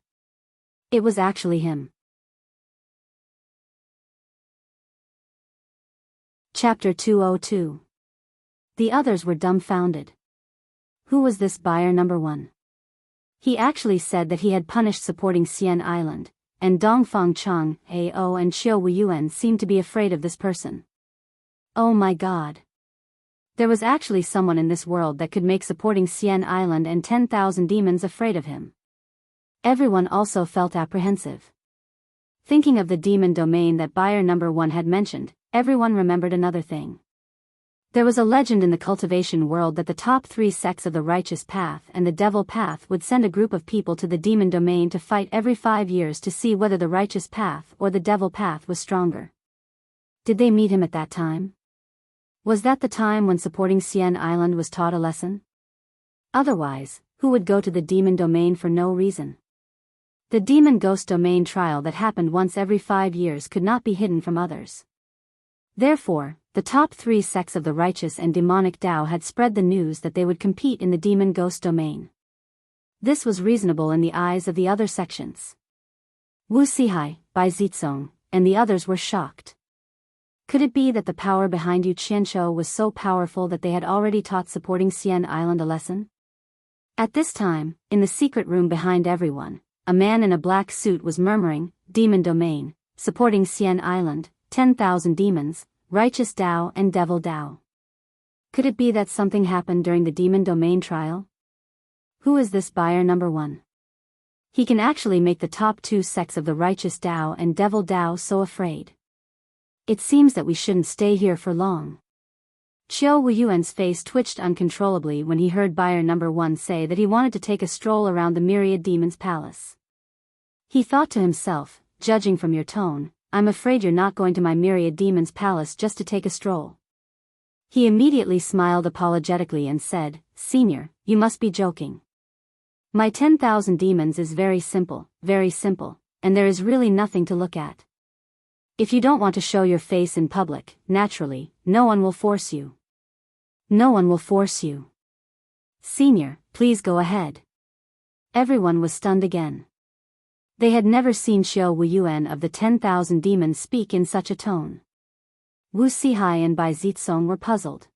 It was actually him. Chapter 202. The others were dumbfounded. Who was this buyer number 1? He actually said that he had punished supporting Xian Island, and Dongfang Chang, A.O. and Xiao Wuyuan seemed to be afraid of this person. Oh my god. There was actually someone in this world that could make supporting Xian Island and 10,000 demons afraid of him. Everyone also felt apprehensive. Thinking of the demon domain that buyer number 1 had mentioned, everyone remembered another thing. There was a legend in the cultivation world that the top 3 sects of the righteous path and the devil path would send a group of people to the demon domain to fight every 5 years to see whether the righteous path or the devil path was stronger. Did they meet him at that time? Was that the time when supporting Xian Island was taught a lesson? Otherwise, who would go to the demon domain for no reason? The demon ghost domain trial that happened once every 5 years could not be hidden from others. Therefore, the top 3 sects of the righteous and demonic Tao had spread the news that they would compete in the demon ghost domain. This was reasonable in the eyes of the other sections. Wu Sihai, Bai Zizong, and the others were shocked. Could it be that the power behind Yu Qianqiu was so powerful that they had already taught supporting Xian Island a lesson? At this time, in the secret room behind everyone, a man in a black suit was murmuring, "Demon domain, supporting Xian Island, 10,000 demons, righteous Tao and devil Tao." Could it be that something happened during the demon domain trial? Who is this buyer number 1? He can actually make the top 2 sects of the righteous Tao and devil Tao so afraid. It seems that we shouldn't stay here for long. Qiao Wuyuan's face twitched uncontrollably when he heard buyer number 1 say that he wanted to take a stroll around the myriad demons' palace. He thought to himself, judging from your tone, I'm afraid you're not going to my myriad demons' palace just to take a stroll. He immediately smiled apologetically and said, Senior, you must be joking. My 10,000 demons is very simple, and there is really nothing to look at. If you don't want to show your face in public, naturally, no one will force you. No one will force you. Senior, please go ahead. Everyone was stunned again. They had never seen Xiao Wuyuan of the 10,000 demons speak in such a tone. Wu Sihai and Bai Zizong were puzzled.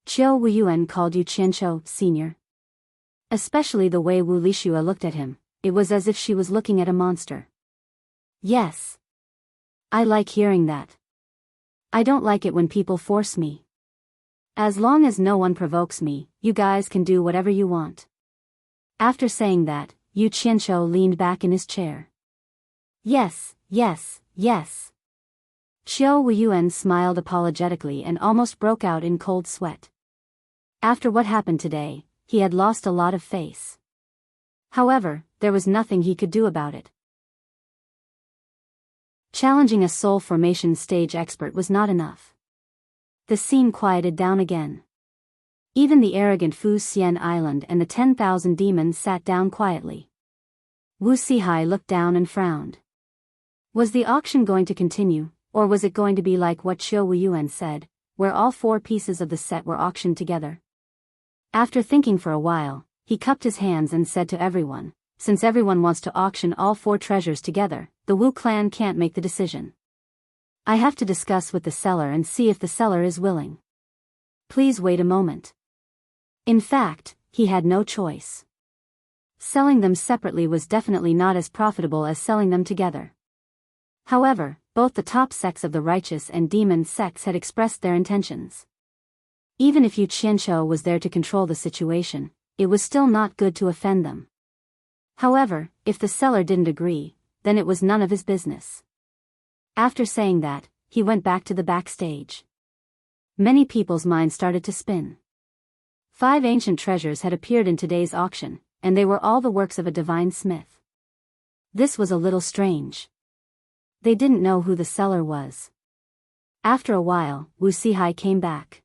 Qiao Wuyuan called Yu Qianqiu, Senior. Especially the way Wu Lixua looked at him, it was as if she was looking at a monster. Yes. I like hearing that. I don't like it when people force me. As long as no one provokes me, you guys can do whatever you want. After saying that, Yu Qianqiu leaned back in his chair. Yes. Xiao Wuyuan smiled apologetically and almost broke out in cold sweat. After what happened today, he had lost a lot of face. However, there was nothing he could do about it. Challenging a soul formation stage expert was not enough. The scene quieted down again. Even the arrogant Fu Xian Island and the 10,000 demons sat down quietly. Wu Sihai looked down and frowned. Was the auction going to continue, or was it going to be like what Qiao Wuyuan said, where all 4 pieces of the set were auctioned together? After thinking for a while, he cupped his hands and said to everyone, since everyone wants to auction all 4 treasures together, the Wu clan can't make the decision. I have to discuss with the seller and see if the seller is willing. Please wait a moment. In fact, he had no choice. Selling them separately was definitely not as profitable as selling them together. However, both the top sects of the righteous and demon sects had expressed their intentions. Even if Yu Qianqiu was there to control the situation, it was still not good to offend them. However, if the seller didn't agree, then it was none of his business. After saying that, he went back to the backstage. Many people's minds started to spin. 5 ancient treasures had appeared in today's auction, and they were all the works of a divine smith. This was a little strange. They didn't know who the seller was. After a while, Wu Sihai came back.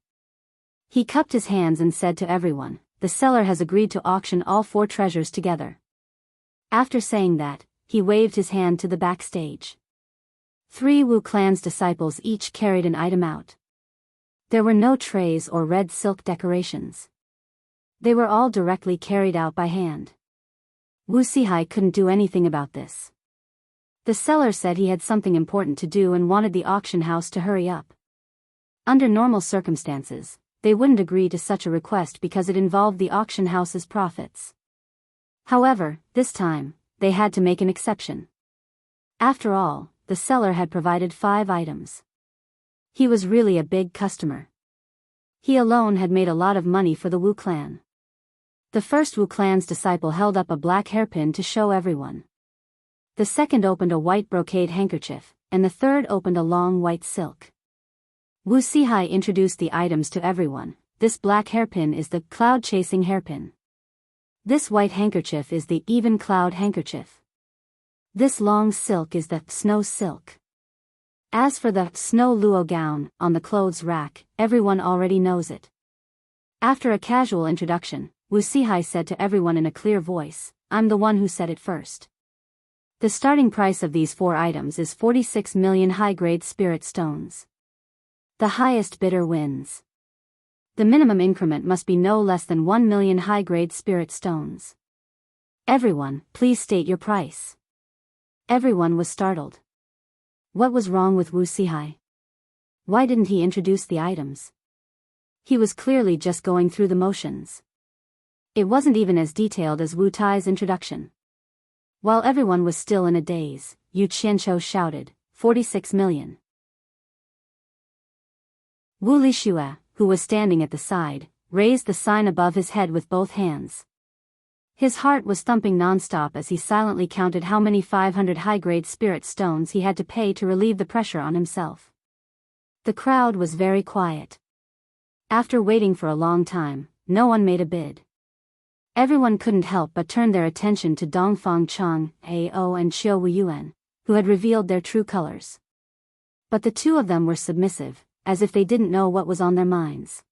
He cupped his hands and said to everyone, "The seller has agreed to auction all 4 treasures together." After saying that, he waved his hand to the backstage. 3 Wu clan's disciples each carried an item out. There were no trays or red silk decorations. They were all directly carried out by hand. Wu Sihai couldn't do anything about this. The seller said he had something important to do and wanted the auction house to hurry up. Under normal circumstances, they wouldn't agree to such a request because it involved the auction house's profits. However, this time, they had to make an exception. After all, the seller had provided 5 items. He was really a big customer. He alone had made a lot of money for the Wu clan. The first Wu clan's disciple held up a black hairpin to show everyone. The second opened a white brocade handkerchief, and the third opened a long white silk. Wu Sihai introduced the items to everyone. This black hairpin is the cloud-chasing hairpin. This white handkerchief is the even cloud handkerchief. This long silk is the snow silk. As for the snow luo gown on the clothes rack, everyone already knows it. After a casual introduction, Wu Sihai said to everyone in a clear voice, "I'm the one who said it first. The starting price of these 4 items is 46 million high-grade spirit stones. The highest bidder wins. The minimum increment must be no less than 1 million high-grade spirit stones. Everyone, please state your price." Everyone was startled. What was wrong with Wu Sihai? Why didn't he introduce the items? He was clearly just going through the motions. It wasn't even as detailed as Wu Tai's introduction. While everyone was still in a daze, Yu Qianqiu shouted, 46 million. Wu Lixue, who was standing at the side, raised the sign above his head with both hands. His heart was thumping non-stop as he silently counted how many 500 high-grade spirit stones he had to pay to relieve the pressure on himself. The crowd was very quiet. After waiting for a long time, no one made a bid. Everyone couldn't help but turn their attention to Dongfang Chang, Ao and Xiao Wuyuan, who had revealed their true colors. But the 2 of them were submissive, as if they didn't know what was on their minds.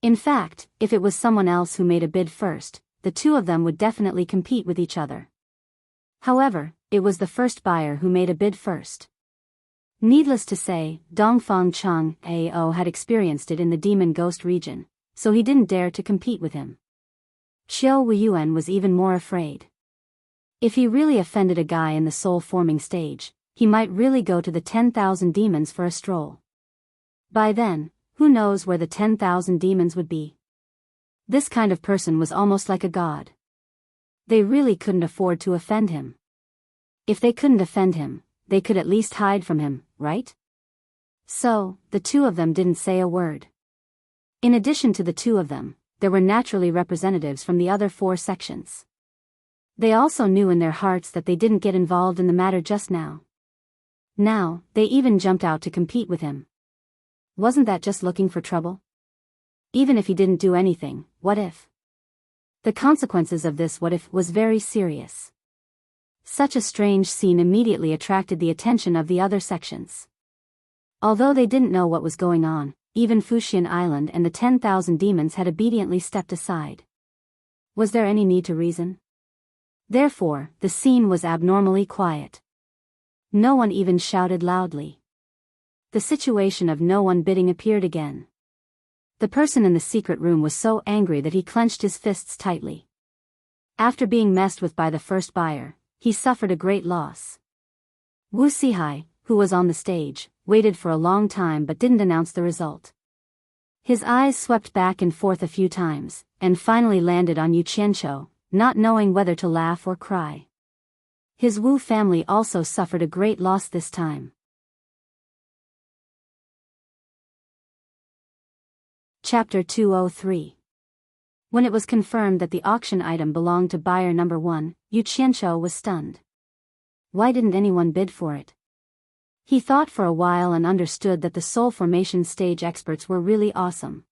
In fact, if it was someone else who made a bid first, the 2 of them would definitely compete with each other. However, it was the first buyer who made a bid first. Needless to say, Dongfang Chang, Ao had experienced it in the demon ghost region, so he didn't dare to compete with him. Xiao Wuyuan was even more afraid. If he really offended a guy in the soul-forming stage, he might really go to the 10,000 demons for a stroll. By then, who knows where the 10,000 demons would be? This kind of person was almost like a god. They really couldn't afford to offend him. If they couldn't offend him, they could at least hide from him, right? So, the 2 of them didn't say a word. In addition to the 2 of them, there were naturally representatives from the other 4 sections. They also knew in their hearts that they didn't get involved in the matter just now. Now, they even jumped out to compete with him. Wasn't that just looking for trouble? Even if he didn't do anything, what if? The consequences of this what if was very serious. Such a strange scene immediately attracted the attention of the other sections. Although they didn't know what was going on, even Fuxian Island and the 10,000 demons had obediently stepped aside. Was there any need to reason? Therefore, the scene was abnormally quiet. No one even shouted loudly. The situation of no one bidding appeared again. The person in the secret room was so angry that he clenched his fists tightly. After being messed with by the first buyer, he suffered a great loss. Wu Sihai, who was on the stage, waited for a long time but didn't announce the result. His eyes swept back and forth a few times, and finally landed on Yu Qianqiu, not knowing whether to laugh or cry. His Wu family also suffered a great loss this time. Chapter 203. When it was confirmed that the auction item belonged to buyer number 1, Yu Qianqiu was stunned. Why didn't anyone bid for it? He thought for a while and understood that the soul formation stage experts were really awesome.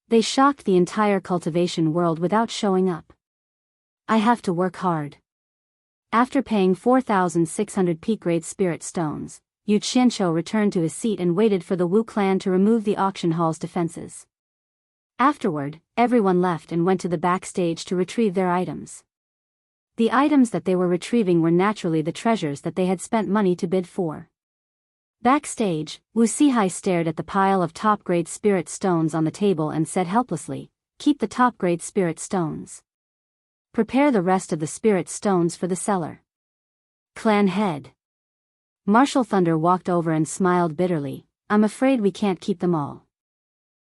They shocked the entire cultivation world without showing up. I have to work hard. After paying 4,600 peak-grade spirit stones, Yu Qianqiu returned to his seat and waited for the Wu clan to remove the auction hall's defenses. Afterward, everyone left and went to the backstage to retrieve their items. The items that they were retrieving were naturally the treasures that they had spent money to bid for. Backstage, Wu Sihai stared at the pile of top-grade spirit stones on the table and said helplessly, "Keep the top-grade spirit stones. Prepare the rest of the spirit stones for the seller." Clan head Martial Thunder walked over and smiled bitterly. "I'm afraid we can't keep them all.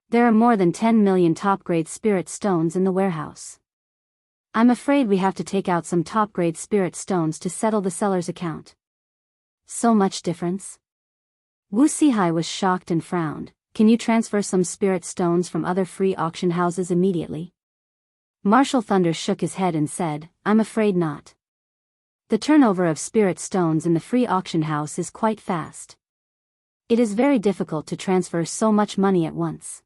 There are more than 10 million top-grade spirit stones in the warehouse. I'm afraid we have to take out some top-grade spirit stones to settle the seller's account." So much difference? Wu Sihai was shocked and frowned. "Can you transfer some spirit stones from other free auction houses immediately?" Martial Thunder shook his head and said, "I'm afraid not. The turnover of spirit stones in the free auction house is quite fast. It is very difficult to transfer so much money at once.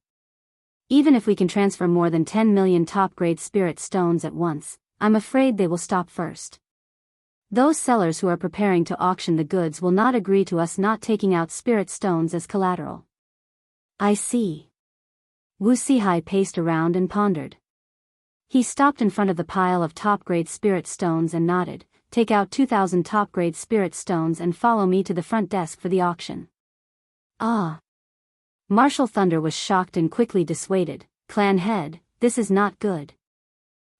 Even if we can transfer more than 10 million top-grade spirit stones at once, I'm afraid they will stop first. Those sellers who are preparing to auction the goods will not agree to us not taking out spirit stones as collateral." "I see." Wu Sihai paced around and pondered. He stopped in front of the pile of top-grade spirit stones and nodded. "Take out 2,000 top-grade spirit stones and follow me to the front desk for the auction." "Ah." Martial Thunder was shocked and quickly dissuaded. "Clan head, this is not good.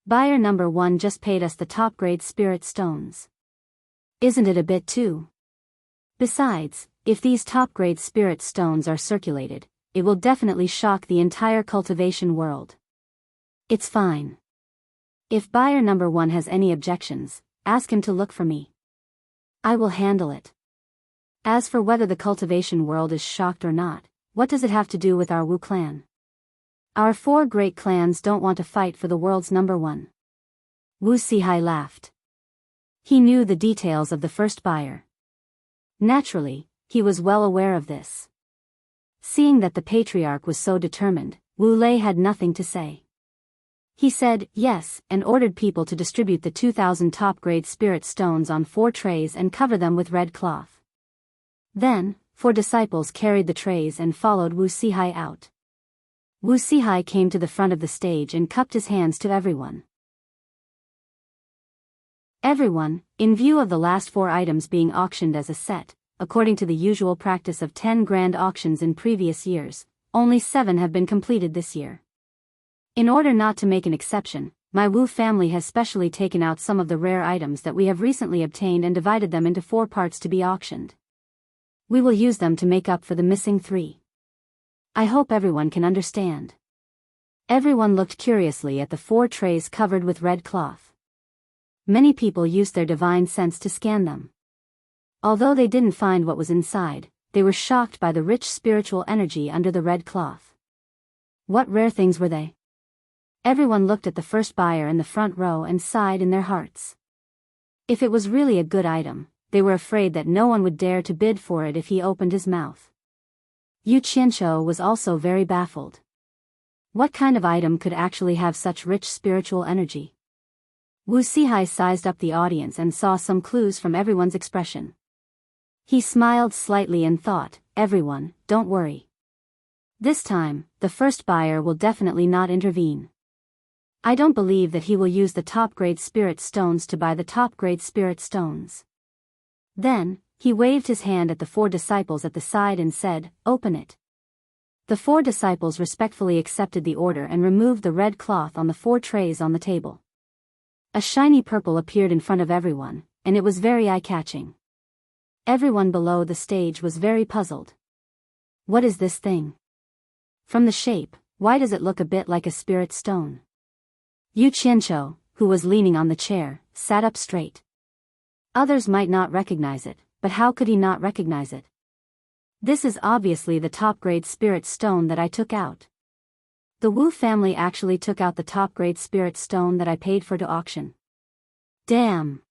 Buyer number 1 just paid us the top-grade spirit stones. Isn't it a bit too? Besides, if these top-grade spirit stones are circulated, it will definitely shock the entire cultivation world." "It's fine. If buyer number 1 has any objections, ask him to look for me. I will handle it. As for whether the cultivation world is shocked or not, what does it have to do with our Wu clan? Our 4 great clans don't want to fight for the world's number 1. Wu Sihai laughed. He knew the details of the first buyer. Naturally, he was well aware of this. Seeing that the patriarch was so determined, Wu Lei had nothing to say. He said yes and ordered people to distribute the 2,000 top-grade spirit stones on 4 trays and cover them with red cloth. Then, 4 disciples carried the trays and followed Wu Sihai out. Wu Sihai came to the front of the stage and cupped his hands to everyone. Everyone, in view of the last 4 items being auctioned as a set, according to the usual practice of 10 grand auctions in previous years, only 7 have been completed this year. In order not to make an exception, my Wu family has specially taken out some of the rare items that we have recently obtained and divided them into 4 parts to be auctioned. We will use them to make up for the missing 3. I hope everyone can understand." Everyone looked curiously at the 4 trays covered with red cloth. Many people used their divine sense to scan them. Although they didn't find what was inside, they were shocked by the rich spiritual energy under the red cloth. What rare things were they? Everyone looked at the first buyer in the front row and sighed in their hearts. If it was really a good item, they were afraid that no one would dare to bid for it if he opened his mouth. Yu Qianqiu was also very baffled. What kind of item could actually have such rich spiritual energy? Wu Sihai sized up the audience and saw some clues from everyone's expression. He smiled slightly and thought, "Everyone, don't worry. This time, the first buyer will definitely not intervene. I don't believe that he will use the top-grade spirit stones to buy the top-grade spirit stones." Then, he waved his hand at the 4 disciples at the side and said, "Open it." The 4 disciples respectfully accepted the order and removed the red cloth on the 4 trays on the table. A shiny purple appeared in front of everyone, and it was very eye-catching. Everyone below the stage was very puzzled. What is this thing? From the shape, why does it look a bit like a spirit stone? Yu Qianqiu, who was leaning on the chair, sat up straight. Others might not recognize it, but how could he not recognize it? This is obviously the top-grade spirit stone that I took out. The Wu family actually took out the top-grade spirit stone that I paid for to auction. Damn!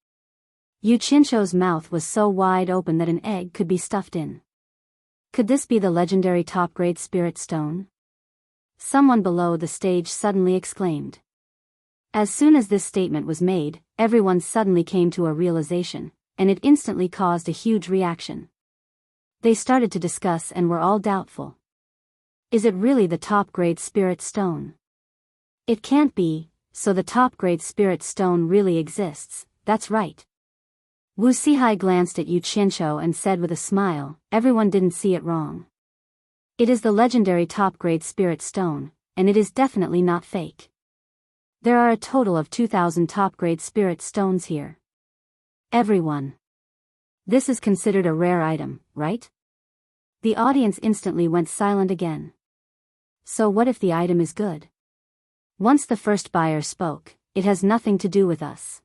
Yu Qianzhou's mouth was so wide open that an egg could be stuffed in. Could this be the legendary top-grade spirit stone? Someone below the stage suddenly exclaimed. As soon as this statement was made, everyone suddenly came to a realization, and it instantly caused a huge reaction. They started to discuss and were all doubtful. Is it really the top-grade spirit stone? It can't be, so the top-grade spirit stone really exists, that's right. Wu Sihai glanced at Yu Qianzhou and said with a smile, everyone didn't see it wrong. It is the legendary top-grade spirit stone, and it is definitely not fake. There are a total of 2,000 top-grade spirit stones here. Everyone. This is considered a rare item, right? The audience instantly went silent again. So what if the item is good? Once the first buyer spoke, it has nothing to do with us.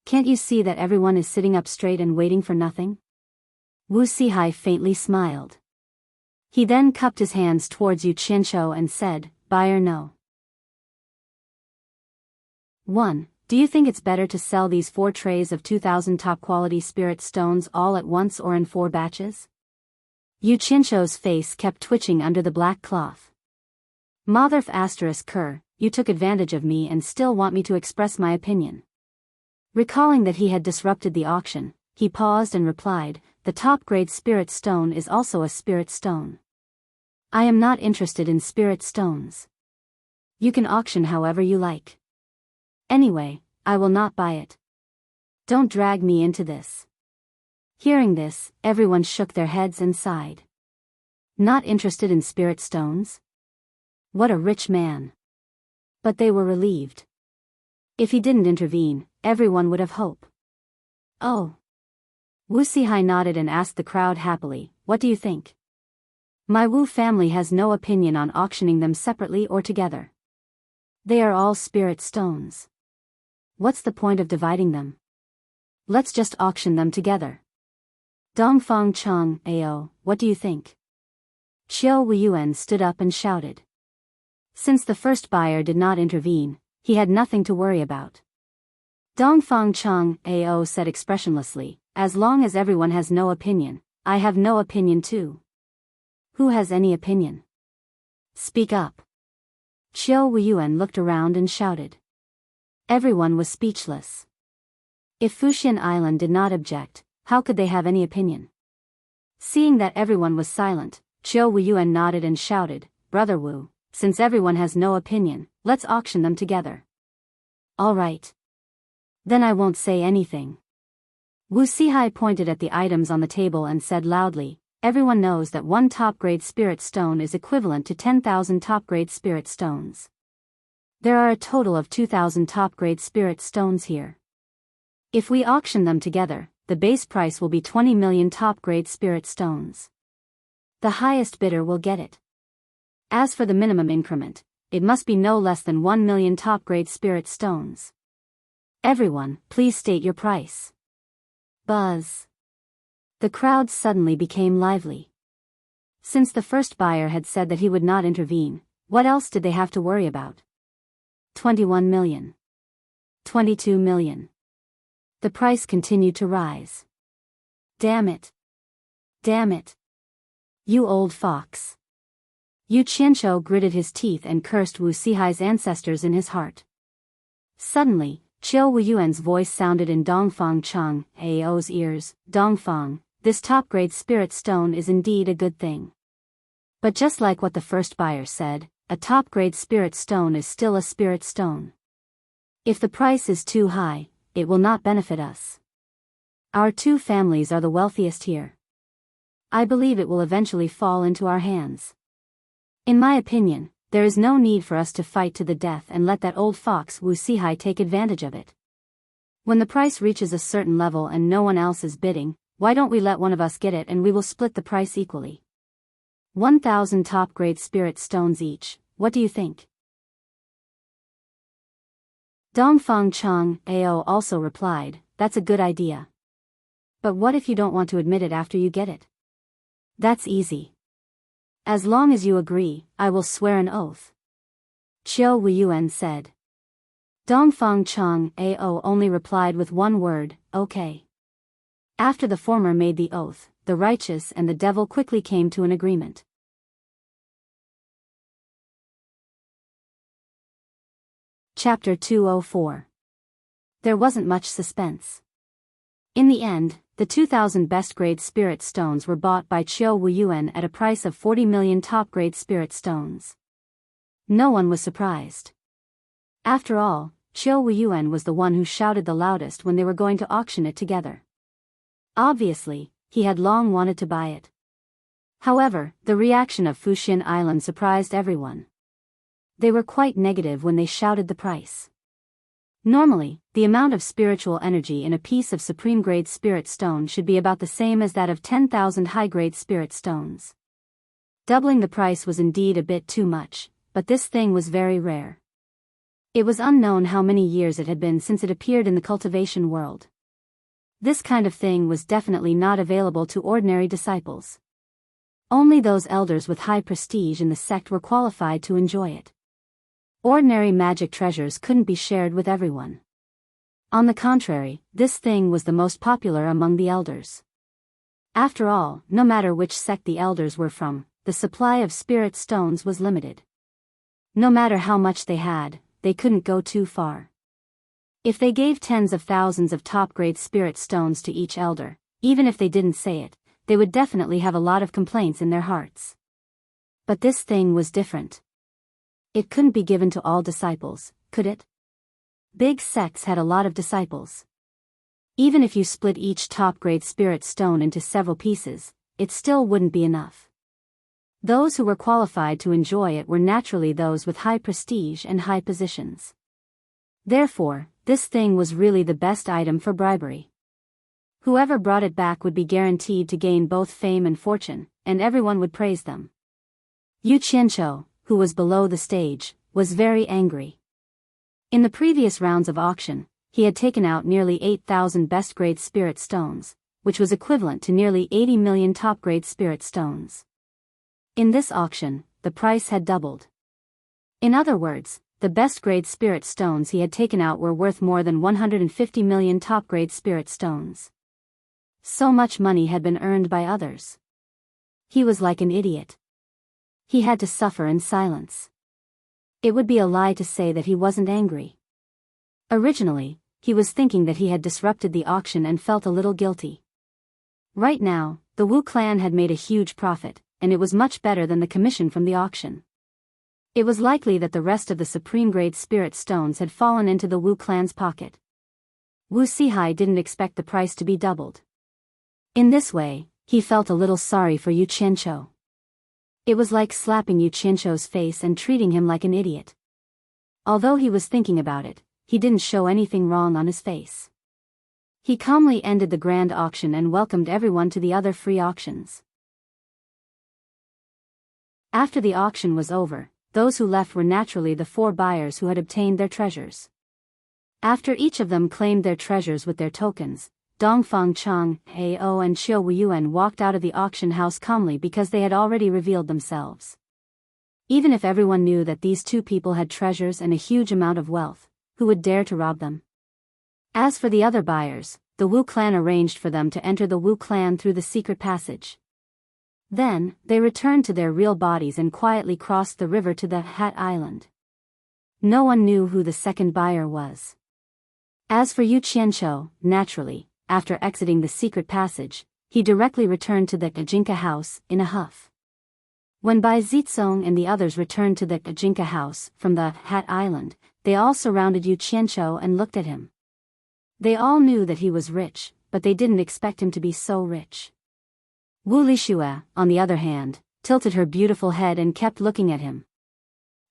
Can't you see that everyone is sitting up straight and waiting for nothing? Wu Sihai faintly smiled. He then cupped his hands towards Yu Qianzhou and said, buyer no. 1. Do you think it's better to sell these 4 trays of 2,000 top-quality spirit stones all at once or in 4 batches? Yu Qianzhou's face kept twitching under the black cloth. Motherf *Ker, you took advantage of me and still want me to express my opinion. Recalling that he had disrupted the auction, he paused and replied, the top-grade spirit stone is also a spirit stone. I am not interested in spirit stones. You can auction however you like. Anyway, I will not buy it. Don't drag me into this. Hearing this, everyone shook their heads and sighed. Not interested in spirit stones? What a rich man. But they were relieved. If he didn't intervene, everyone would have hope. Oh. Wu Sihai nodded and asked the crowd happily, what do you think? My Wu family has no opinion on auctioning them separately or together. They are all spirit stones. What's the point of dividing them? Let's just auction them together. Dongfang Cheng, Ao, what do you think? Qiu Wuyuan stood up and shouted. Since the first buyer did not intervene, he had nothing to worry about. Dongfang Cheng, Ao said expressionlessly, as long as everyone has no opinion, I have no opinion too. Who has any opinion? Speak up. Qiu Wuyuan looked around and shouted. Everyone was speechless. If Fuxian Island did not object, how could they have any opinion? Seeing that everyone was silent, Qiu Wuyuan nodded and shouted, Brother Wu, since everyone has no opinion, let's auction them together. All right. Then I won't say anything. Wu Sihai pointed at the items on the table and said loudly, everyone knows that 1 top-grade spirit stone is equivalent to 10,000 top-grade spirit stones. There are a total of 2,000 top-grade spirit stones here. If we auction them together, the base price will be 20 million top-grade spirit stones. The highest bidder will get it. As for the minimum increment, it must be no less than 1 million top-grade spirit stones. Everyone, please state your price. Buzz. The crowd suddenly became lively. Since the first buyer had said that he would not intervene, what else did they have to worry about? 21 million. 22 million. The price continued to rise. Damn it. Damn it. You old fox. Yu Qianzhou gritted his teeth and cursed Wu Sihai's ancestors in his heart. Suddenly, Qiu Wuyuan's voice sounded in Dongfang Cheng, Ao's ears, Dongfang, this top-grade spirit stone is indeed a good thing. But just like what the first buyer said, a top-grade spirit stone is still a spirit stone. If the price is too high, it will not benefit us. Our 2 families are the wealthiest here. I believe it will eventually fall into our hands. In my opinion, there is no need for us to fight to the death and let that old fox Wu Sihai take advantage of it. When the price reaches a certain level and no one else is bidding, why don't we let one of us get it and we will split the price equally? 1,000 top-grade spirit stones each, what do you think? Dongfang Cheng, Ao also replied, that's a good idea. But what if you don't want to admit it after you get it? That's easy. As long as you agree, I will swear an oath. Qiu Wuyuan said. Dongfang Chang Ao only replied with one word, okay. After the former made the oath, the righteous and the devil quickly came to an agreement. Chapter 204. There wasn't much suspense. In the end, the 2,000 best-grade spirit stones were bought by Qiu Wuyuan at a price of 40 million top-grade spirit stones. No one was surprised. After all, Qiu Wuyuan was the one who shouted the loudest when they were going to auction it together. Obviously, he had long wanted to buy it. However, the reaction of Fuxian Island surprised everyone. They were quite negative when they shouted the price. Normally, the amount of spiritual energy in a piece of supreme-grade spirit stone should be about the same as that of 10,000 high-grade spirit stones. Doubling the price was indeed a bit too much, but this thing was very rare. It was unknown how many years it had been since it appeared in the cultivation world. This kind of thing was definitely not available to ordinary disciples. Only those elders with high prestige in the sect were qualified to enjoy it. Ordinary magic treasures couldn't be shared with everyone. On the contrary, this thing was the most popular among the elders. After all, no matter which sect the elders were from, the supply of spirit stones was limited. No matter how much they had, they couldn't go too far. If they gave tens of thousands of top-grade spirit stones to each elder, even if they didn't say it, they would definitely have a lot of complaints in their hearts. But this thing was different. It couldn't be given to all disciples, could it? Big sects had a lot of disciples. Even if you split each top-grade spirit stone into several pieces, it still wouldn't be enough. Those who were qualified to enjoy it were naturally those with high prestige and high positions. Therefore, this thing was really the best item for bribery. Whoever brought it back would be guaranteed to gain both fame and fortune, and everyone would praise them. Yu Qianqiu, who was below the stage, was very angry. In the previous rounds of auction, he had taken out nearly 8,000 best-grade spirit stones, which was equivalent to nearly 80 million top-grade spirit stones. In this auction, the price had doubled. In other words, the best-grade spirit stones he had taken out were worth more than 150 million top-grade spirit stones. So much money had been earned by others. He was like an idiot. He had to suffer in silence. It would be a lie to say that he wasn't angry. Originally, he was thinking that he had disrupted the auction and felt a little guilty. Right now, the Wu clan had made a huge profit, and it was much better than the commission from the auction. It was likely that the rest of the supreme-grade spirit stones had fallen into the Wu clan's pocket. Wu Sihai didn't expect the price to be doubled. In this way, he felt a little sorry for Yu Qianqiu. It was like slapping Yu Qianqiu's face and treating him like an idiot. Although he was thinking about it, he didn't show anything wrong on his face. He calmly ended the grand auction and welcomed everyone to the other free auctions. After the auction was over, those who left were naturally the 4 buyers who had obtained their treasures. After each of them claimed their treasures with their tokens, Dongfang Chang Ao and Qiu Wuyuan walked out of the auction house calmly because they had already revealed themselves. Even if everyone knew that these 2 people had treasures and a huge amount of wealth, who would dare to rob them? As for the other buyers, the Wu clan arranged for them to enter the Wu clan through the secret passage. Then, they returned to their real bodies and quietly crossed the river to the Hat Island. No one knew who the second buyer was. As for Yu Qianqiu, naturally, after exiting the secret passage, he directly returned to the Ajinka house, in a huff. When Bai Zizong and the others returned to the Ajinka house, from the Hat Island, they all surrounded Yu Qianqiu and looked at him. They all knew that he was rich, but they didn't expect him to be so rich. Wu Lixue, on the other hand, tilted her beautiful head and kept looking at him.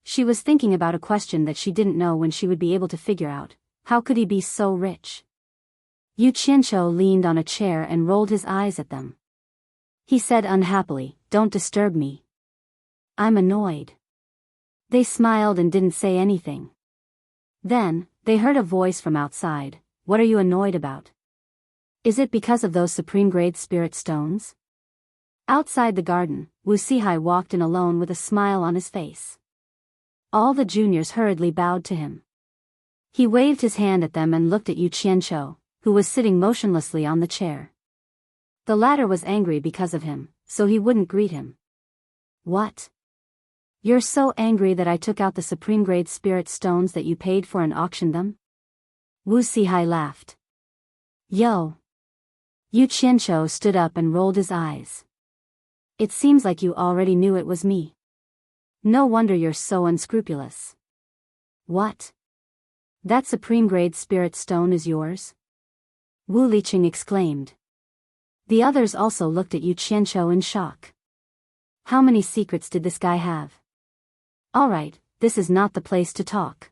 She was thinking about a question that she didn't know when she would be able to figure out: how could he be so rich? Yu Qianqiu leaned on a chair and rolled his eyes at them. He said unhappily, "Don't disturb me. I'm annoyed." They smiled and didn't say anything. Then, they heard a voice from outside. "What are you annoyed about? Is it because of those supreme-grade spirit stones?" Outside the garden, Wu Sihai walked in alone with a smile on his face. All the juniors hurriedly bowed to him. He waved his hand at them and looked at Yu Qianqiu, who was sitting motionlessly on the chair. The latter was angry because of him, so he wouldn't greet him. What? You're so angry that I took out the supreme grade spirit stones that you paid for and auctioned them? Wu Sihai laughed. Yo! Yu Qianqiu stood up and rolled his eyes. It seems like you already knew it was me. No wonder you're so unscrupulous. What? That supreme grade spirit stone is yours? Wu Liqing exclaimed. The others also looked at Yu Qianqiu in shock. How many secrets did this guy have? Alright, this is not the place to talk.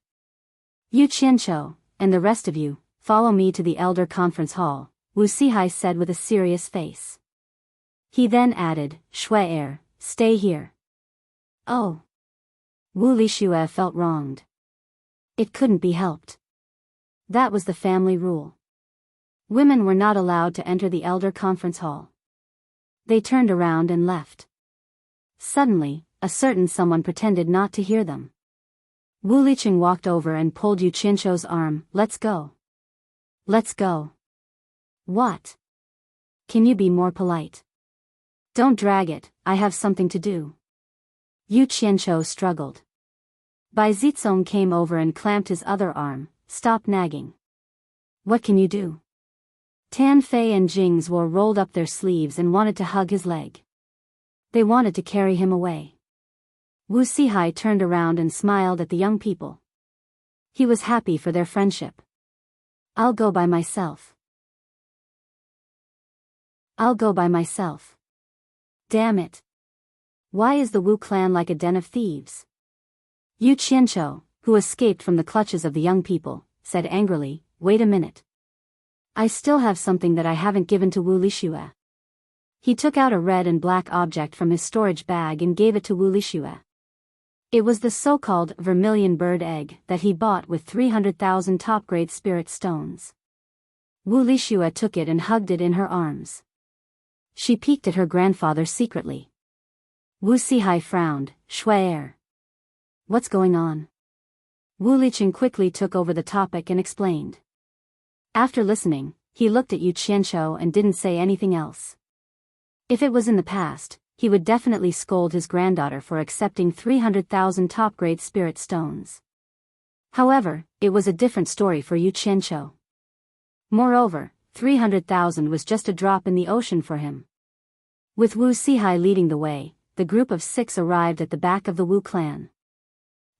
Yu Qianqiu, and the rest of you, follow me to the Elder Conference Hall, Wu Sihai said with a serious face. He then added, Shui, stay here. Oh. Wu Lixue felt wronged. It couldn't be helped. That was the family rule. Women were not allowed to enter the Elder Conference Hall. They turned around and left. Suddenly, a certain someone pretended not to hear them. Wu Liqing walked over and pulled Yu Qianqiu's arm. Let's go. Let's go. What? Can you be more polite? Don't drag it, I have something to do. Yu Qianqiu struggled. Bai Zizong came over and clamped his other arm. Stop nagging. What can you do? Tan Fei and Jing Zhuo rolled up their sleeves and wanted to hug his leg. They wanted to carry him away. Wu Sihai turned around and smiled at the young people. He was happy for their friendship. I'll go by myself. I'll go by myself. Damn it. Why is the Wu clan like a den of thieves? Yu Qianqiu, who escaped from the clutches of the young people, said angrily, wait a minute. I still have something that I haven't given to Wu Lixue. He took out a red and black object from his storage bag and gave it to Wu Lixue. It was the so-called vermilion bird egg that he bought with 300,000 top-grade spirit stones. Wu Lixue took it and hugged it in her arms. She peeked at her grandfather secretly. Wu Sihai frowned. Shui. What's going on? Wu Liqing quickly took over the topic and explained. After listening, he looked at Yu Qianqiu and didn't say anything else. If it was in the past, he would definitely scold his granddaughter for accepting 300,000 top-grade spirit stones. However, it was a different story for Yu Qianqiu. Moreover, 300,000 was just a drop in the ocean for him. With Wu Sihai leading the way, the group of 6 arrived at the back of the Wu clan.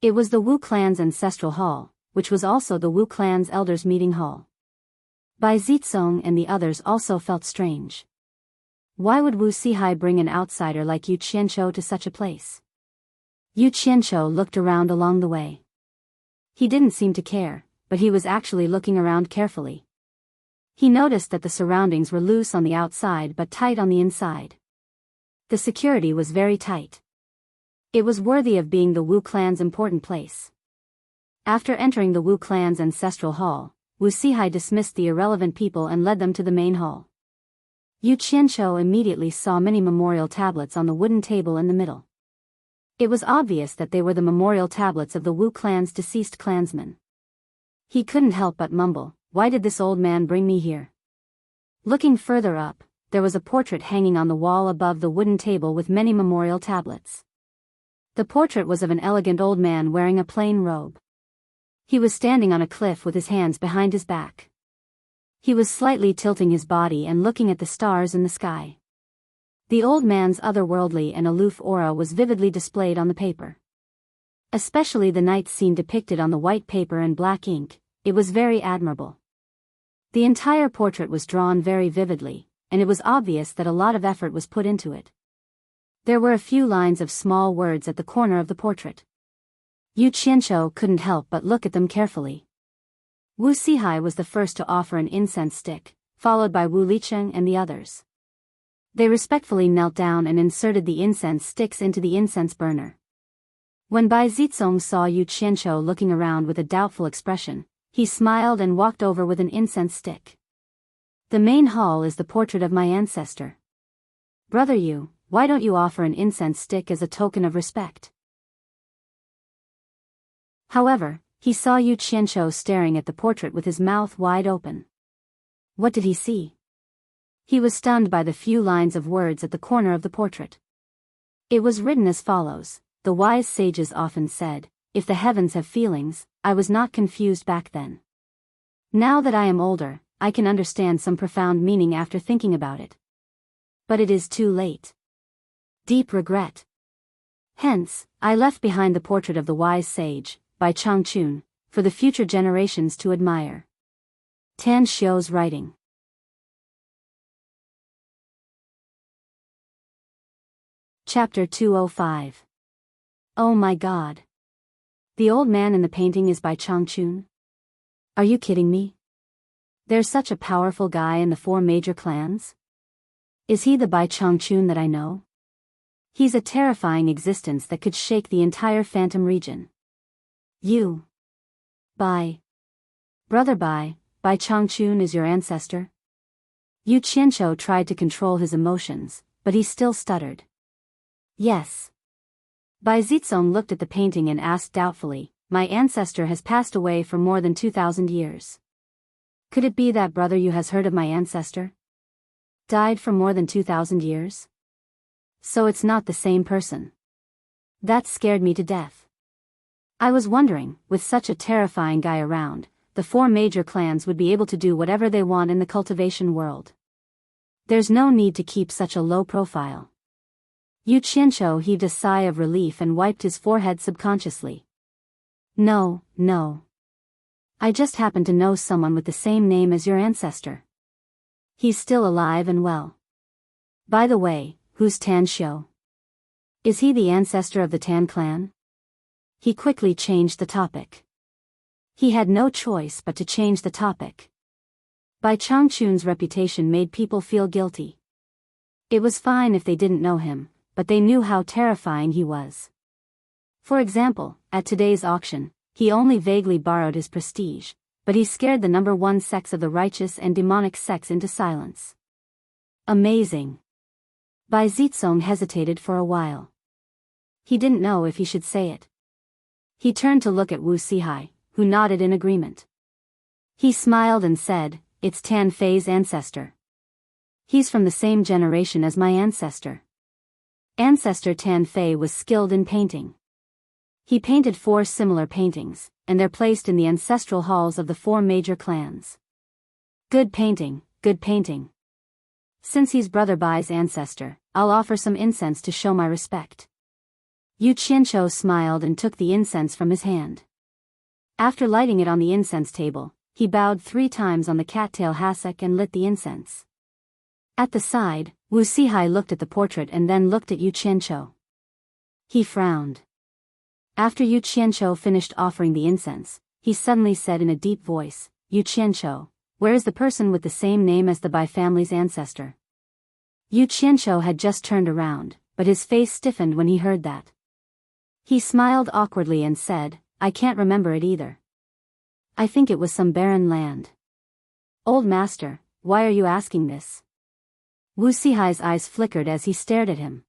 It was the Wu clan's ancestral hall, which was also the Wu clan's elders' meeting hall. Bai Zizong and the others also felt strange. Why would Wu Sihai bring an outsider like Yu Qianqiu to such a place? Yu Qianqiu looked around along the way. He didn't seem to care, but he was actually looking around carefully. He noticed that the surroundings were loose on the outside but tight on the inside. The security was very tight. It was worthy of being the Wu clan's important place. After entering the Wu clan's ancestral hall, Wu Sihai dismissed the irrelevant people and led them to the main hall. Yu Qianqiu immediately saw many memorial tablets on the wooden table in the middle. It was obvious that they were the memorial tablets of the Wu clan's deceased clansmen. He couldn't help but mumble, why did this old man bring me here? Looking further up, there was a portrait hanging on the wall above the wooden table with many memorial tablets. The portrait was of an elegant old man wearing a plain robe. He was standing on a cliff with his hands behind his back. He was slightly tilting his body and looking at the stars in the sky. The old man's otherworldly and aloof aura was vividly displayed on the paper. Especially the night scene depicted on the white paper and black ink, it was very admirable. The entire portrait was drawn very vividly, and it was obvious that a lot of effort was put into it. There were a few lines of small words at the corner of the portrait. Yu Qianqiu couldn't help but look at them carefully. Wu Sihai was the first to offer an incense stick, followed by Wu Liqing and the others. They respectfully knelt down and inserted the incense sticks into the incense burner. When Bai Zizong saw Yu Qianqiu looking around with a doubtful expression, he smiled and walked over with an incense stick. The main hall is the portrait of my ancestor. Brother Yu, why don't you offer an incense stick as a token of respect? However, he saw Yu Qianzhou staring at the portrait with his mouth wide open. What did he see? He was stunned by the few lines of words at the corner of the portrait. It was written as follows: "The wise sages often said, if the heavens have feelings, I was not confused back then. Now that I am older, I can understand some profound meaning after thinking about it. But it is too late. Deep regret. Hence, I left behind the portrait of the wise sage, by Changchun, for the future generations to admire." Tan Xiu's writing. Chapter 205. Oh my God. The old man in the painting is by Changchun? Are you kidding me? There's such a powerful guy in the 4 major clans? Is he the Bai Changchun that I know? He's a terrifying existence that could shake the entire Phantom region. You. Bai. Brother Bai Changchun is your ancestor? Yu Qianzhou tried to control his emotions, but he still stuttered. Yes. Bai Zizong looked at the painting and asked doubtfully, "My ancestor has passed away for more than 2,000 years. Could it be that brother you has heard of my ancestor? Died for more than 2,000 years? So it's not the same person. That scared me to death. I was wondering, with such a terrifying guy around, the 4 major clans would be able to do whatever they want in the cultivation world. There's no need to keep such a low profile." Yu Qianzhou heaved a sigh of relief and wiped his forehead subconsciously. No. I just happen to know someone with the same name as your ancestor. He's still alive and well. By the way, who's Tan Xiu? Is he the ancestor of the Tan clan? He quickly changed the topic. He had no choice but to change the topic. Bai Changchun's reputation made people feel guilty. It was fine if they didn't know him, but they knew how terrifying he was. For example, at today's auction, he only vaguely borrowed his prestige, but he scared the number 1 sects of the righteous and demonic sects into silence. Amazing. Bai Zizong hesitated for a while. He didn't know if he should say it. He turned to look at Wu Sihai, who nodded in agreement. He smiled and said, "It's Tan Fei's ancestor. He's from the same generation as my ancestor." Ancestor Tan Fei was skilled in painting. He painted 4 similar paintings, and they're placed in the ancestral halls of the 4 major clans. Good painting, good painting. Since he's Brother Bai's ancestor, I'll offer some incense to show my respect. Yu Qianzhou smiled and took the incense from his hand. After lighting it on the incense table, he bowed 3 times on the cattail hassock and lit the incense. At the side, Wu Sihai looked at the portrait and then looked at Yu Qianzhou. He frowned. After Yu Qianzhou finished offering the incense, he suddenly said in a deep voice, "Yu Qianzhou, where is the person with the same name as the Bai family's ancestor?" Yu Qianzhou had just turned around, but his face stiffened when he heard that. He smiled awkwardly and said, "I can't remember it either. I think it was some barren land." "Old master, why are you asking this?" Wu Sihai's eyes flickered as he stared at him.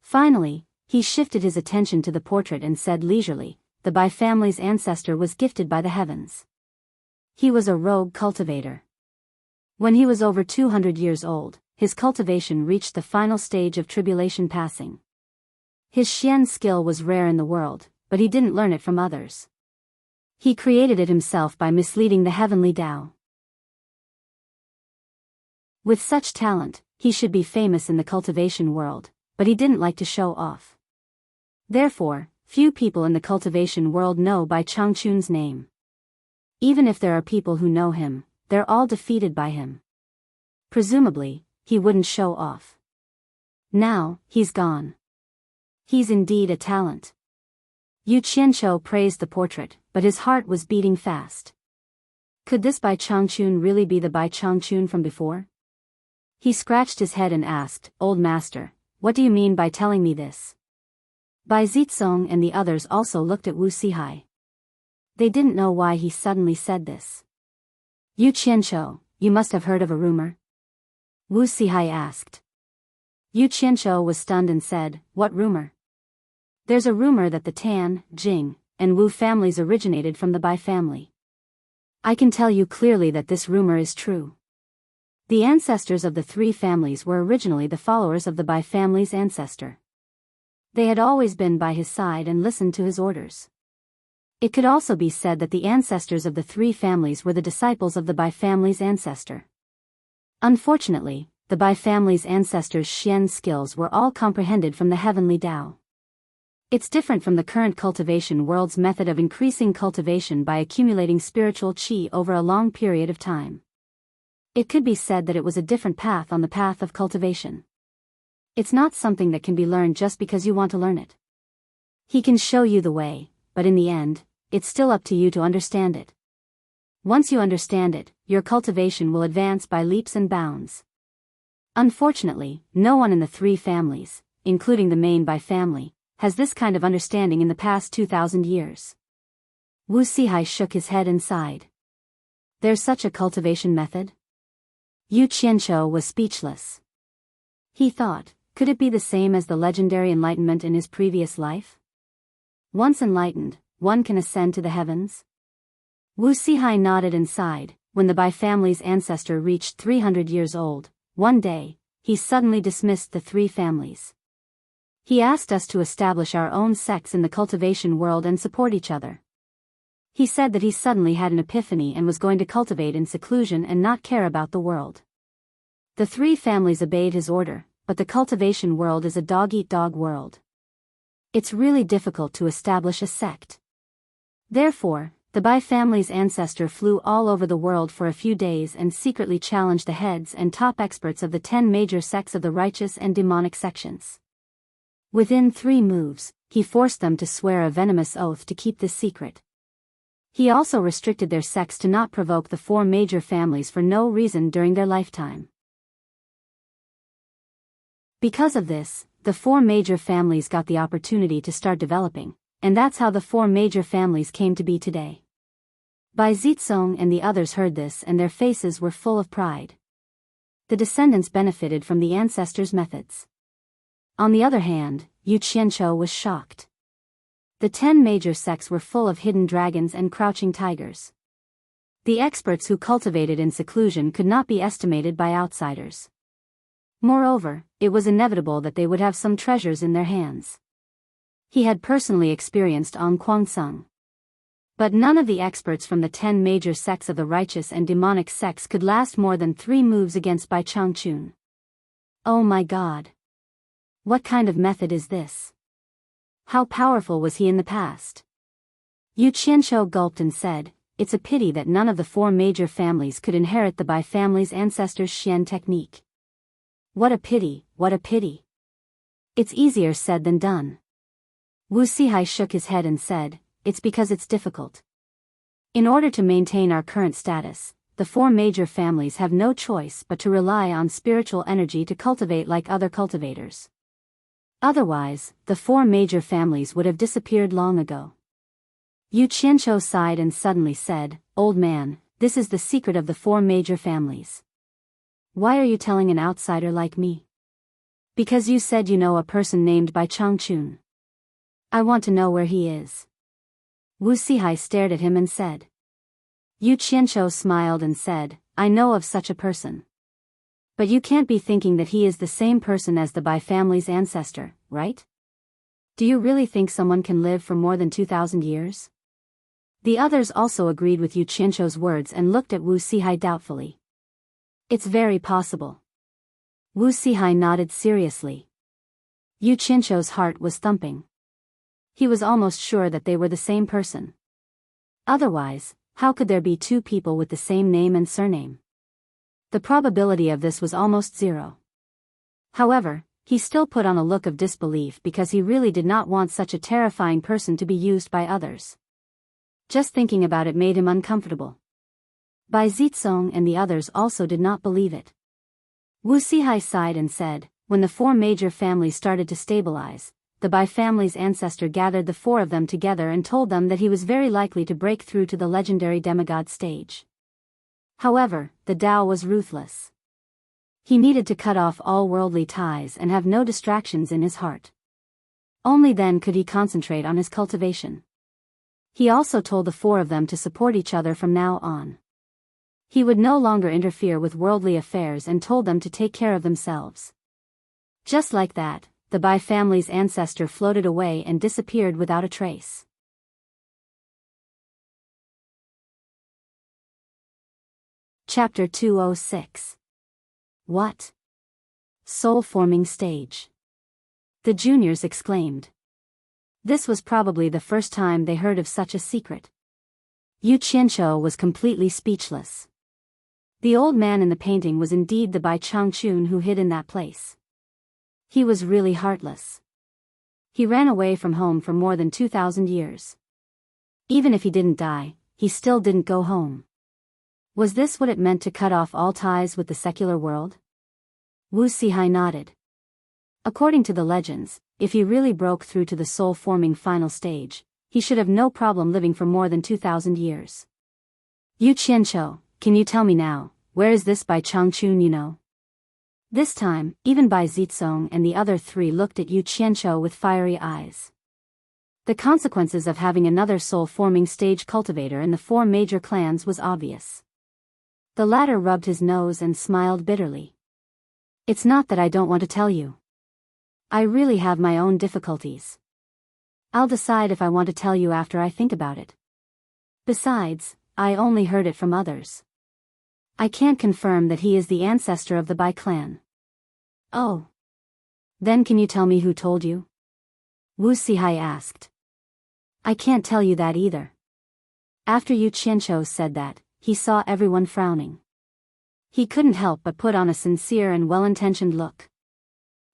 Finally, he shifted his attention to the portrait and said leisurely, "The Bai family's ancestor was gifted by the heavens. He was a rogue cultivator. When he was over 200 years old, his cultivation reached the final stage of tribulation passing. His Xian skill was rare in the world, but he didn't learn it from others. He created it himself by misleading the heavenly Tao. With such talent, he should be famous in the cultivation world, but he didn't like to show off. Therefore, few people in the cultivation world know Bai Changchun's name. Even if there are people who know him, they're all defeated by him. Presumably, he wouldn't show off. Now, he's gone. He's indeed a talent. Yu Qianzhou praised the portrait, but his heart was beating fast. Could this Bai Changchun really be the Bai Changchun from before? He scratched his head and asked, "Old master, what do you mean by telling me this?" Bai Zizong and the others also looked at Wu Sihai. They didn't know why he suddenly said this. "Yu Qianzhou, you must have heard of a rumor?" Wu Sihai asked. Yu Qianzhou was stunned and said, "What rumor?" "There's a rumor that the Tan, Jing, and Wu families originated from the Bai family. I can tell you clearly that this rumor is true. The ancestors of the three families were originally the followers of the Bai family's ancestor. They had always been by his side and listened to his orders. It could also be said that the ancestors of the three families were the disciples of the Bai family's ancestor. Unfortunately, the Bai family's ancestors' Xian skills were all comprehended from the heavenly Tao. It's different from the current cultivation world's method of increasing cultivation by accumulating spiritual qi over a long period of time. It could be said that it was a different path on the path of cultivation. It's not something that can be learned just because you want to learn it. He can show you the way, but in the end, it's still up to you to understand it. Once you understand it, your cultivation will advance by leaps and bounds. Unfortunately, no one in the three families, including the main Bai family, has this kind of understanding in the past 2,000 years. Wu Sihai shook his head and sighed. There's such a cultivation method? Yu Qianqiu was speechless. He thought, could it be the same as the legendary enlightenment in his previous life? Once enlightened, one can ascend to the heavens? Wu Sihai nodded and sighed. When the Bai family's ancestor reached 300 years old, one day, he suddenly dismissed the three families. He asked us to establish our own sects in the cultivation world and support each other. He said that he suddenly had an epiphany and was going to cultivate in seclusion and not care about the world. The three families obeyed his order, but the cultivation world is a dog-eat-dog world. It's really difficult to establish a sect. Therefore, the Bai family's ancestor flew all over the world for a few days and secretly challenged the heads and top experts of the 10 major sects of the righteous and demonic sections. Within 3 moves, he forced them to swear a venomous oath to keep this secret. He also restricted their sects to not provoke the 4 major families for no reason during their lifetime. Because of this, the 4 major families got the opportunity to start developing, and that's how the 4 major families came to be today. Bai Zitsong and the others heard this and their faces were full of pride. The descendants benefited from the ancestors' methods. On the other hand, Yu Qianqiu was shocked. The 10 major sects were full of hidden dragons and crouching tigers. The experts who cultivated in seclusion could not be estimated by outsiders. Moreover, it was inevitable that they would have some treasures in their hands. He had personally experienced on Kwangsung. But none of the experts from the 10 major sects of the righteous and demonic sects could last more than 3 moves against Bai Changchun. Oh my God! What kind of method is this? How powerful was he in the past? Yu Qianqiu gulped and said, it's a pity that none of the 4 major families could inherit the Bai family's ancestors' Xian technique. What a pity, what a pity. It's easier said than done. Wu Sihai shook his head and said, it's because it's difficult. In order to maintain our current status, the 4 major families have no choice but to rely on spiritual energy to cultivate like other cultivators. Otherwise, the 4 major families would have disappeared long ago. Yu Qianqiu sighed and suddenly said, old man, this is the secret of the 4 major families. Why are you telling an outsider like me? Because you said you know a person named Bai Changchun. I want to know where he is. Wu Sihai stared at him and said. Yu Qianqiu smiled and said, I know of such a person. But you can't be thinking that he is the same person as the Bai family's ancestor, right? Do you really think someone can live for more than 2,000 years? The others also agreed with Yu Qianqiu's words and looked at Wu Sihai doubtfully. It's very possible. Wu Sihai nodded seriously. Yu Qianqiu's heart was thumping. He was almost sure that they were the same person. Otherwise, how could there be 2 people with the same name and surname? The probability of this was almost 0. However, he still put on a look of disbelief because he really did not want such a terrifying person to be used by others. Just thinking about it made him uncomfortable. Bai Zitsong and the others also did not believe it. Wu Sihai sighed and said, when the 4 major families started to stabilize, the Bai family's ancestor gathered the 4 of them together and told them that he was very likely to break through to the legendary demigod stage. However, the Tao was ruthless. He needed to cut off all worldly ties and have no distractions in his heart. Only then could he concentrate on his cultivation. He also told the four of them to support each other from now on. He would no longer interfere with worldly affairs and told them to take care of themselves. Just like that, the Bai family's ancestor floated away and disappeared without a trace. Chapter 206. What? Soul-forming stage. The juniors exclaimed. This was probably the first time they heard of such a secret. Yu Qianqiu was completely speechless. The old man in the painting was indeed the Bai Changchun who hid in that place. He was really heartless. He ran away from home for more than 2,000 years. Even if he didn't die, he still didn't go home. Was this what it meant to cut off all ties with the secular world? Wu Sihai nodded. According to the legends, if he really broke through to the soul-forming final stage, he should have no problem living for more than 2,000 years. Yu Qianqiu, can you tell me now, where is this Bai Changchun you know? This time, even Bai Zizong and the other three looked at Yu Qianqiu with fiery eyes. The consequences of having another soul-forming stage cultivator in the four major clans was obvious. The latter rubbed his nose and smiled bitterly. It's not that I don't want to tell you. I really have my own difficulties. I'll decide if I want to tell you after I think about it. Besides, I only heard it from others. I can't confirm that he is the ancestor of the Bai clan. Oh. Then can you tell me who told you? Wu Sihai asked. I can't tell you that either. After Yu Qianqiu said that, he saw everyone frowning. He couldn't help but put on a sincere and well-intentioned look.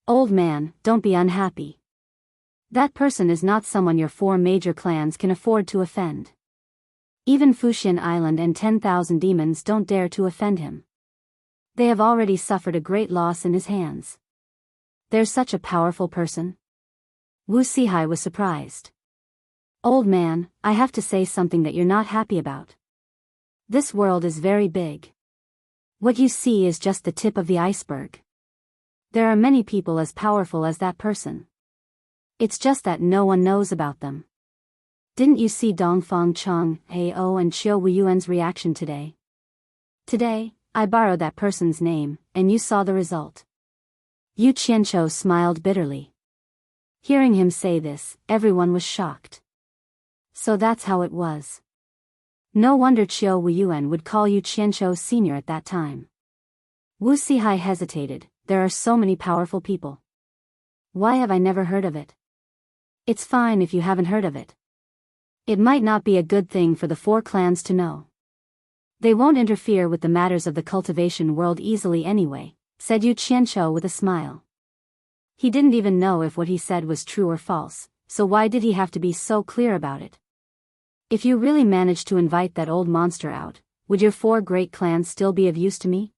Old man, don't be unhappy. That person is not someone your four major clans can afford to offend. Even Fuxian Island and 10,000 demons don't dare to offend him. They have already suffered a great loss in his hands. There's such a powerful person. Wu Sihai was surprised. Old man, I have to say something that you're not happy about. This world is very big. What you see is just the tip of the iceberg. There are many people as powerful as that person. It's just that no one knows about them. Didn't you see Dongfang Cheng, Ao and Qiu Wuyuan's reaction today? Today, I borrowed that person's name, and you saw the result. Yu Qianqiu smiled bitterly. Hearing him say this, everyone was shocked. So that's how it was. No wonder Qiu Wuyuan would call Yu Qianqiu senior at that time. Wu Sihai hesitated. There are so many powerful people. Why have I never heard of it? It's fine if you haven't heard of it. It might not be a good thing for the four clans to know. They won't interfere with the matters of the cultivation world easily anyway, said Yu Qianqiu with a smile. He didn't even know if what he said was true or false, so why did he have to be so clear about it? If you really managed to invite that old monster out, would your four great clans still be of use to me?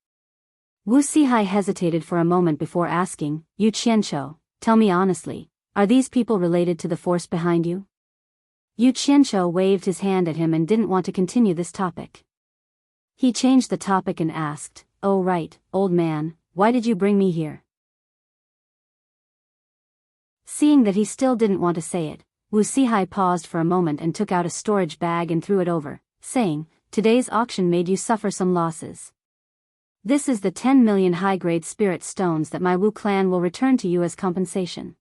Wu Sihai hesitated for a moment before asking, Yu Qianqiu, tell me honestly, are these people related to the force behind you? Yu Qianqiu waved his hand at him and didn't want to continue this topic. He changed the topic and asked, oh right, old man, why did you bring me here? Seeing that he still didn't want to say it, Wu Sihai paused for a moment and took out a storage bag and threw it over, saying, today's auction made you suffer some losses. This is the 10 million high-grade spirit stones that my Wu clan will return to you as compensation.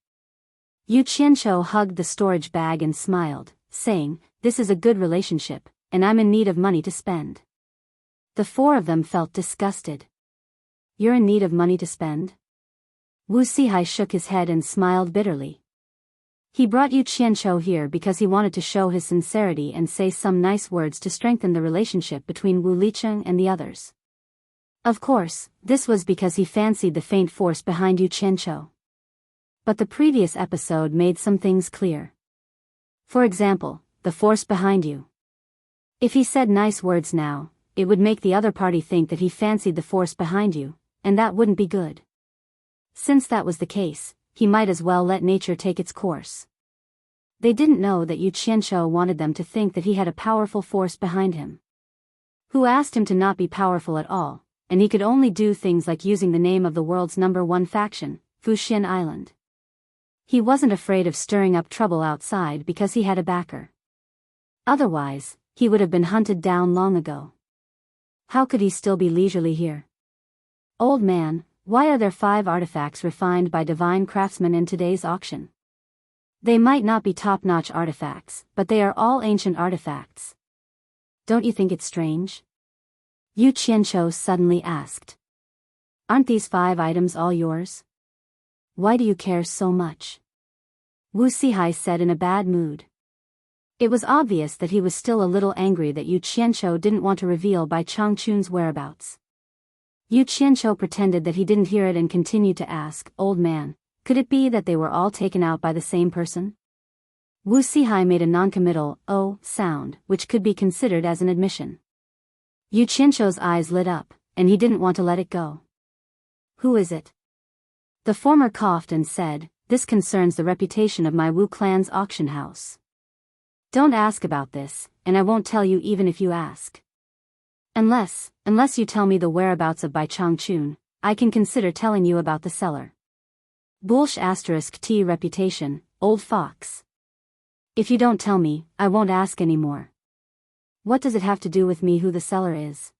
Yu Qianqiu hugged the storage bag and smiled, saying, this is a good relationship, and I'm in need of money to spend. The four of them felt disgusted. You're in need of money to spend? Wu Sihai shook his head and smiled bitterly. He brought Yu Qianqiu here because he wanted to show his sincerity and say some nice words to strengthen the relationship between Wu Licheng and the others. Of course, this was because he fancied the faint force behind Yu Qianqiu. But the previous episode made some things clear. For example, the force behind you. If he said nice words now, it would make the other party think that he fancied the force behind you, and that wouldn't be good. Since that was the case, he might as well let nature take its course. They didn't know that Yu Qianqiu wanted them to think that he had a powerful force behind him. Who asked him to not be powerful at all, and he could only do things like using the name of the world's #1 faction, Fuxian Island. He wasn't afraid of stirring up trouble outside because he had a backer. Otherwise, he would have been hunted down long ago. How could he still be leisurely here? Old man, why are there 5 artifacts refined by divine craftsmen in today's auction? They might not be top-notch artifacts, but they are all ancient artifacts. Don't you think it's strange? Yu Qianqiu suddenly asked. Aren't these 5 items all yours? Why do you care so much? Wu Sihai said in a bad mood. It was obvious that he was still a little angry that Yu Qianqiu didn't want to reveal Bai Changchun's whereabouts. Yu Qianqiu pretended that he didn't hear it and continued to ask, Old man, could it be that they were all taken out by the same person? Wu Sihai made a non-committal, oh, sound, which could be considered as an admission. Yu Qianqiu's eyes lit up, and he didn't want to let it go. Who is it? The former coughed and said, this concerns the reputation of my Wu clan's auction house. Don't ask about this, and I won't tell you even if you ask. Unless you tell me the whereabouts of Bai Changchun, I can consider telling you about the seller. Bullsh *T reputation, old fox. If you don't tell me, I won't ask anymore. What does it have to do with me who the seller is?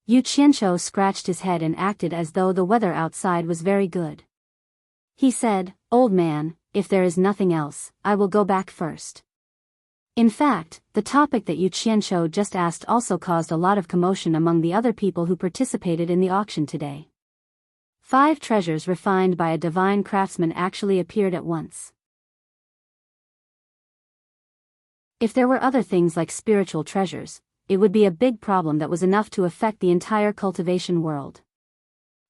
Yu Qianqiu scratched his head and acted as though the weather outside was very good. He said, Old man, if there is nothing else, I will go back first. In fact, the topic that Yu Qianqiu just asked also caused a lot of commotion among the other people who participated in the auction today. 5 treasures refined by a divine craftsman actually appeared at once. If there were other things like spiritual treasures, it would be a big problem that was enough to affect the entire cultivation world.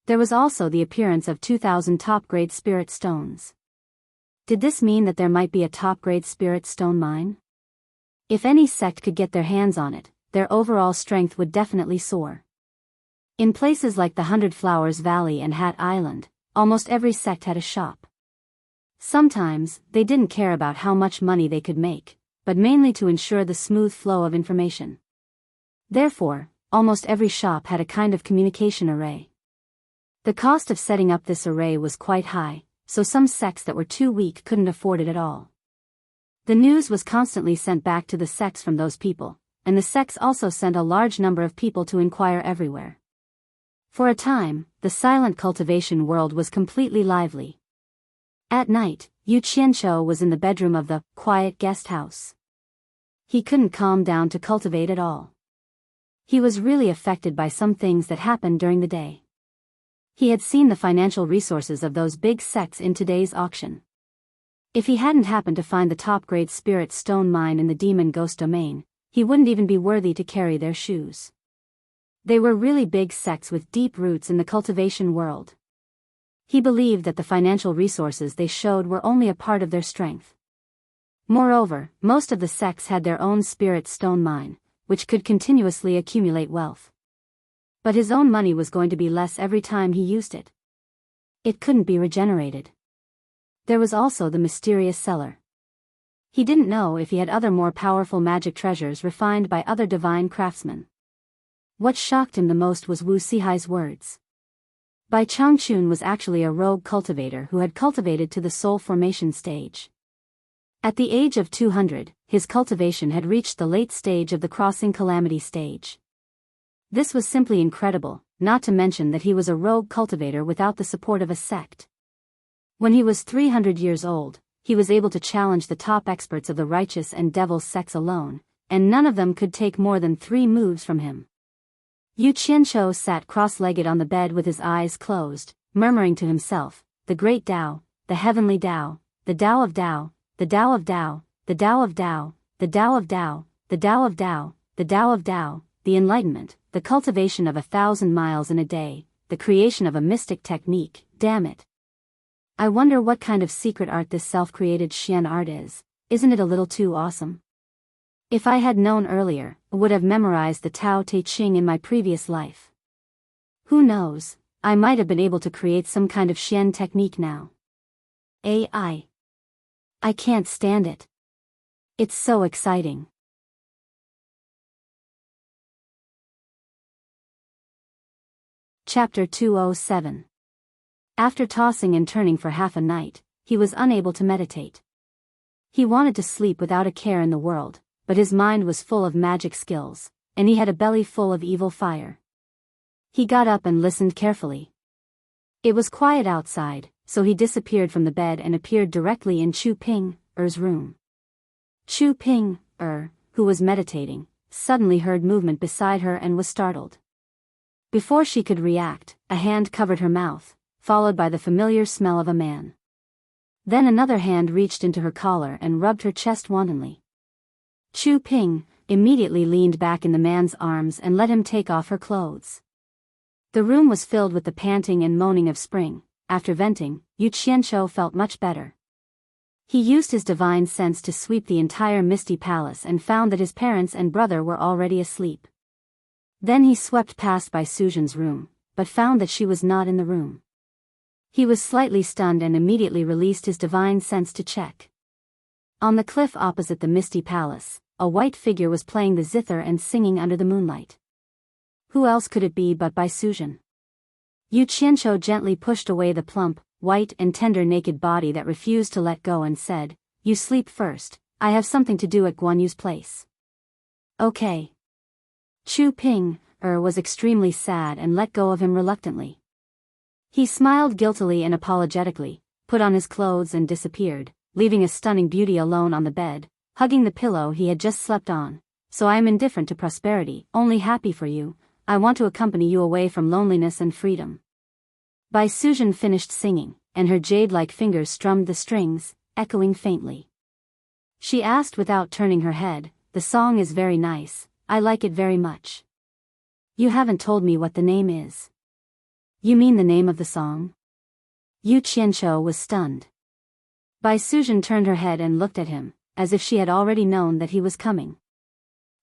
There was also the appearance of 2,000 top-grade spirit stones. Did this mean that there might be a top-grade spirit stone mine? If any sect could get their hands on it, their overall strength would definitely soar. In places like the 100 Flowers Valley and Hat Island, almost every sect had a shop. Sometimes, they didn't care about how much money they could make, but mainly to ensure the smooth flow of information. Therefore, almost every shop had a kind of communication array. The cost of setting up this array was quite high, so some sects that were too weak couldn't afford it at all. The news was constantly sent back to the sects from those people, and the sects also sent a large number of people to inquire everywhere. For a time, the silent cultivation world was completely lively. At night, Yu Qianqiu was in the bedroom of the quiet guest house. He couldn't calm down to cultivate at all. He was really affected by some things that happened during the day. He had seen the financial resources of those big sects in today's auction. If he hadn't happened to find the top-grade spirit stone mine in the demon ghost domain, he wouldn't even be worthy to carry their shoes. They were really big sects with deep roots in the cultivation world. He believed that the financial resources they showed were only a part of their strength. Moreover, most of the sects had their own spirit stone mine, which could continuously accumulate wealth. But his own money was going to be less every time he used it. It couldn't be regenerated. There was also the mysterious seller. He didn't know if he had other more powerful magic treasures refined by other divine craftsmen. What shocked him the most was Wu Sihai's words. Bai Changchun was actually a rogue cultivator who had cultivated to the soul formation stage. At the age of 200, his cultivation had reached the late stage of the crossing calamity stage. This was simply incredible, not to mention that he was a rogue cultivator without the support of a sect. When he was 300 years old, he was able to challenge the top experts of the righteous and devil sects alone, and none of them could take more than 3 moves from him. Yu Qianqiu sat cross-legged on the bed with his eyes closed, murmuring to himself, the great Tao, the heavenly Tao, the Tao of Tao, the Tao of Tao, the Tao of Tao, the Tao of Tao, the Tao of Tao, the Tao of Tao, the enlightenment, the cultivation of 1,000 miles in a day, the creation of a mystic technique, damn it. I wonder what kind of secret art this self-created Xian art is, isn't it a little too awesome? If I had known earlier, I would have memorized the Tao Te Ching in my previous life. Who knows, I might have been able to create some kind of Xian technique now. AI. I can't stand it. It's so exciting. Chapter 207. After tossing and turning for half a night, he was unable to meditate. He wanted to sleep without a care in the world, but his mind was full of magic skills, and he had a belly full of evil fire. He got up and listened carefully. It was quiet outside, so he disappeared from the bed and appeared directly in Chu Ping-er's room. Chu Ping-er, who was meditating, suddenly heard movement beside her and was startled. Before she could react, a hand covered her mouth, followed by the familiar smell of a man. Then another hand reached into her collar and rubbed her chest wantonly. Chu Ping immediately leaned back in the man's arms and let him take off her clothes. The room was filled with the panting and moaning of spring. After venting, Yu Qianqiu felt much better. He used his divine sense to sweep the entire misty palace and found that his parents and brother were already asleep. Then he swept past Bai Suzhen's room, but found that she was not in the room. He was slightly stunned and immediately released his divine sense to check. On the cliff opposite the misty palace, a white figure was playing the zither and singing under the moonlight. Who else could it be but Bai Suzhen? Yu Qianqiu gently pushed away the plump, white and tender naked body that refused to let go and said, "You sleep first, I have something to do at Guan Yu's place." "Okay." Chu Ping-er was extremely sad and let go of him reluctantly. He smiled guiltily and apologetically, put on his clothes and disappeared, leaving a stunning beauty alone on the bed, hugging the pillow he had just slept on. "So I am indifferent to prosperity, only happy for you. I want to accompany you away from loneliness and freedom." Bai Suzhen finished singing, and her jade-like fingers strummed the strings, echoing faintly. She asked without turning her head, "The song is very nice, I like it very much. You haven't told me what the name is." "You mean the name of the song?" Yu Qianqiu was stunned. Bai Suzhen turned her head and looked at him, as if she had already known that he was coming.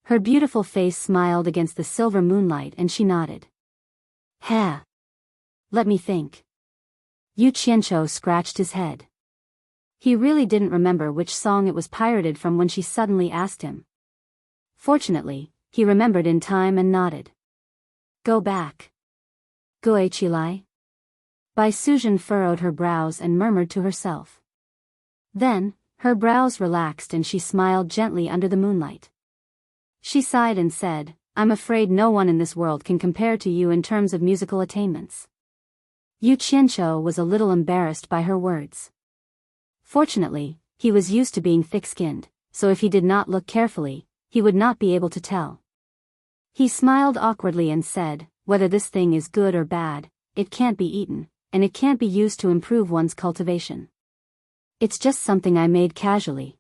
Her beautiful face smiled against the silver moonlight and she nodded. "Ha! Let me think." Yu Qianqiu scratched his head. He really didn't remember which song it was pirated from when she suddenly asked him. Fortunately, he remembered in time and nodded. "Go back." "Gui Qilai?" Bai Suzhen furrowed her brows and murmured to herself. Then, her brows relaxed and she smiled gently under the moonlight. She sighed and said, "I'm afraid no one in this world can compare to you in terms of musical attainments." Yu Qianqiu was a little embarrassed by her words. Fortunately, he was used to being thick-skinned, so if he did not look carefully, he would not be able to tell. He smiled awkwardly and said, "Whether this thing is good or bad, it can't be eaten, and it can't be used to improve one's cultivation. It's just something I made casually.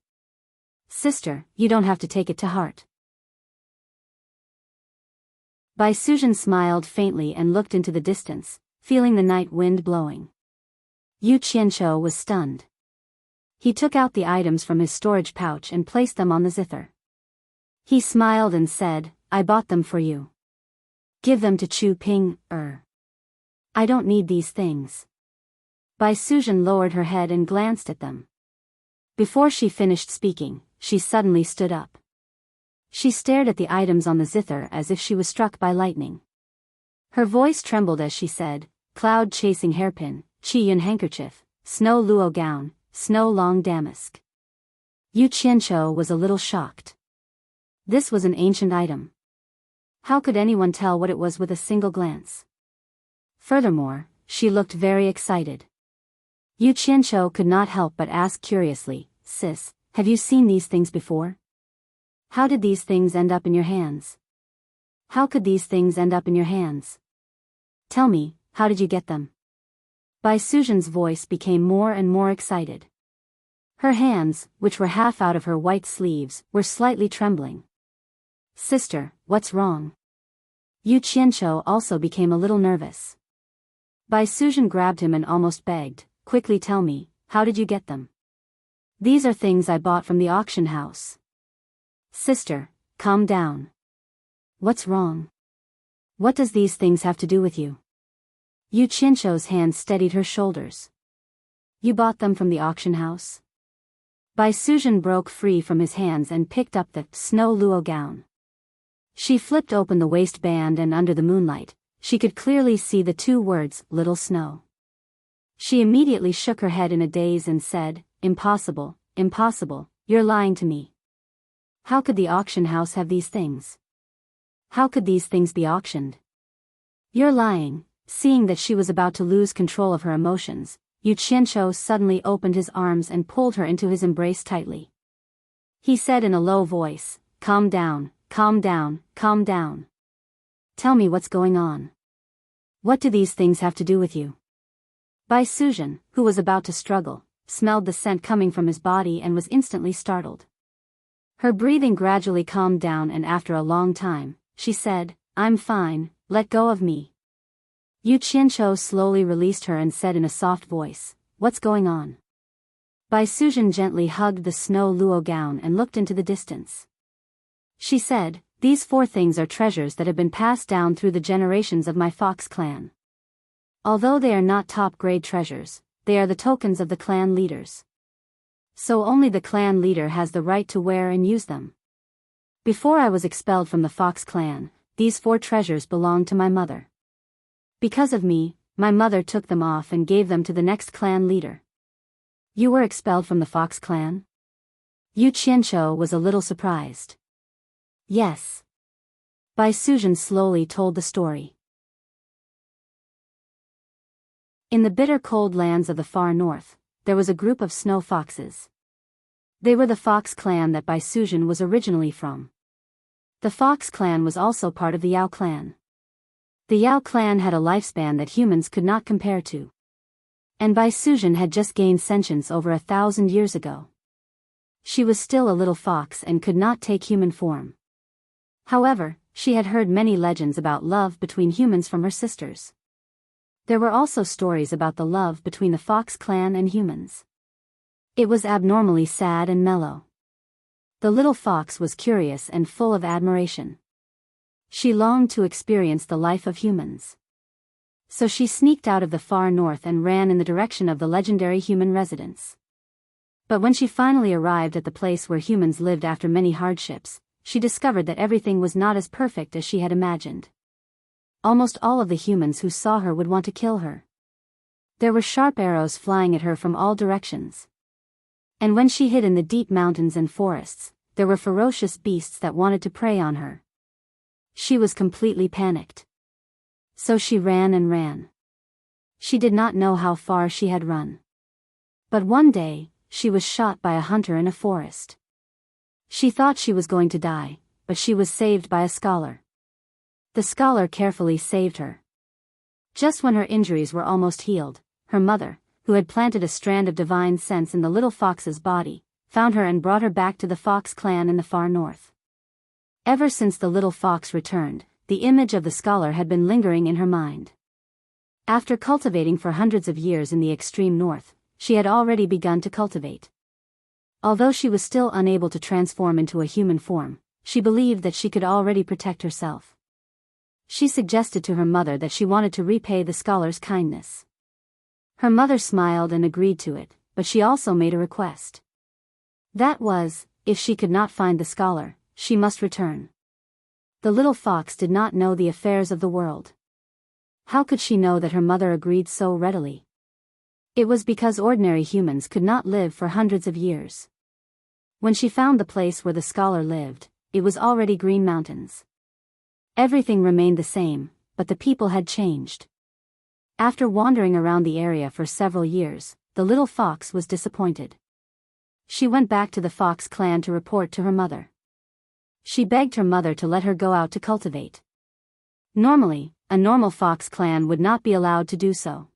Sister, you don't have to take it to heart." Bai Suzhen smiled faintly and looked into the distance, feeling the night wind blowing. Yu Qianqiu was stunned. He took out the items from his storage pouch and placed them on the zither. He smiled and said, "I bought them for you. Give them to Chu Ping-er. I don't need these things." Bai Suzhen lowered her head and glanced at them. Before she finished speaking, she suddenly stood up. She stared at the items on the zither as if she was struck by lightning. Her voice trembled as she said, "Cloud-chasing hairpin, Qi-yun handkerchief, snow luo gown, snow long damask." Yu Qianqiu was a little shocked. This was an ancient item. How could anyone tell what it was with a single glance? Furthermore, she looked very excited. Yu Qianqiu could not help but ask curiously, "Sis, have you seen these things before? How did these things end up in your hands? How could these things end up in your hands? Tell me, how did you get them?" Bai Suzhen's voice became more and more excited. Her hands, which were half out of her white sleeves, were slightly trembling. "Sister, what's wrong?" Yu Qianqiu also became a little nervous. Bai Suzhen grabbed him and almost begged, "Quickly tell me, how did you get them? These are things I bought from the auction house." "Sister, calm down. What's wrong? What does these things have to do with you?" Yu Qianqiu's hand steadied her shoulders. "You bought them from the auction house?" Bai Suzhen broke free from his hands and picked up the snow luo gown. She flipped open the waistband and under the moonlight, she could clearly see the two words, "Little Snow." She immediately shook her head in a daze and said, "Impossible, impossible, you're lying to me. How could the auction house have these things? How could these things be auctioned? You're lying. Seeing that she was about to lose control of her emotions, Yu Qianqiu suddenly opened his arms and pulled her into his embrace tightly. He said in a low voice, "Calm down, calm down, calm down. Tell me what's going on. What do these things have to do with you?" Bai Suzhen, who was about to struggle, smelled the scent coming from his body and was instantly startled. Her breathing gradually calmed down, and after a long time, she said, "I'm fine, let go of me." Yu Qianqiu slowly released her and said in a soft voice, "What's going on?" Bai Suzhen gently hugged the snow luo gown and looked into the distance. She said, "These 4 things are treasures that have been passed down through the generations of my fox clan. Although they are not top-grade treasures, they are the tokens of the clan leaders. So only the clan leader has the right to wear and use them. Before I was expelled from the fox clan, these 4 treasures belonged to my mother. Because of me, my mother took them off and gave them to the next clan leader." "You were expelled from the fox clan?" Yu Qianqiu was a little surprised. "Yes." Bai Suzhen slowly told the story. In the bitter cold lands of the far north, there was a group of snow foxes. They were the fox clan that Bai Suzhen was originally from. The fox clan was also part of the Yao clan. The Yao clan had a lifespan that humans could not compare to. And Bai Suzhen had just gained sentience over 1,000 years ago. She was still a little fox and could not take human form. However, she had heard many legends about love between humans from her sisters. There were also stories about the love between the fox clan and humans. It was abnormally sad and mellow. The little fox was curious and full of admiration. She longed to experience the life of humans. So she sneaked out of the far north and ran in the direction of the legendary human residence. But when she finally arrived at the place where humans lived after many hardships, she discovered that everything was not as perfect as she had imagined. Almost all of the humans who saw her would want to kill her. There were sharp arrows flying at her from all directions. And when she hid in the deep mountains and forests, there were ferocious beasts that wanted to prey on her. She was completely panicked. So she ran and ran. She did not know how far she had run. But one day, she was shot by a hunter in a forest. She thought she was going to die, but she was saved by a scholar. The scholar carefully saved her. Just when her injuries were almost healed, her mother, who had planted a strand of divine sense in the little fox's body, found her and brought her back to the fox clan in the far north. Ever since the little fox returned, the image of the scholar had been lingering in her mind. After cultivating for hundreds of years in the extreme north, she had already begun to cultivate. Although she was still unable to transform into a human form, she believed that she could already protect herself. She suggested to her mother that she wanted to repay the scholar's kindness. Her mother smiled and agreed to it, but she also made a request. That was, if she could not find the scholar, she must return. The little fox did not know the affairs of the world. How could she know that her mother agreed so readily? It was because ordinary humans could not live for hundreds of years. When she found the place where the scholar lived, it was already green mountains. Everything remained the same, but the people had changed. After wandering around the area for several years, the little fox was disappointed. She went back to the fox clan to report to her mother. She begged her mother to let her go out to cultivate. Normally, a normal fox clan would not be allowed to do so.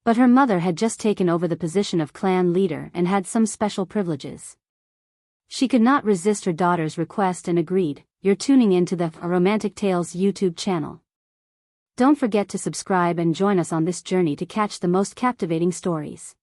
But her mother had just taken over the position of clan leader and had some special privileges. She could not resist her daughter's request and agreed. You're tuning into the Romantic Tales YouTube channel. Don't forget to subscribe and join us on this journey to catch the most captivating stories.